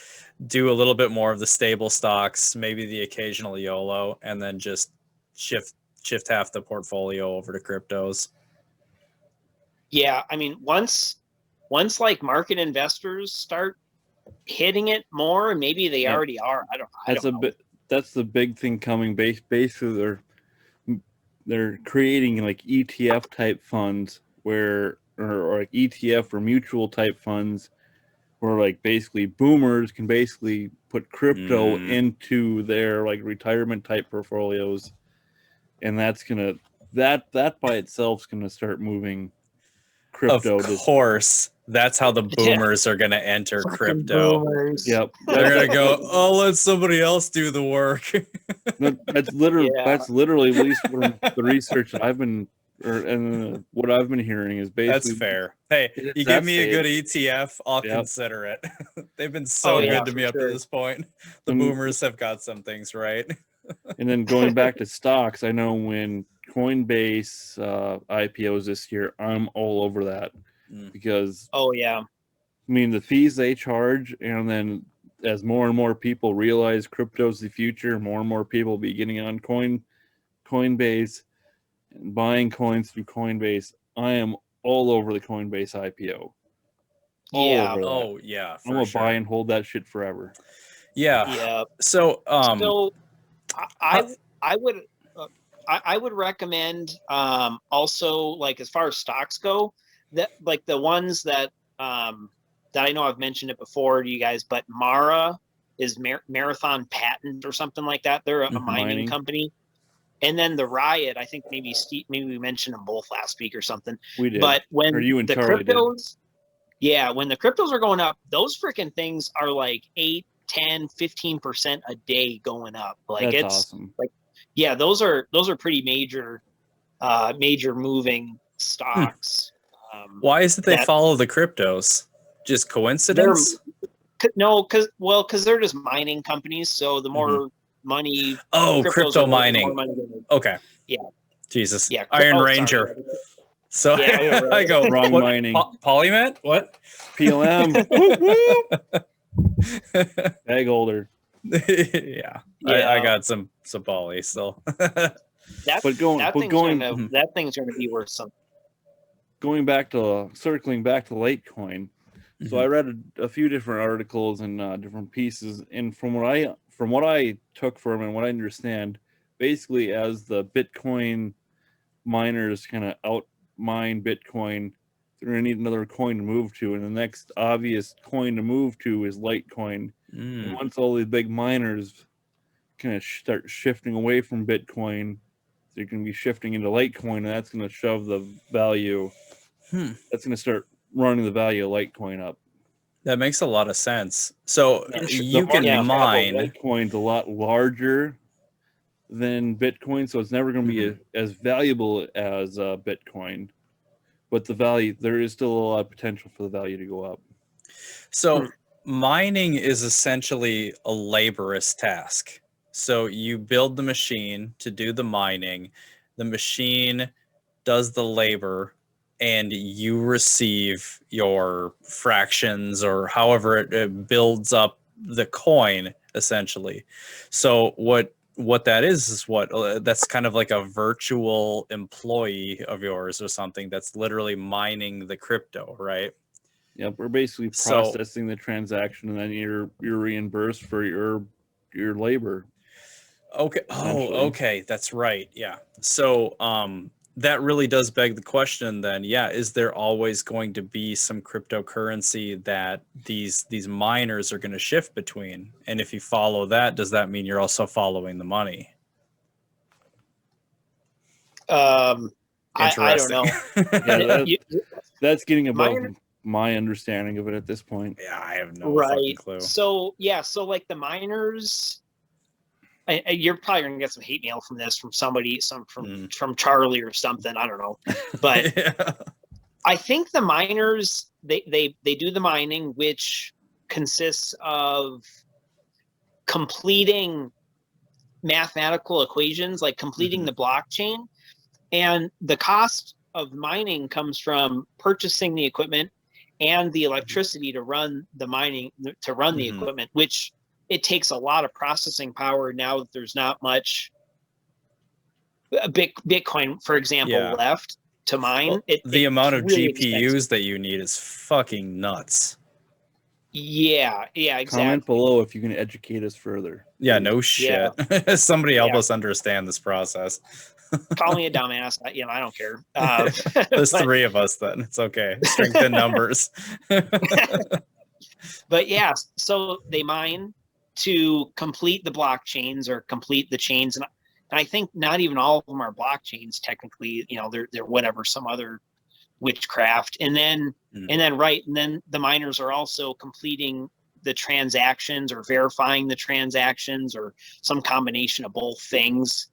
do a little bit more of the stable stocks, maybe the occasional YOLO, and then just shift half the portfolio over to cryptos. yeah, I mean, once like market investors start hitting it more, maybe they Yep. already are. I That's don't know. that's the big thing coming. Basically, they're creating like ETF type funds or like ETF or mutual type funds where like basically boomers can basically put crypto into their like retirement type portfolios, and that's gonna that by itself is gonna start moving crypto. Of course, that's how the boomers are going to enter Fucking crypto. boomers. Yep, They're going to go, oh, let somebody else do the work. that's literally Yeah. at least from the research that I've been and what I've been hearing is basically That's fair. Hey, it's you that give me a good stage. ETF, I'll Yep. consider it. They've been so Oh, yeah, good to for me up to sure. this point. The And- boomers have got some things right. And then going back to stocks, I know when Coinbase IPOs this year, I'm all over that because Oh, yeah. I mean the fees they charge, and then as more and more people realize crypto's the future, more and more people will be getting on Coinbase and buying coins through Coinbase. I am all over the Coinbase IPO. All Yeah. over that. Oh yeah, I'm for gonna sure. buy and hold that shit forever. Yeah. Yeah. So So I would I would recommend also, like, as far as stocks go, that like the ones that I know I've mentioned it before to you guys, but Mara is Marathon Patent or something like that. They're a mining Mining. company. And then the Riot, I think maybe we mentioned them both last week or something. We did. But when Or you and the Charlie did. cryptos, yeah, when the cryptos are going up, those freaking things are like 8, 10, 15% a day going up. Like, That's it's awesome. like, yeah, those are pretty major moving stocks. why is it they that- follow the cryptos? Just They're coincidence? no, because they're just mining companies. So the more money, Oh, cryptos crypto are worth, the mining. more money they make. Okay. Yeah. Jesus. Yeah. Iron Oh, sorry. Ranger. So Yeah, right. I go, Wrong what, mining. Polymet? What? PLM. Bag holder. Yeah. I got some poly still. That thing's gonna be worth something. Going back to circling back to Litecoin. So Mhm. I read a few different articles and different pieces, and from what I took from and what I understand, basically as the Bitcoin miners kind of outmine Bitcoin, they're gonna need another coin to move to, and the next obvious coin to move to is Litecoin. And once all these big miners kind of start shifting away from Bitcoin, they're going to be shifting into Litecoin, and that's going to shove the value. That's going to start running the value of Litecoin up. That makes a lot of sense. So Yeah, you can mine. Litecoin's a lot larger than Bitcoin, so it's never going to be as valuable as Bitcoin. But the value, there is still a lot of potential for the value to go up. So mining is essentially a laborious task. So you build the machine to do the mining. The machine does the labor, and you receive your fractions or however it builds up the coin, essentially. So what that is what that's kind of like a virtual employee of yours or something that's literally mining the crypto, right? Yep, we're basically processing the transaction, and then you're reimbursed for your labor. Okay. Oh, okay. That's right. Yeah. So that really does beg the question then, yeah, is there always going to be some cryptocurrency that these miners are going to shift between? And if you follow that, does that mean you're also following the money? I don't Interesting. know. That's getting above my understanding of it at this point. Yeah, I have no fucking clue. So like the miners, you're probably gonna get some hate mail from this from somebody, from Charlie or something. I don't know, but Yeah. I think the miners they do the mining, which consists of completing mathematical equations, like completing the blockchain, and the cost of mining comes from purchasing the equipment and the electricity to run the mining, to run the equipment, which it takes a lot of processing power now that there's not much Bitcoin, for example, left to mine. Well, the amount of really GPUs that you need is fucking nuts. Yeah, exactly. Comment below if you can educate us further. Yeah, no shit. Yeah. Somebody help us understand this process. Call me a dumbass. I don't care. There's three of us then. It's okay. Strength in numbers. But yeah, so they mine to complete the blockchains or complete the chains. And I think not even all of them are blockchains technically. They're whatever, some other witchcraft. And then the miners are also completing the transactions or verifying the transactions or some combination of both things.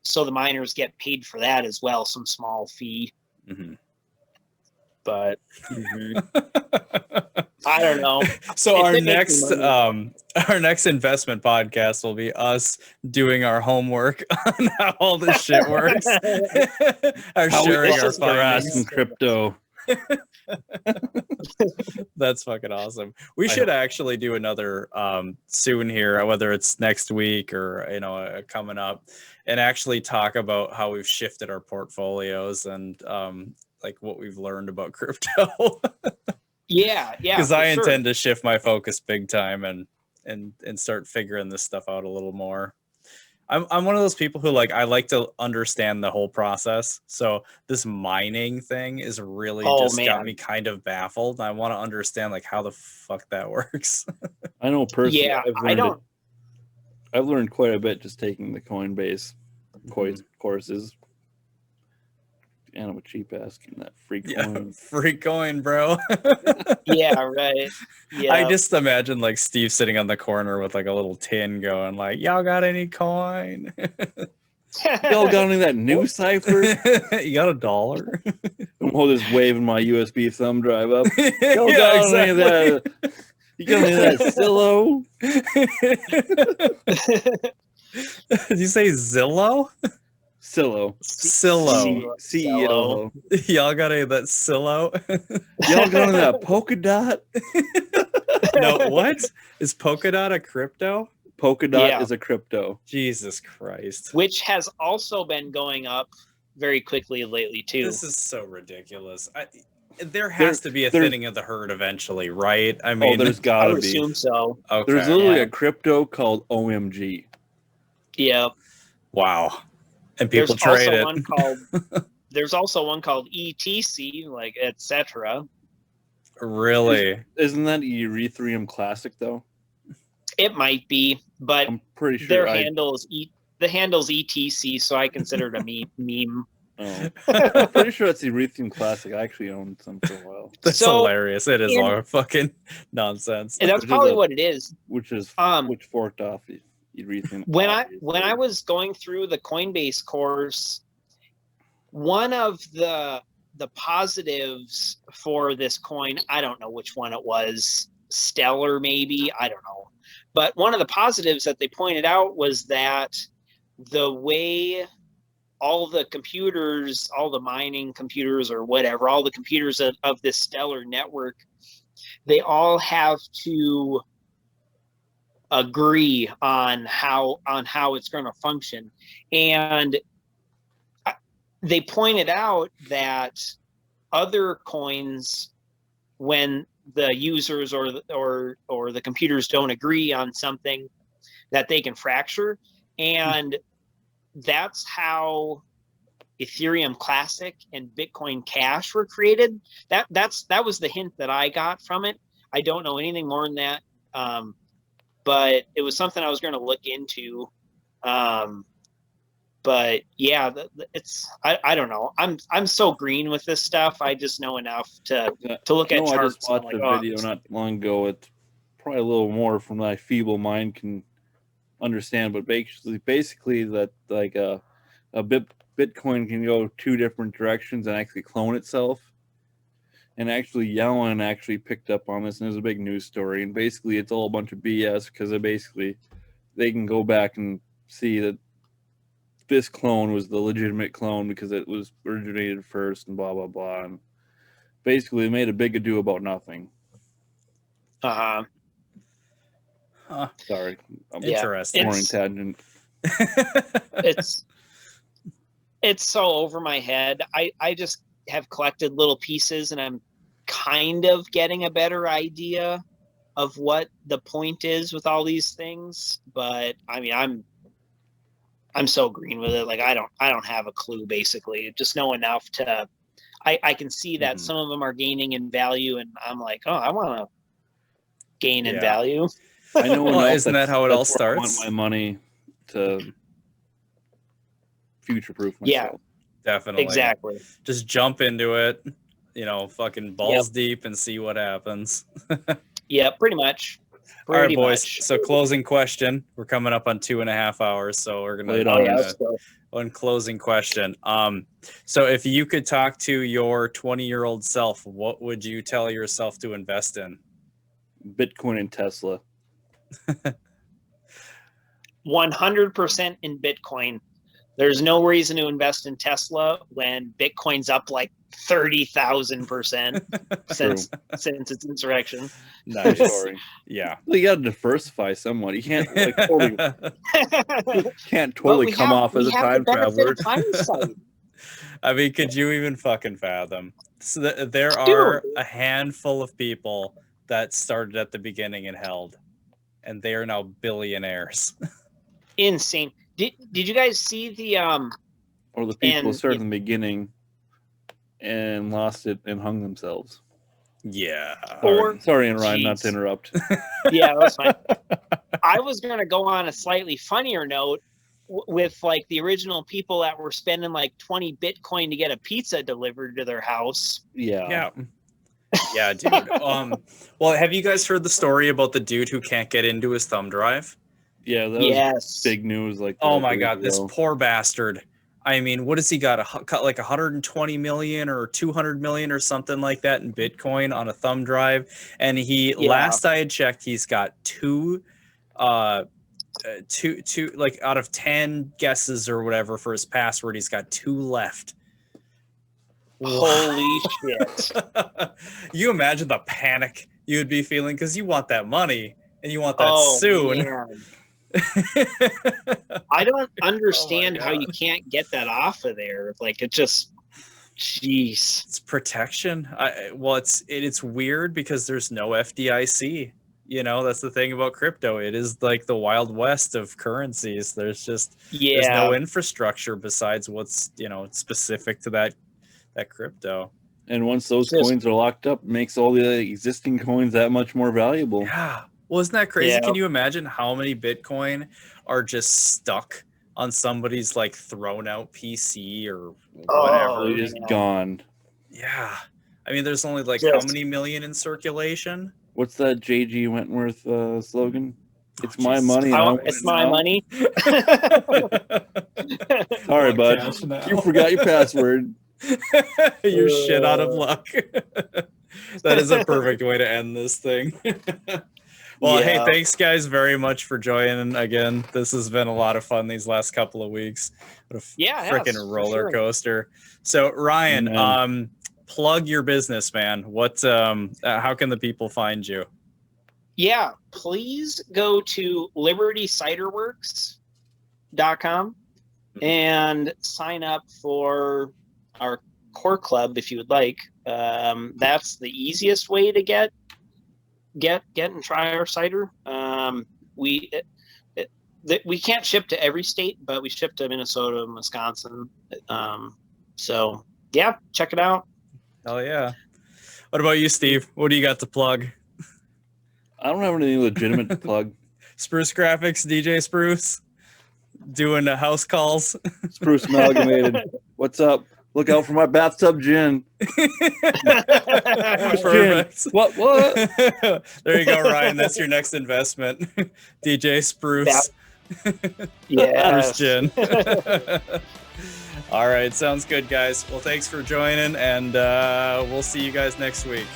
So the miners get paid for that as well, some small fee. But I don't know. So our next investment podcast will be us doing our homework on how all this shit works. Sharing our findings in crypto. That's fucking awesome. We should actually do another soon here, whether it's next week or coming up, and actually talk about how we've shifted our portfolios and like what we've learned about crypto. Yeah. Because I intend to shift my focus big time and start figuring this stuff out a little more. I'm one of those people who I like to understand the whole process. So this mining thing is really got me kind of baffled. I want to understand how the fuck that works. I know personally. Yeah, I've learned quite a bit just taking the Coinbase courses. And I'm a cheap ass getting that free coin. Free coin, bro. Yeah, right. Yeah. I just imagine Steve sitting on the corner with a little tin going y'all got any coin? Y'all got any of that new cipher? You got $1? I'm just waving my USB thumb drive up. Y'all got any of that? You got any of that Zillow? Did you say Zillow? Silo. CEO. Y'all got any of that Silo? Y'all got any of that polka dot? No, what? Is polka dot a crypto? Polka dot is a crypto. Jesus Christ. Which has also been going up very quickly lately, too. This is so ridiculous. There has to be a thinning of the herd eventually, right? I mean, there's got to be. I would assume so. Okay. There's literally a crypto called OMG. Yeah. Wow. And people trade it. There's also one called ETC, etc. Really? Isn't that Ethereum Classic though? It might be, but I'm pretty sure their handle's ETC, so I consider it a meme. Oh. I'm pretty sure it's Ethereum Classic. I actually owned some for a while. That's hilarious. It is all fucking nonsense. And that's probably what it is. Which forked off Ethereum. When I was going through the Coinbase course, one of the positives for this coin, I don't know which one it was, Stellar maybe, I don't know. But one of the positives that they pointed out was that the way all the computers, all the mining computers or whatever, all the computers of this Stellar network, they all have to agree on how it's going to function. And they pointed out that other coins, when the users or the computers don't agree on something, that they can fracture. And that's how Ethereum Classic and Bitcoin Cash were created. That was the hint that I got from it. I don't know anything more than that, but it was something I was going to look into. But yeah, it's I don't know. I'm so green with this stuff. I just know enough to look at charts. I just watched a video not long ago. It's probably a little more from my feeble mind can understand, but basically that like a Bitcoin can go two different directions and actually clone itself. And actually, Yellen actually picked up on this, and it was a big news story. And basically, it's all a bunch of BS because they can go back and see that this clone was the legitimate clone because it was originated first, and blah blah blah. And basically, they made a big ado about nothing. Huh. Sorry, Interesting. Boring tangent. It's so over my head. I just have collected little pieces, and I'm kind of getting a better idea of what the point is with all these things. But I mean, I'm so green with it. Like I don't have a clue. Basically, just know enough to. I can see that some of them are gaining in value, and I'm like, oh, I want to gain in value. I know. Well, isn't that how it all starts? I want my money to future-proof myself. Yeah, definitely. Exactly. Just jump into it, fucking balls deep and see what happens. Yeah, pretty much. All right, boys. So closing question. We're coming up on 2.5 hours, so we're gonna one closing question. So if you could talk to your 20-year-old self, what would you tell yourself to invest in? Bitcoin and Tesla. 100% in Bitcoin. There's no reason to invest in Tesla when Bitcoin's up like 30,000% since its insurrection. Nice. Story. Yeah. Well, you got to diversify somewhat. You can't totally come off as a time traveler. I mean, could you even fucking fathom? So there are a handful of people that started at the beginning and held, and they are now billionaires. Insane. Did you guys see the or the people who started in the beginning and lost it and hung themselves? Yeah. Sorry, Ryan, not to interrupt. Yeah, that's fine. I was going to go on a slightly funnier note with like the original people that were spending like 20 Bitcoin to get a pizza delivered to their house. Yeah, dude. Well, have you guys heard the story about the dude who can't get into his thumb drive? Yeah, that was big news. Like, oh my god, this poor bastard. I mean, what has he got? Like 120 million or 200 million or something like that in Bitcoin on a thumb drive. And last I had checked, he's got two, like out of 10 guesses or whatever for his password, he's got 2 left. Holy shit. You imagine the panic you would be feeling because you want that money and you want that soon. Man. I don't understand how you can't get that off of there. Like it just, jeez. It's protection. It's weird because there's no FDIC. That's the thing about crypto. It is like the Wild West of currencies. There's just there's no infrastructure besides what's specific to that crypto. And once those coins are locked up, it makes all the existing coins that much more valuable. Yeah. Well, isn't that crazy? Yeah. Can you imagine how many Bitcoin are just stuck on somebody's like thrown out PC or whatever? They're just gone. Yeah. I mean, there's only like how many million in circulation? What's that J.G. Wentworth slogan? It's my money. It's my money. Sorry, bud. You forgot your password. You're shit out of luck. That is a perfect way to end this thing. Well, hey, thanks guys very much for joining again. This has been a lot of fun these last couple of weeks. What a freaking roller coaster. So Ryan, plug your business, man. What how can the people find you? Yeah, please go to libertyciderworks.com and sign up for our core club if you would like. That's the easiest way to get and try our cider. We can't ship to every state, but we ship to Minnesota and Wisconsin. So yeah, check it out. Hell yeah. What about you, Steve? What do you got to plug? I don't have anything legitimate to plug. Spruce Graphics, DJ Spruce, doing house calls. Spruce Amalgamated. What's up? Look out for my bathtub gin. Perfect. What? There you go, Ryan. That's your next investment. DJ Spruce. Yeah. Spruce gin. All right. Sounds good, guys. Well, thanks for joining, and we'll see you guys next week.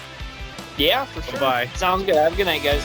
Yeah, for sure. Bye. Sounds good. Have a good night, guys.